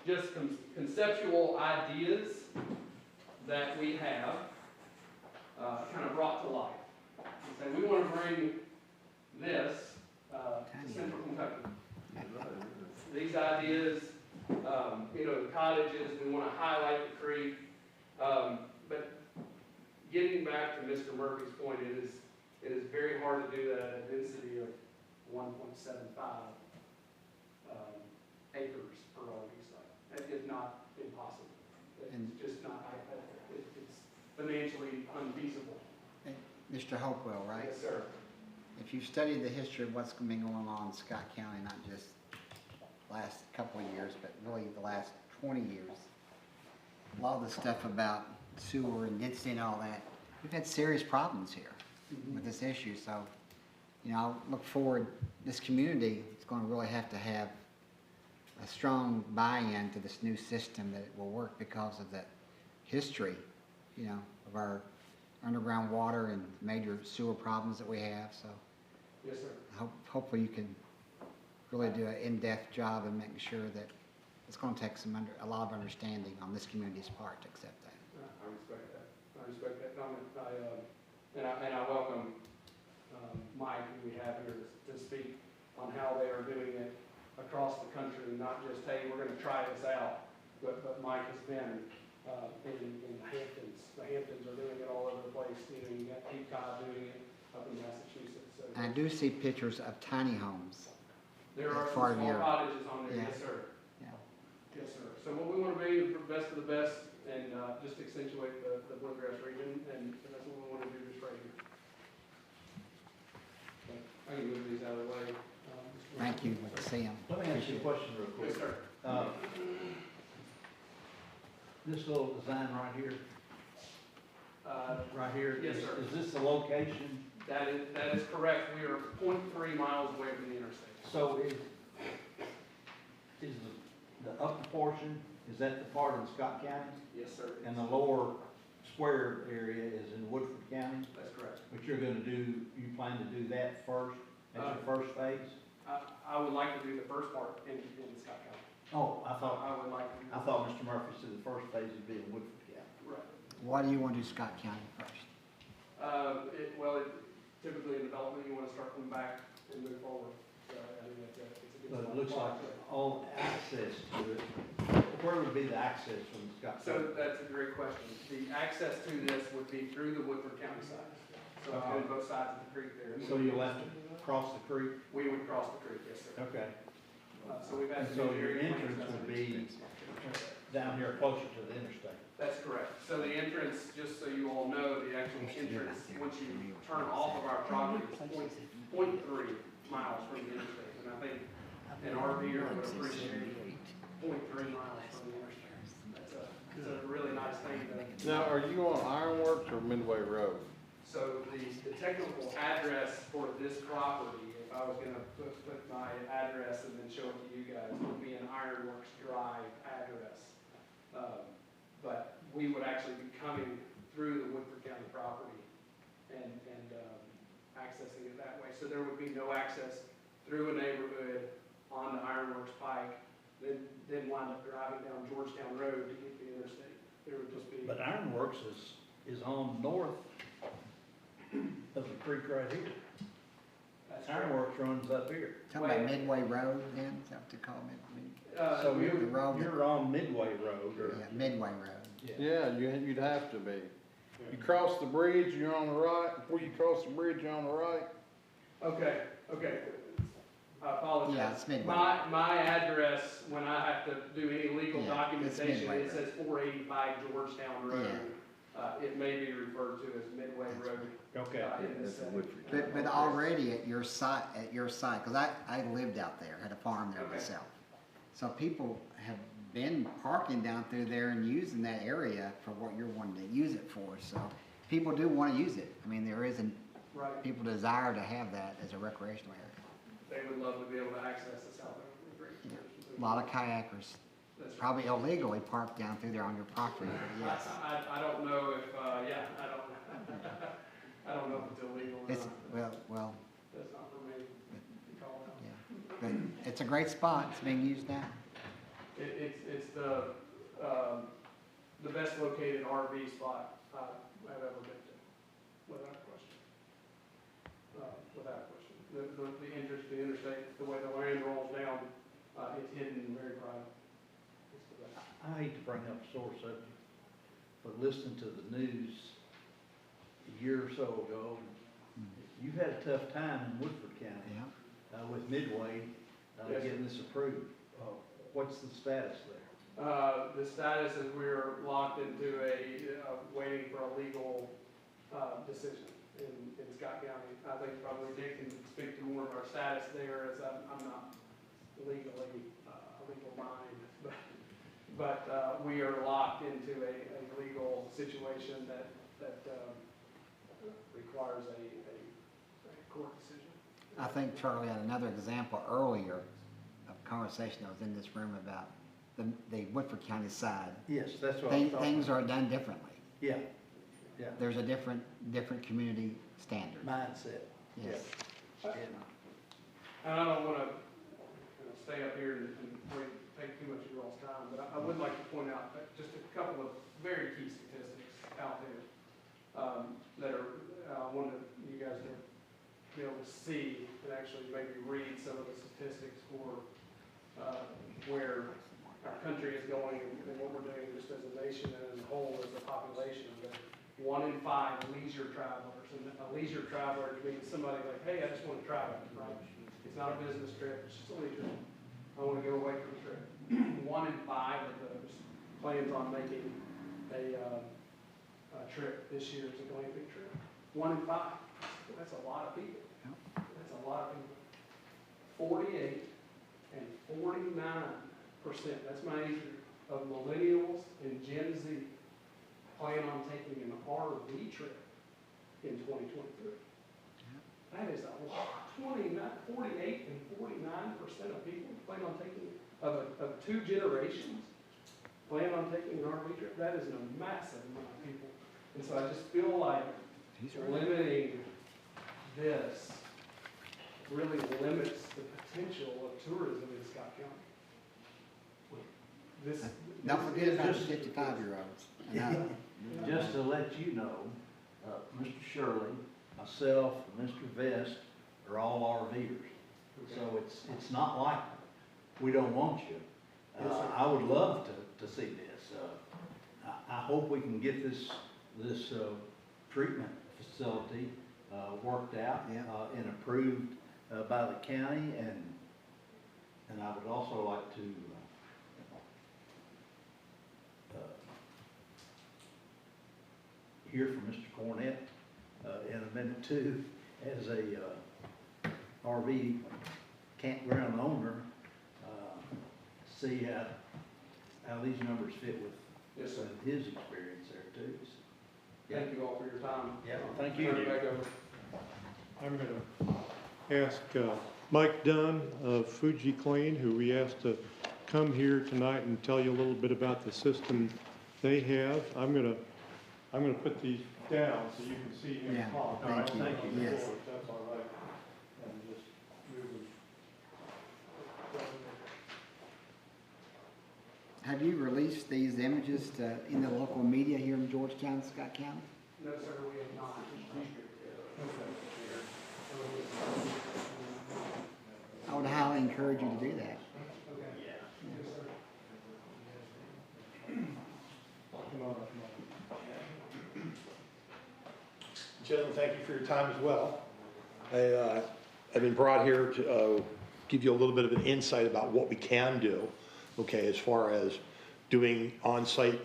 just conceptual ideas that we have kind of brought to life. So we want to bring this to Central Kentucky. These ideas, the cottages, we want to highlight the creek. But getting back to Mr. Murphy's point, it is very hard to do that at a density of 1.75 acres per RV site. That is not impossible. It's just not, it's financially unfeasible. Mr. Hopewell, right? Yes, sir. If you've studied the history of what's been going on in Scott County, not just the last couple of years, but really the last 20 years, a lot of the stuff about sewer and density and all that, we've had serious problems here with this issue. So, I look forward, this community is going to really have to have a strong buy-in to this new system that it will work because of that history, of our underground water and major sewer problems that we have. So Yes, sir. hopefully you can really do an in-depth job in making sure that it's going to take a lot of understanding on this community's part to accept that. I respect that. I respect that comment. And I welcome Mike, who we have here, to speak on how they are doing it across the country, not just, hey, we're going to try this out, but Mike has been in the Hamptons. The Hamptons are doing it all over the place. You got Cape Cod doing it up in Massachusetts. So And I do see pictures of tiny homes. there are as some part of small your- cottages on there, Yeah. yes, sir. Yeah. Yes, sir. So what we want to be, the best of the best, and just accentuate the bluegrass region, and that's what we want to do just right here. So I can move these out of the way. Mr. Thank you. Good to see them. Let me ask you a question real quick. Yes, sir. This little design right here, right here. Yes, sir. Is this the location? That is correct. We are 0.3 miles away from the interstate. So is the upper portion, is that the part in Scott County? Yes, sir. And the lower square area is in Woodford County? That's correct. But you plan to do that first, as your first phase? I would like to do the first part in Scott County. Oh, I thought Mr. Murphy said the first phase would be in Woodford County. Right. Why do you want to do Scott County first? Typically in development, you want to start from back and move forward. So I think it's a good. But it looks like all access to it, where would be the access from Scott County? So that's a great question. The access to this would be through the Woodford County side. So on both sides of the creek there. So you'll have to cross the creek? We would cross the creek, yes, sir. Okay. So we've had. And so your entrance would be down here closer to the interstate? That's correct. So the entrance, just so you all know, the actual entrance, once you turn off of our property, is 0.3 miles from the interstate. And I think an RVer would appreciate 0.3 miles from the interstate. That's a really nice thing to. Now, are you on Ironworks or Midway Road? So the technical address for this property, if I was gonna put my address and then show it to you guys, would be an Ironworks Drive address. But we would actually be coming through the Woodford County property and accessing it that way. So there would be no access through a neighborhood on the Ironworks Pike, then wind up driving down Georgetown Road to get to the interstate. There would just be. But Ironworks is on north of the creek right here. That's correct. Ironworks runs up here. Talking about Midway Road then, is that what they call it? So The road that- you're on Midway Road, or? Yeah, Midway Road. Yeah, you'd have to be. You cross the bridge, you're on the right. Before you cross the bridge, you're on the right. Okay. I apologize. Yeah, it's Midway. My address, when I have to do any legal Yeah, it's documentation, Midway it says 485 Georgetown Road. It may be referred to as Midway Road. Okay. In this setting. But already at your site, because I lived out there, had a farm there myself. So people have been parking down through there and using that area for what you're wanting to use it for. So people do want to use it. I mean, there isn't, Right. people desire to have that as a recreational area. They would love to be able to access the South Oakland Creek. A lot of kayakers, That's right. probably illegally parked down through there on your property, but yes. I don't know if, I don't know if it's illegal or It's, not. well, That's not for me to call out. yeah. But it's a great spot. It's being used now. It's the best located RV spot I've ever been to, without question. Without question. The interstate, the way the land rolls down, it's hidden and very private. It's the best. I hate to bring up a sore subject, but listening to the news a year or so ago, you've had a tough time in Woodford County with Midway Yes, getting this approved. What's the status there? The status is we're locked into waiting for a legal decision in Scott County. I think probably Dick can speak to more of our status there, as I'm not legally a legal mind, but we are locked into a legal situation that requires a court decision. I think Charlie had another example earlier of a conversation that was in this room about the Woodford County side. Yes, that's what I'm talking Things about. are done differently. Yeah. There's a different community standard. Mindset. Yes. And I don't want to stay up here and take too much of your all's time, but I would like to point out just a couple of very key statistics out there that are, I wanted you guys to be able to see and actually maybe read some of the statistics for where our country is going and what we're doing just as a nation and as a whole as a population. That 1 in 5 leisure travelers, and a leisure traveler means somebody like, hey, I just want to travel, right? It's not a business trip, it's just a leisure. I want to go away from the trip. 1 in 5 of those plans on making a trip this year. It's a glamping trip. 1 in 5. That's a lot of people. That's a lot of people. 48 and 49%, that's my age group, of millennials and Gen Z plan on taking an RV trip in 2023. That is a lot. 48 and 49% of people plan on taking, of 2 generations, plan on taking an RV trip. That is a massive amount of people. And so I just feel like limiting this really limits the potential of tourism in Scott County. Don't forget about the 55-year-olds. Just to let you know, Mr. Shirley, myself, and Mr. Vest are all RVers. So it's not like we don't want you. I would love to see this. I hope we can get this treatment facility worked out and approved by the county, and I would also like to hear from Mr. Cornett in a minute too, as a RV campground owner, see how these numbers fit with his experience there too. Thank you all for your time. Yeah, thank you. Turn it back over. I'm going to ask Mike Dunn of Fuji Clean, who we asked to come here tonight and tell you a little bit about the system they have. I'm going to put these down so you can see him Yeah, talk. thank you. Thank you. Yes. That's all right. And just move them. Have you released these images in the local media here in Georgetown, Scott County? No, sir, we have not. I would highly encourage you to do that. Gentlemen, thank you for your time as well. I've been brought here to give you a little bit of an insight about what we can do, okay, as far as doing on-site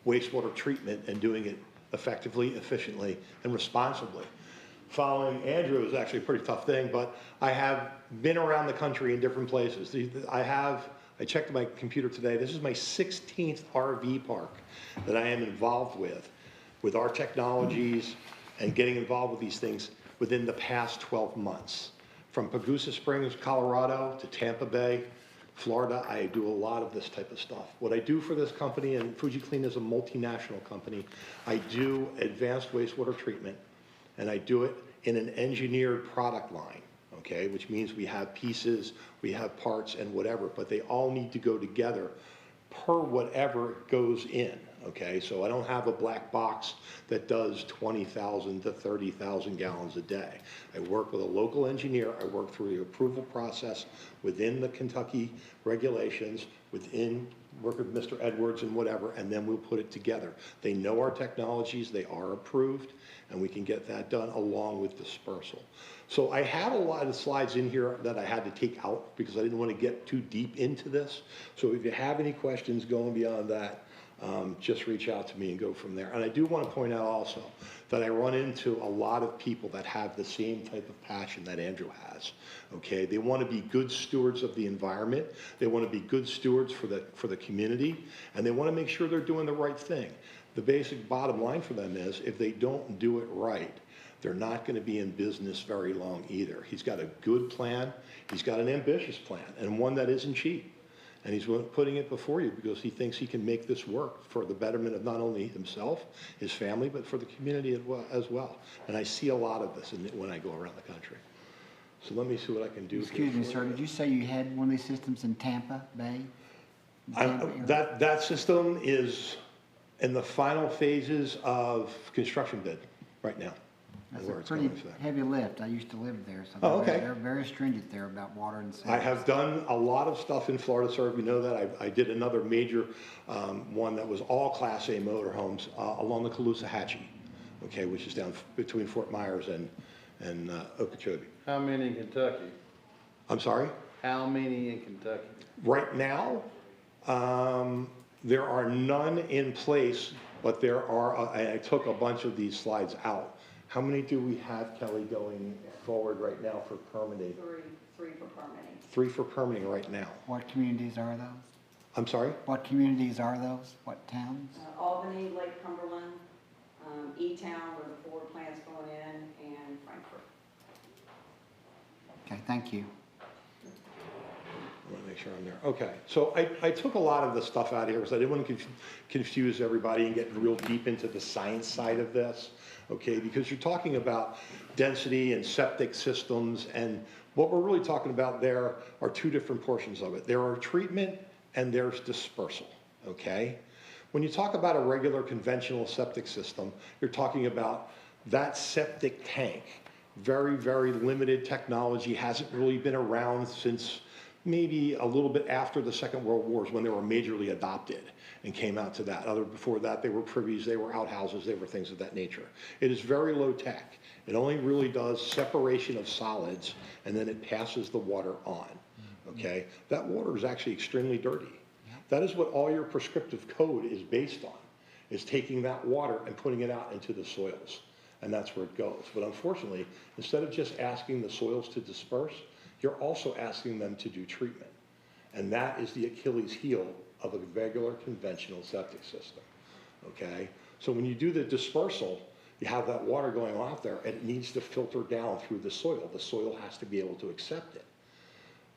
wastewater treatment and doing it effectively, efficiently, and responsibly. Following Andrew is actually a pretty tough thing, but I have been around the country in different places. I checked my computer today, this is my 16th RV park that I am involved with our technologies and getting involved with these things within the past 12 months. From Pagosa Springs, Colorado to Tampa Bay, Florida, I do a lot of this type of stuff. What I do for this company, and Fuji Clean is a multinational company, I do advanced wastewater treatment, and I do it in an engineered product line, okay? Which means we have pieces, we have parts and whatever, but they all need to go together per whatever goes in, okay? So I don't have a black box that does 20,000 to 30,000 gallons a day. I work with a local engineer, I work through the approval process within the Kentucky regulations, work with Mr. Edwards and whatever, and then we'll put it together. They know our technologies, they are approved, and we can get that done along with dispersal. So I have a lot of slides in here that I had to take out because I didn't want to get too deep into this. So if you have any questions going beyond that, just reach out to me and go from there. And I do want to point out also that I run into a lot of people that have the same type of passion that Andrew has, okay? They want to be good stewards of the environment, they want to be good stewards for the community, and they want to make sure they're doing the right thing. The basic bottom line for them is if they don't do it right, they're not going to be in business very long either. He's got a good plan, he's got an ambitious plan, and one that isn't cheap. And he's putting it before you because he thinks he can make this work for the betterment of not only himself, his family, but for the community as well. And I see a lot of this when I go around the country. So let me see what I can do. Excuse me, sir, did you say you had one of these systems in Tampa Bay? That system is in the final phases of construction bid right now. That's a pretty heavy lift. I used to live there, so Oh, okay. they're very stringent there about water and sewage. I have done a lot of stuff in Florida, sir. You know that. I did another major one that was all Class A motorhomes along the Caloosahatchee, okay, which is down between Fort Myers and Okeechobee. How many in Kentucky? I'm sorry? How many in Kentucky? Right now, there are none in place, but there are, I took a bunch of these slides out. How many do we have, Kelly, going forward right now for permitting? Three for permitting. 3 for permitting right now. What communities are those? I'm sorry? What communities are those? What towns? Albany, Lake Cumberland, E-Town where the Ford plant's going in, and Frankfurt. Okay, thank you. I want to make sure I'm there. Okay, so I took a lot of the stuff out of here because I didn't want to confuse everybody and get real deep into the science side of this, okay? Because you're talking about density and septic systems, and what we're really talking about there are two different portions of it. There are treatment and there's dispersal, okay? When you talk about a regular conventional septic system, you're talking about that septic tank. Very, very limited technology, hasn't really been around since maybe a little bit after the Second World War is when they were majorly adopted and came out to that. Before that, they were privies, they were outhouses, they were things of that nature. It is very low tech. It only really does separation of solids, and then it passes the water on, okay? That water is actually extremely dirty. That is what all your prescriptive code is based on, is taking that water and putting it out into the soils, and that's where it goes. But unfortunately, instead of just asking the soils to disperse, you're also asking them to do treatment. And that is the Achilles heel of a regular conventional septic system, okay? So when you do the dispersal, you have that water going out there and it needs to filter down through the soil. The soil has to be able to accept it.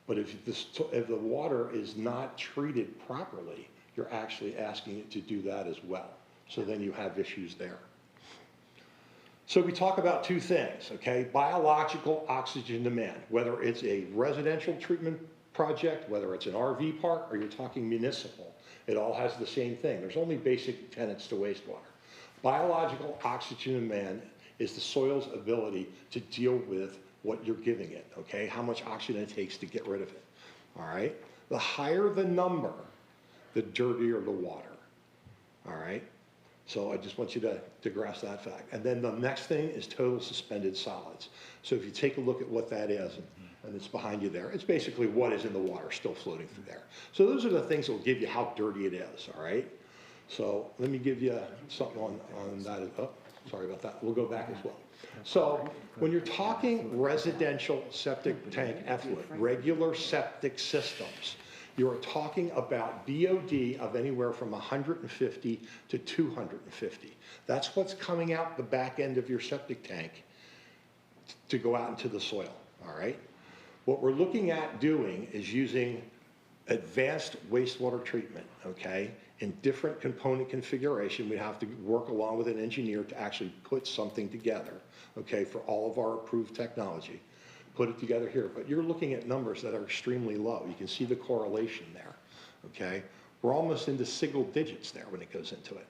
But if the water is not treated properly, you're actually asking it to do that as well. So then you have issues there. So we talk about two things, okay? Biological oxygen demand, whether it's a residential treatment project, whether it's an RV park, or you're talking municipal, it all has the same thing. There's only basic tenets to wastewater. Biological oxygen demand is the soil's ability to deal with what you're giving it, okay? How much oxygen it takes to get rid of it, all right? The higher the number, the dirtier the water, all right? So I just want you to grasp that fact. And then the next thing is total suspended solids. So if you take a look at what that is, and it's behind you there, it's basically what is in the water still floating through there. So those are the things that will give you how dirty it is, all right? So let me give you something on that. Oh, sorry about that. We'll go back as well. So when you're talking residential septic tank effluent, regular septic systems, you're talking about BOD of anywhere from 150 to 250. That's what's coming out the back end of your septic tank to go out into the soil, all right? What we're looking at doing is using advanced wastewater treatment, okay? In different component configuration, we have to work along with an engineer to actually put something together, okay, for all of our approved technology. Put it together here, but you're looking at numbers that are extremely low. You can see the correlation there, okay? We're almost into single digits there when it goes into it.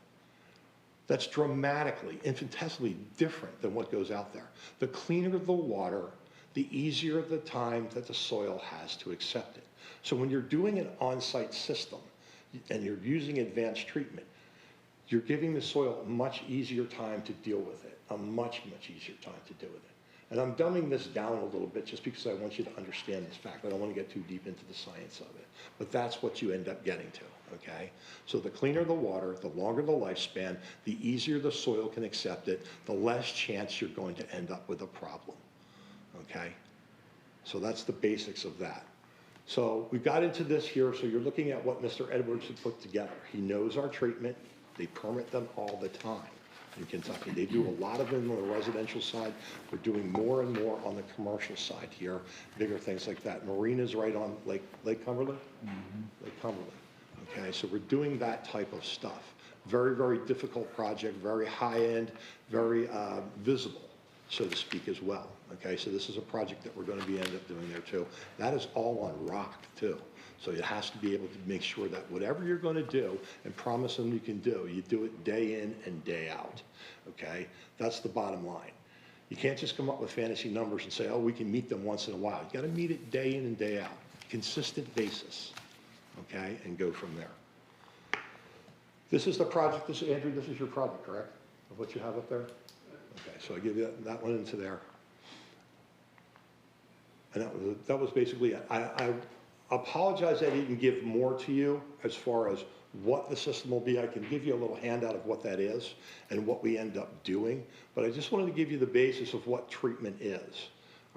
That's dramatically, infinitesimally different than what goes out there. The cleaner the water, the easier the time that the soil has to accept it. So when you're doing an on-site system and you're using advanced treatment, you're giving the soil a much easier time to deal with it, a much, much easier time to deal with it. And I'm dumbing this down a little bit just because I want you to understand this fact. I don't want to get too deep into the science of it. But that's what you end up getting to, okay? So the cleaner the water, the longer the lifespan, the easier the soil can accept it, the less chance you're going to end up with a problem, okay? So that's the basics of that. So we got into this here, so you're looking at what Mr. Edwards had put together. He knows our treatment. They permit them all the time in Kentucky. They do a lot of them on the residential side. We're doing more and more on the commercial side here, bigger things like that. Marina's right on Lake Cumberland? Lake Cumberland, okay? So we're doing that type of stuff. Very, very difficult project, very high-end, very visible, so to speak, as well, okay? So this is a project that we're gonna be end up doing there too. That is all on rock too. So it has to be able to make sure that whatever you're gonna do and promise them you can do, you do it day in and day out, okay? That's the bottom line. You can't just come up with fantasy numbers and say, oh, we can meet them once in a while. You gotta meet it day in and day out, consistent basis, okay? And go from there. This is the project, Andrew, this is your project, correct? Of what you have up there? Okay, so I give you that one into there. And that was basically it. I apologize I didn't give more to you as far as what the system will be. I can give you a little handout of what that is and what we end up doing, but I just wanted to give you the basis of what treatment is,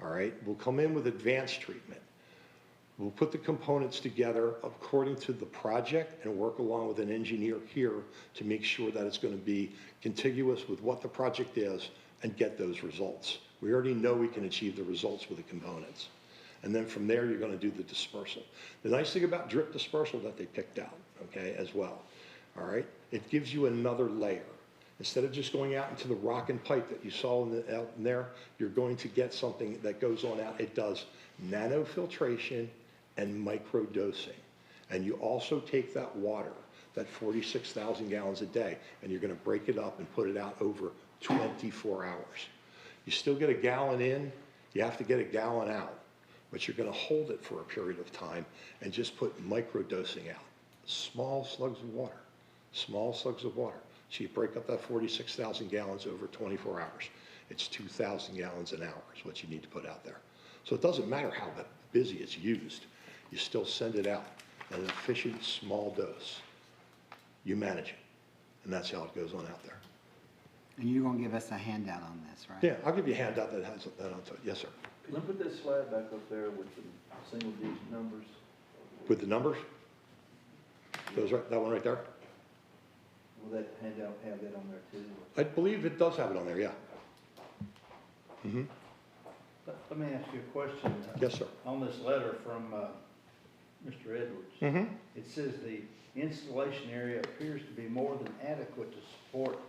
all right? We'll come in with advanced treatment. We'll put the components together according to the project and work along with an engineer here to make sure that it's going to be contiguous with what the project is and get those results. We already know we can achieve the results with the components. And then from there, you're going to do the dispersal. The nice thing about drip dispersal that they picked out, okay, as well, all right? It gives you another layer. Instead of just going out into the rock and pipe that you saw out in there, you're going to get something that goes on out. It does nanofiltration and microdosing. And you also take that water, that 46,000 gallons a day, and you're going to break it up and put it out over 24 hours. You still get a gallon in, you have to get a gallon out, but you're going to hold it for a period of time and just put microdosing out. Small slugs of water, small slugs of water. So you break up that 46,000 gallons over 24 hours. It's 2,000 gallons an hour is what you need to put out there. So it doesn't matter how busy it's used. You still send it out at an efficient small dose. You manage it, and that's how it goes on out there. And you're gonna give us a handout on this, right? Yeah, I'll give you a handout that has that on it. Yes, sir. Can I put that slide back up there with the single digit numbers? With the numbers? Those right, that one right there? Will that handout have that on there too? I believe it does have it on there, yeah. Mm-hmm. Let me ask you a question. Yes, sir. On this letter from Mr. Edwards. Mm-hmm. It says the installation area appears to be more than adequate to support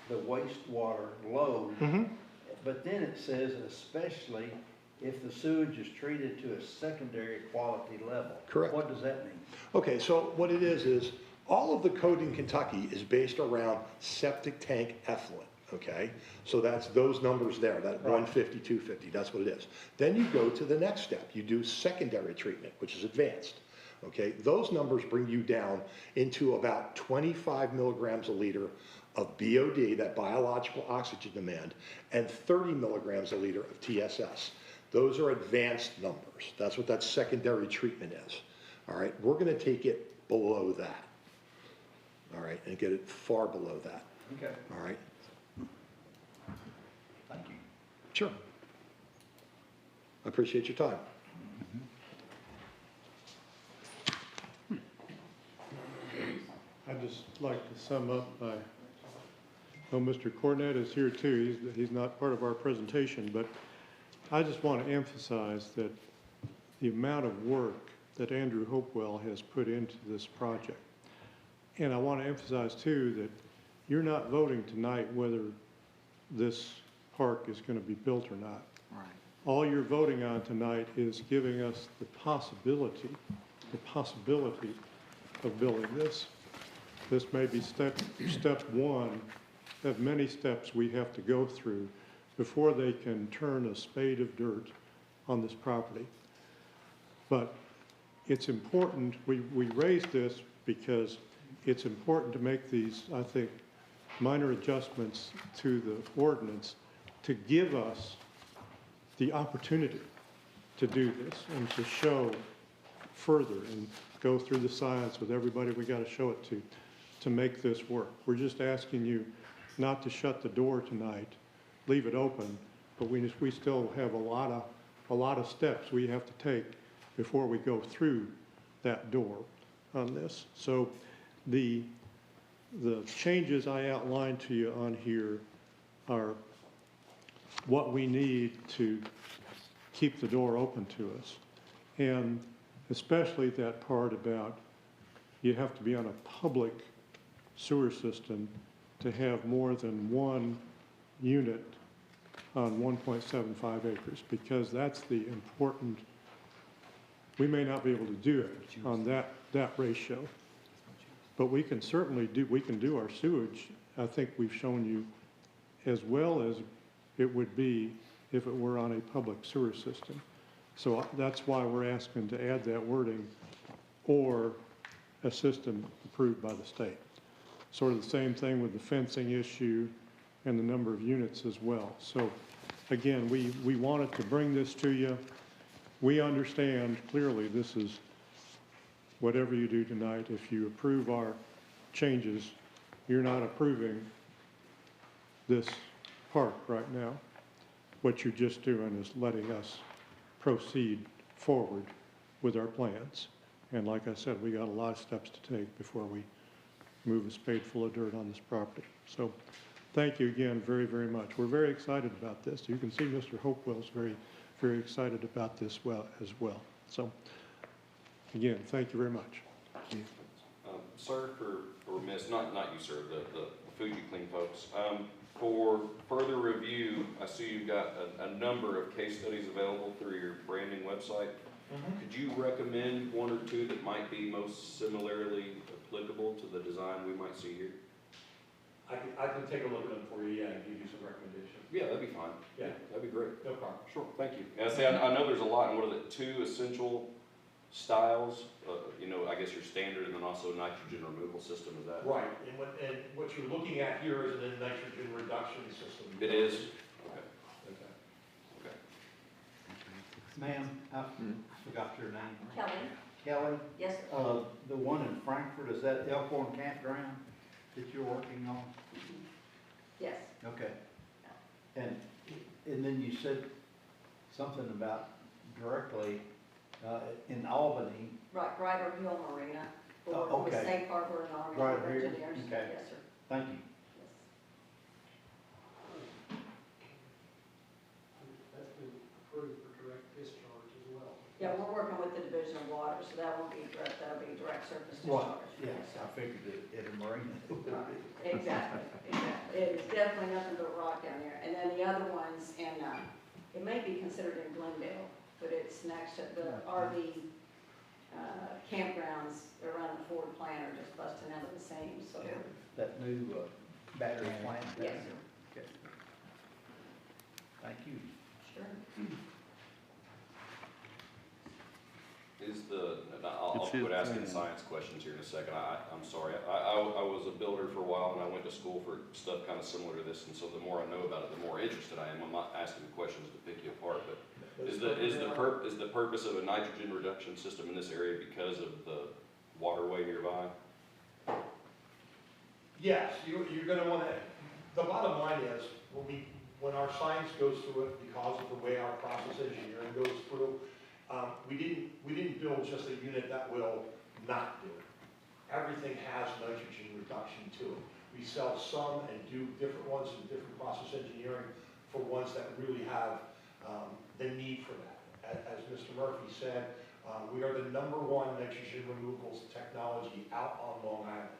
the wastewater load. Mm-hmm. But then it says especially if the sewage is treated to a secondary quality level. Correct. What does that mean? Okay, so what it is all of the code in Kentucky is based around septic tank effluent, okay? So that's those numbers there, that 150, 250, that's what it is. Then you go to the next step. You do secondary treatment, which is advanced, okay? Those numbers bring you down into about 25 milligrams a liter of BOD, that biological oxygen demand, and 30 milligrams a liter of TSS. Those are advanced numbers. That's what that secondary treatment is. All right, we're going to take it below that. All right, and get it far below that. Okay. All right. Thank you. Sure. I appreciate your time. I'd just like to sum up by, oh, Mr. Cornett is here too. He's not part of our presentation, but I just want to emphasize that the amount of work that Andrew Hopewell has put into this project. And I want to emphasize too that you're not voting tonight whether this park is going to be built or not. Right. All you're voting on tonight is giving us the possibility of building this. This may be step one of many steps we have to go through before they can turn a spade of dirt on this property. But it's important, we raised this because it's important to make these, I think, minor adjustments to the ordinance to give us the opportunity to do this and to show further and go through the science with everybody we got to show it to make this work. We're just asking you not to shut the door tonight, leave it open, but we still have a lot of steps we have to take before we go through that door on this. So the changes I outlined to you on here are what we need to keep the door open to us. And especially that part about you have to be on a public sewer system to have more than one unit on 1.75 acres, because that's the important, we may not be able to do it on that ratio, but we can certainly do our sewage. I think we've shown you as well as it would be if it were on a public sewer system. So that's why we're asking to add that wording, or a system approved by the state. Sort of the same thing with the fencing issue and the number of units as well. So again, we wanted to bring this to you. We understand clearly this is whatever you do tonight. If you approve our changes, you're not approving this park right now. What you're just doing is letting us proceed forward with our plans. And like I said, we got a lot of steps to take before we move a spade full of dirt on this property. So thank you again very, very much. We're very excited about this. You can see Mr. Hopewell's very, very excited about this as well. So again, thank you very much. Sir, or miss, not you, sir, the Fuji Clean folks. For further review, I see you've got a number of case studies available through your branding website. Could you recommend one or two that might be most similarly applicable to the design we might see here? I can take a look at them for you, and give you some recommendations. Yeah, that'd be fine. Yeah. That'd be great. No problem. Sure, thank you. And I know there's a lot, and what are the two essential styles? I guess your standard and then also nitrogen removal system, is that? Right, and what you're looking at here is a nitrogen reduction system. It is? Okay. Okay. Ma'am, I forgot your name. Kelly? Kelly? Yes, sir. The one in Frankfurt, is that Elkhorn Campground that you're working on? Yes. Okay. And then you said something about directly in Albany. Right, Ryder Hill Marina, Oh, with okay. Safe Harbor and Army Right Corps of here? Engineers. Okay. Yes, sir. Thank you. That's been approved for direct discharge as well. Yeah, we're working with the Division of Water, so that won't be direct, that'll be direct surface Right, discharge. yes, I figured it at a marina. Exactly, exactly. It is definitely nothing but rock down there. And then the other ones, and, it may be considered in Glendale, but it's next to the RV, campgrounds around the Ford plant are just busting out of the same, so. That new, battery plant? Yes. Okay. Thank you. Sure. Is the, and I'll It's his quit asking plan. science questions here in a second. I'm sorry. I was a builder for a while and I went to school for stuff kind of similar to this. And so the more I know about it, the more interested I am. I'm not asking the questions to pick you apart, but is the purpose of a nitrogen reduction system in this area because of the waterway nearby? Yes, you're gonna wanna, the bottom line is, when our science goes through it, because of the way our process engineering goes through, we didn't build just a unit that will not do it. Everything has nitrogen reduction to it. We sell some and do different ones in different process engineering for ones that really have the need for that. As Mr. Murphy said, we are the #1 nitrogen removals technology out on Long Island.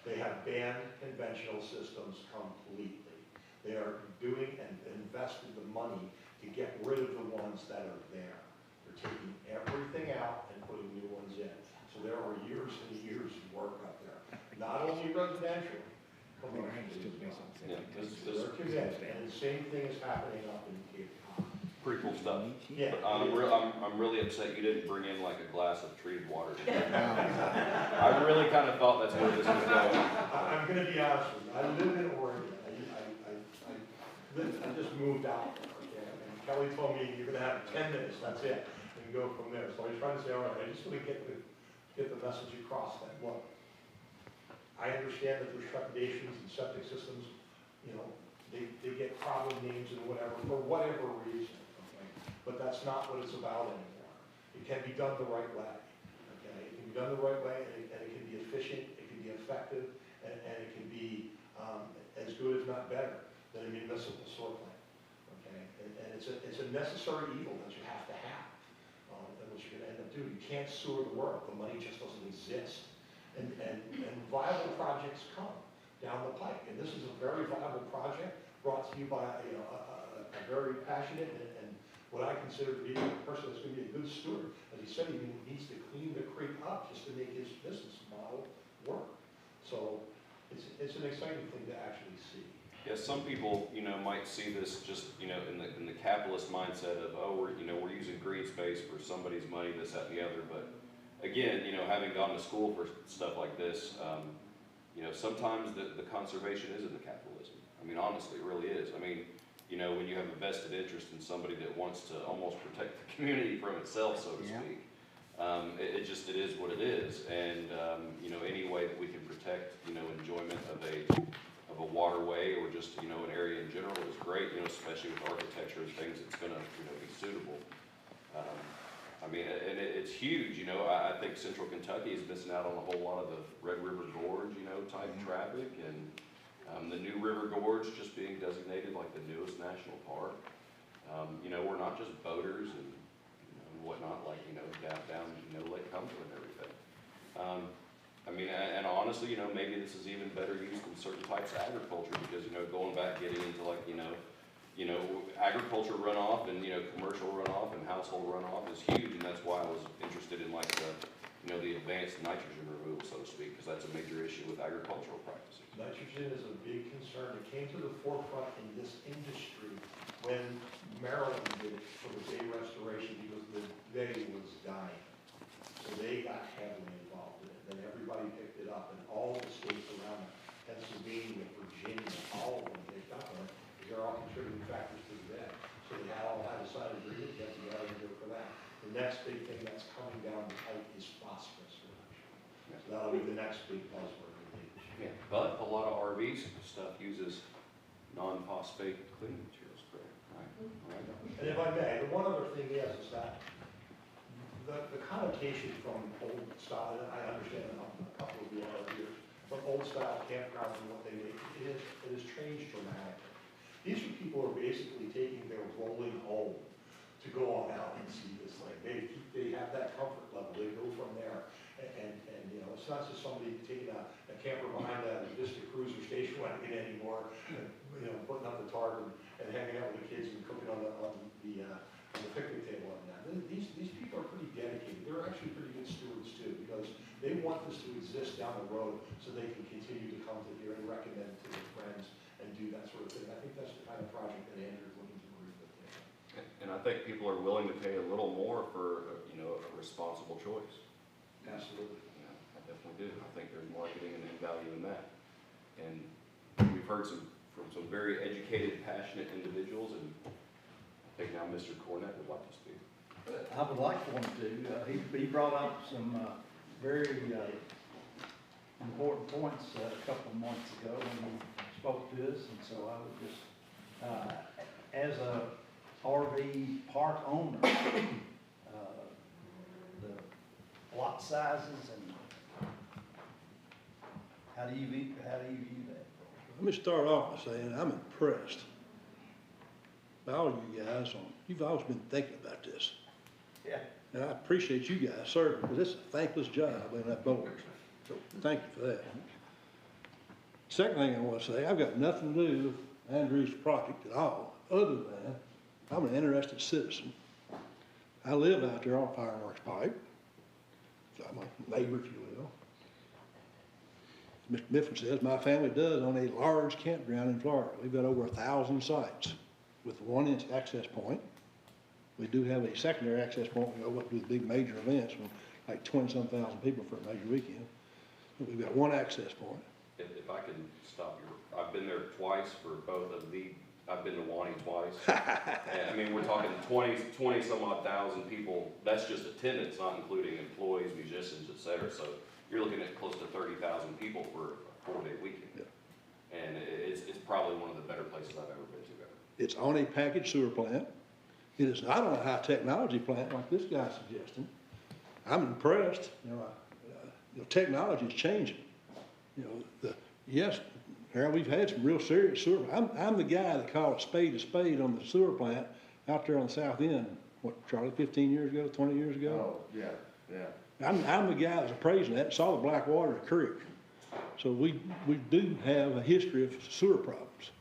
They have banned conventional systems completely. They are doing and invested the money to get rid of the ones that are there. They're taking everything out and putting new ones in. So there are years and years of work up there. Not only residential, commercial. Yeah, They're committed, and the same thing is happening up in Cape Cod. Pretty cool stuff. Yeah. But I'm really upset you didn't bring in like a glass of treated water. I really kind of thought that's where this was going. I'm gonna be honest with you, I live in Oregon, I just moved out there, okay? And Kelly told me, you're gonna have 10 minutes, that's it, and go from there. So I was trying to say, all right, I just want to get the message across that, look, I understand that there's trepidations and septic systems, you know, they get problem names and whatever, for whatever reason, okay? But that's not what it's about anymore. It can be done the right way, okay? It can be done the right way, and it can be efficient, it can be effective, and it can be as good, if not better, than a municipal sewer plant, okay? And it's a necessary evil that you have to have, and what you're gonna end up doing. You can't sewer the world, the money just doesn't exist. And viable projects come down the pike, and this is a very viable project brought to you by a very passionate and what I consider to be a person that's gonna be a good steward. As he said, he needs to clean the creek up just to make his business model work. So it's an exciting thing to actually see. Yeah, some people, might see this just, in the capitalist mindset of, oh, we're using green space for somebody's money, this, that, and the other. But again, having gone to school for stuff like this, sometimes the conservation is in the capitalism. I mean, honestly, it really is. I mean, when you have a vested interest in somebody that wants to almost protect the community from itself, so to speak, it is what it is. And, any way that we can protect, enjoyment of a waterway or just, an area in general is great, especially with architecture and things, it's gonna, be suitable. I mean, and it's huge, I think Central Kentucky is missing out on a whole lot of the Red River Gorge, type traffic, and the new River Gorge just being designated like the newest national park. We're not just boaters and, whatnot, like, down, Lake Cumberland and everything. I mean, and honestly, maybe this is even better used in certain types of agriculture because, going back, getting into like, agriculture runoff and, commercial runoff and household runoff is huge. And that's why I was interested in like the advanced nitrogen removal, so to speak, because that's a major issue with agricultural practices. Nitrogen is a big concern. It came to the forefront in this industry when Maryland did it for the Bay restoration because the Bay was dying. So they got heavily involved in it. Then everybody picked it up, and all the states around it, Pennsylvania, Virginia, all of them picked up on it. They're all contributing factors to the Bay. So they all had a side agreement, get together and do it for that. The next big thing that's coming down the pipe is phosphorus reduction. So that'll be the next big buzzword. Yeah, but a lot of RVs stuff uses non-phosphate cleaning materials, correct? Right. And if I may, the one other thing is that the connotation from old style, and I understand a couple of you are here, from old style campgrounds and what they make, it has changed dramatically. These are people who are basically taking their rolling home to go on out and see this thing. They have that comfort level, they go from there. And you know, it's not just somebody taking a camper behind a Vista Cruiser station wagon anymore, and, you know, putting up the tarp and hanging out with the kids and cooking on the picnic table and that. These people are pretty dedicated. They're actually pretty good stewards too, because they want this to exist down the road so they can continue to come to here and recommend to their friends and do that sort of thing. I think that's the kind of project that Andrew's looking to move with. And I think people are willing to pay a little more for, you know, a responsible choice. Absolutely. Yeah, I definitely do. I think there's marketing and value in that. And we've heard from some very educated, passionate individuals, and I think now Mr. Cornett would like to speak. I would like for him to. He brought up some very important points a couple of months ago when he spoke to us, and so I would just, as a RV park owner, the lot sizes and how do you view that? Let me start off by saying I'm impressed by all you guys you've always been thinking about this. Yeah. And I appreciate you guys serving, because it's a thankless job on that board. So thank you for that. Second thing I want to say, I've got nothing to do with Andrew's project at all, other than I'm an interested citizen. I live out there on Fireworks Pike, so I'm a neighbor, if you will. Mr. Mifflin says, my family does own a large campground in Florida. We've got over 1,000 sites with one access point. We do have a secondary access point. We go up to the big major events, when like 20-some thousand people for a major weekend. But we've got one access point. If I can stop you, I've been there twice for both of I've been to Wani twice. And, I mean, we're talking 20 some odd thousand people. That's just attendance, not including employees, musicians, et cetera. So you're looking at close to 30,000 people for a 4-day weekend. Yeah. And it's probably one of the better places I've ever been to ever. It's on a packaged sewer plant. It is not on a high technology plant like this guy's suggesting. I'm impressed. You know, technology is changing. You know, yes, Harold, we've had some real serious sewer. I'm the guy that called a spade on the sewer plant out there on the south end. What, Charlie, 15 years ago, 20 years ago? Oh, yeah, yeah. I'm the guy that's appraising that, saw the black water in the creek. So we do have a history of sewer problems,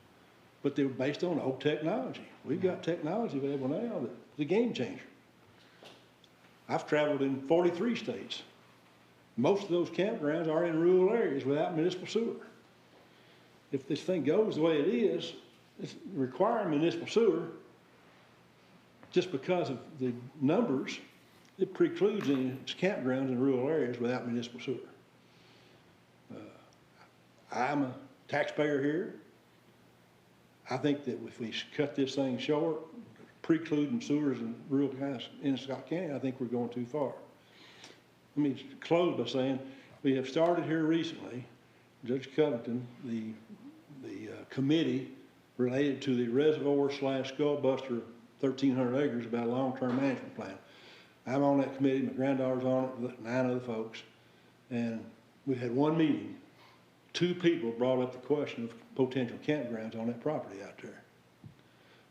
but they were based on old technology. We've got technology available now that's a game changer. I've traveled in 43 states. Most of those campgrounds are in rural areas without municipal sewer. If this thing goes the way it is, it's requiring municipal sewer just because of the numbers. It precludes any campgrounds in rural areas without municipal sewer. I'm a taxpayer here. I think that if we cut this thing short, precluding sewers in rural counties in Scott County, I think we're going too far. Let me close by saying we have started here recently, Judge Covington, the committee related to the reservoir/Skullbuster 1,300 acres about a long-term management plan. I'm on that committee, my granddaughter's on it with 9 other folks, and we had one meeting. 2 people brought up the question of potential campgrounds on that property out there.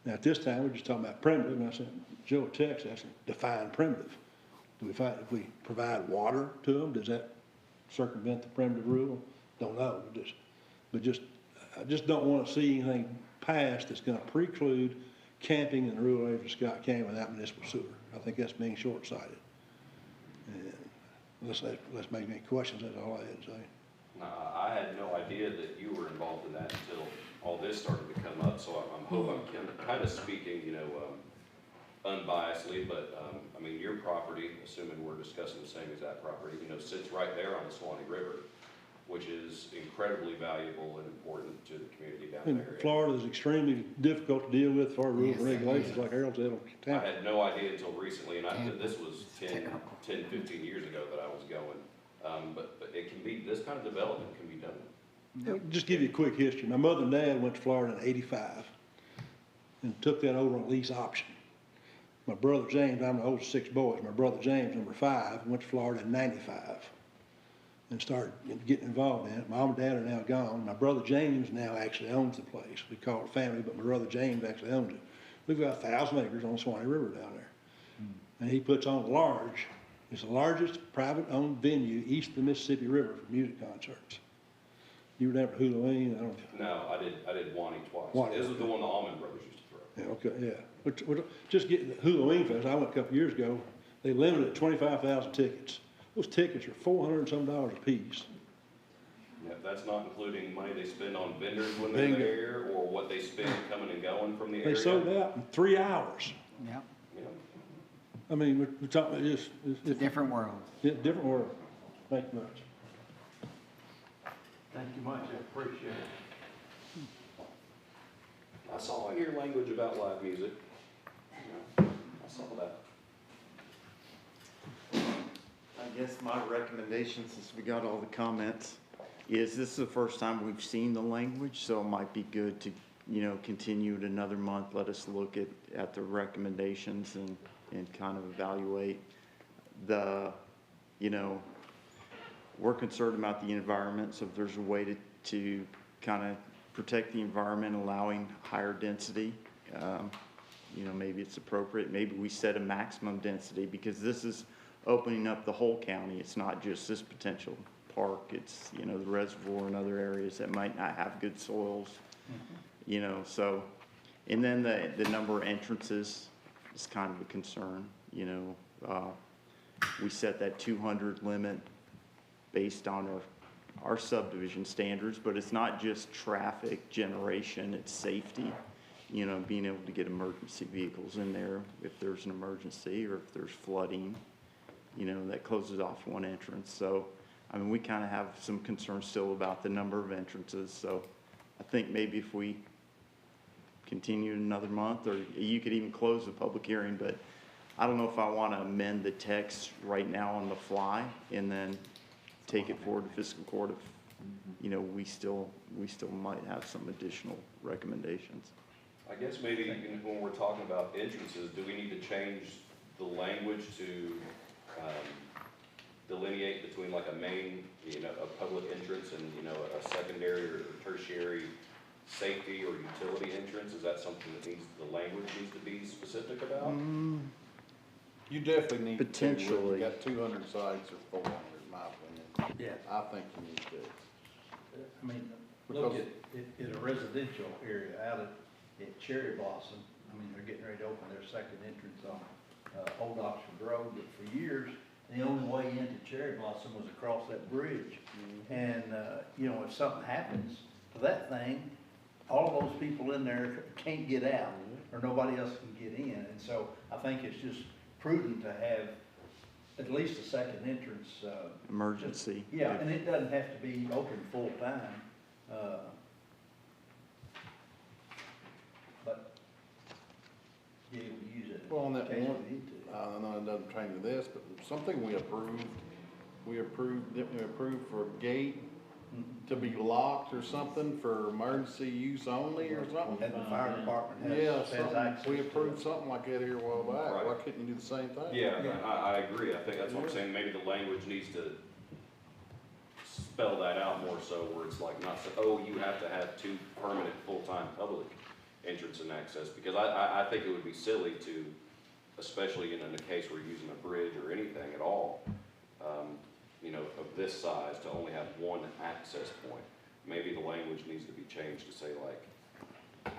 Now, at this time, we're just talking about primitive, and I sent Joe a text, I said, define primitive. If we provide water to them, does that circumvent the primitive rule? Don't know, I just don't want to see anything passed that's going to preclude camping in the rural areas of Scott County without municipal sewer. I think that's being short-sighted. And unless make any questions, that's all I had to say. I had no idea that you were involved in that until all this started to come up, so I'm hoping I'm kind of speaking, you know, unbiasedly, but, I mean, your property, assuming we're discussing the same as that property, you know, sits right there on the Swanee River, which is incredibly valuable and important to the community down And there. Florida is extremely difficult to deal with for rules and regulations, like Harold said on I town. had no idea until recently, and this was 10, 15 years ago that I was going. But it can be, this kind of development can be done. Just give you a quick history. My mother and dad went to Florida in '85 and took that over on lease option. My brother James, I'm the oldest 6 boys, my brother James, number 5, went to Florida in '95. and started getting involved in it. Mom and Dad are now gone. My brother James now actually owns the place. We call it family, but my brother James actually owns it. We've got 1,000 acres on Swanee River down there. And he puts on it's the largest private-owned venue east of the Mississippi River for music concerts. You remember Halloween? I don't know. No, I did Wani twice. Wani, This was the okay. one the Allman Brothers used to throw. Yeah, okay, yeah. But just getting the Halloween Fest, I went a couple years ago, they limited it 25,000 tickets. Those tickets are $400 and some a piece. Yeah, that's not including money they spend on vendors when they're Bingo. there, or what they spend coming and going from the area. They sold out in 3 hours. Yep. You know, I mean, we're talking about just. It's a different world. Yeah, different world. Thank you much. Thank you much, I appreciate it. I saw in your language about live music. You know, I saw that. I guess my recommendation, since we got all the comments, is this is the first time we've seen the language, so it might be good to, continue it another month. Let us look at the recommendations and kind of evaluate we're concerned about the environment, so if there's a way to kind of protect the environment, allowing higher density, maybe it's appropriate. Maybe we set a maximum density, because this is opening up the whole county. It's not just this potential park. It's, the reservoir and other areas that might not have good soils, so. And then the number of entrances is kind of a concern, we set that 200 limit based on our subdivision standards, but it's not just traffic generation, it's safety, being able to get emergency vehicles in there if there's an emergency or if there's flooding, that closes off one entrance. So, we kind of have some concerns still about the number of entrances. So I think maybe if we continue another month, or you could even close the public hearing, but I don't know if I want to amend the text right now on the fly and then take it forward to fiscal court if, we still might have some additional recommendations. I guess maybe when we're talking about entrances, do we need to change the language to delineate between like a main, a public entrance and, a secondary or tertiary safety or utility entrance? Is that something that the language needs to be specific about? You definitely need to. Potentially. You got 200 sites or 400, in my opinion. Yeah. I think you need to. I mean, look at a residential area out at Cherry Blossom. They're getting ready to open their second entrance on Old Oxford Road, but for years, the only way into Cherry Blossom was across that bridge. And, if something happens to that thing, all of those people in there can't get out, or nobody else can get in. And so I think it's just prudent to have at least a second entrance. Emergency. Yeah, and it doesn't have to be open full-time. But be able to use it. Well, on that in case one, we need to. I know it doesn't pertain to this, but something we approved for a gate to be locked or something for emergency use only or something? And the fire department Yeah, has something, access to we it. approved something like that here a while back. Right. Why couldn't you do the same thing? Yeah, I agree. I think that's what I'm saying. Maybe the language needs to spell that out more so, where it's like not so, oh, you have to have 2 permanent full-time public entrance and access, because I think it would be silly to, especially in a case where you're using a bridge or anything at all, of this size, to only have one access point. Maybe the language needs to be changed to say like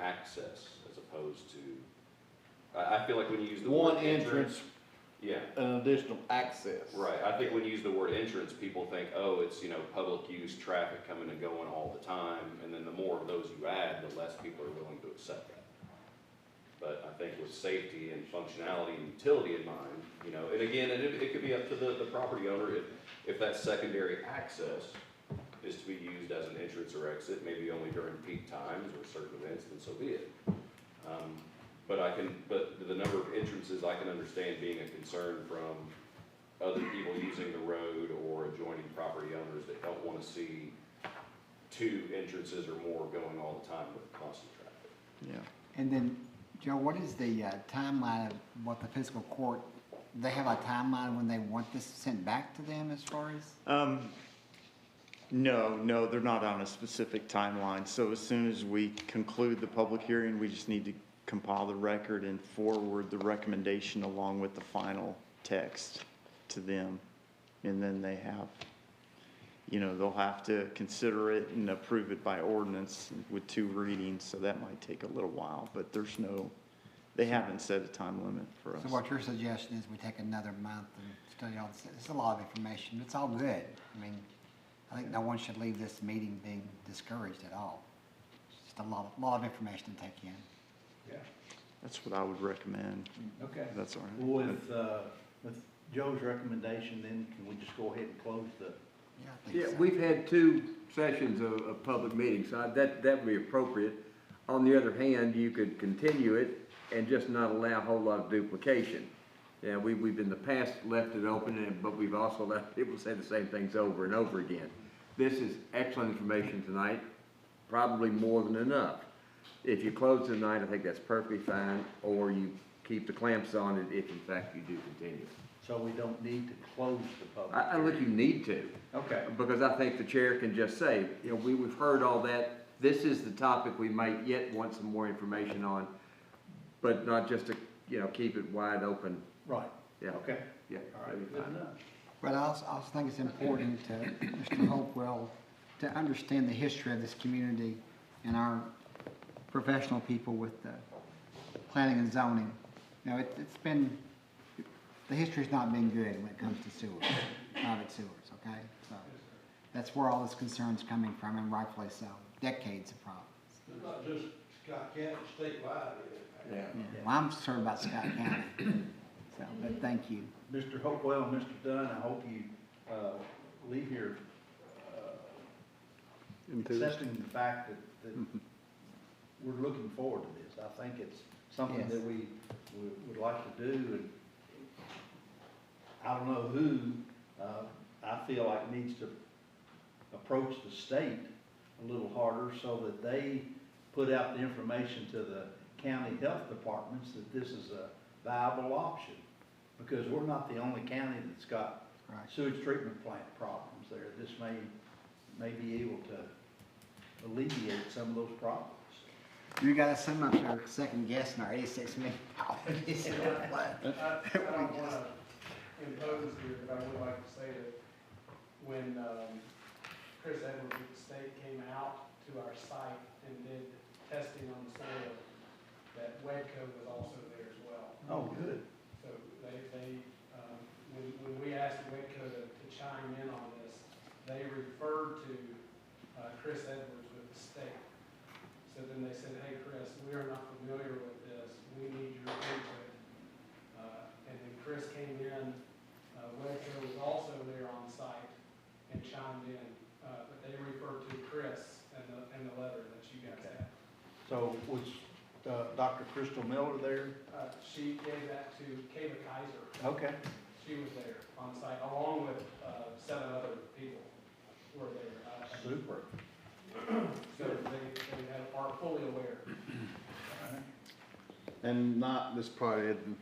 access as opposed to, I feel like when you use the One word entrance, yeah. an additional access. Right, I think when you use the word entrance, people think, oh, it's, public use, traffic coming and going all the time, and then the more of those you add, the less people are willing to accept that. But I think with safety and functionality and utility in mind, and again, it could be up to the property owner if that secondary access is to be used as an entrance or exit, maybe only during peak times or certain events, then so be it. But the number of entrances, I can understand being a concern from other people using the road or adjoining property owners that don't want to see 2 entrances or more going all the time with constant traffic. Yeah. And then, Joe, what is the timeline of what the fiscal court, they have a timeline when they want this sent back to them as far as? No, they're not on a specific timeline. So as soon as we conclude the public hearing, we just need to compile the record and forward the recommendation along with the final text to them. And then they have, they'll have to consider it and approve it by ordinance with 2 readings. So that might take a little while, but they haven't set a time limit for us. So what your suggestion is we take another month and study all this? It's a lot of information. It's all good. I mean, I think no one should leave this meeting being discouraged at all. It's just a lot of information to take in. Yeah. That's what I would recommend. Okay. That's all right. Well, with Joe's recommendation, then can we just go ahead and close the? Yeah, I think Yeah, so. we've had 2 sessions of public meetings, so that would be appropriate. On the other hand, you could continue it and just not allow a whole lot of duplication. Yeah, we've in the past left it open, but we've also let people say the same things over and over again. This is excellent information tonight, probably more than enough. If you close tonight, I think that's perfectly fine, or you keep the clamps on it if in fact you do continue. So we don't need to close the public I don't think you need to. Okay. Because I think the chair can just say, we've heard all that. This is the topic we might yet want some more information on, but not just to, keep it wide open. Right. Yeah. Okay. Yeah, All that'd right, be good fine. enough. But I also think it's important to Mr. Hopewell to understand the history of this community and our professional people with the planning and zoning. The history's not been good when it comes to sewers, private sewers, okay? So that's where all this concern's coming from, and rightfully so. Decades of problems. It's not just Scott County, statewide. Yeah. Well, I'm concerned about Scott County. So, but thank you. Mr. Hopewell and Mr. Dunn, I hope you leave here accepting the fact that we're looking forward to this. I think it's something Yes. that we would like to do, and I don't know who, I feel like needs to approach the state a little harder so that they put out the information to the county health departments that this is a viable option. Because we're not the only county that's got sewage treatment plant problems there. This may be able to alleviate some of those problems. You got us so much second guessing our 86 million. I don't want to impose here, but I would like to say that when Chris Edwards with the state came out to our site and did testing on the soil, that WEDCO was also there as well. Oh, good. So when we asked WEDCO to chime in on this, they referred to Chris Edwards with the state. So then they said, hey, Chris, we are not familiar with this. We need your input. And then Chris came in, WEDCO was also there on site and chimed in. But they referred to Chris in the letter that you guys had. So was Dr. Crystal Miller there? She gave that to Kayla Kaiser. Okay. She was there on site, along with 7 other people who were there. Super. So they are fully aware. And not, this probably isn't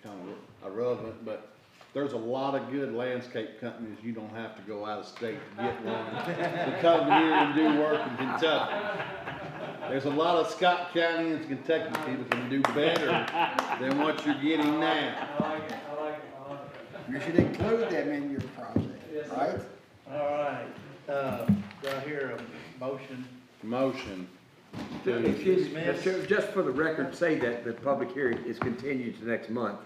kind of irrelevant, but there's a lot of good landscape companies you don't have to go out of state to get one, to come here and do work in Kentucky. There's a lot of Scott County and Kentucky people can do better than what you're getting now. I like it, I like it, I like it. You should include them in your project, Yes, sir. right? All right. Do I hear a motion? Motion. Excuse me, Mr. Chairman, just for the record, say that the public hearing is continued to next month.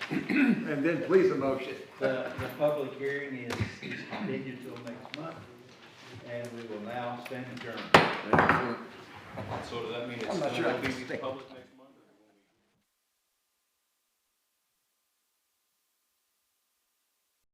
And then please a motion. The public hearing is continued till next month, and we will now stand adjourned. Excellent. So does that mean I'm not it's sure I going to can be stay. public next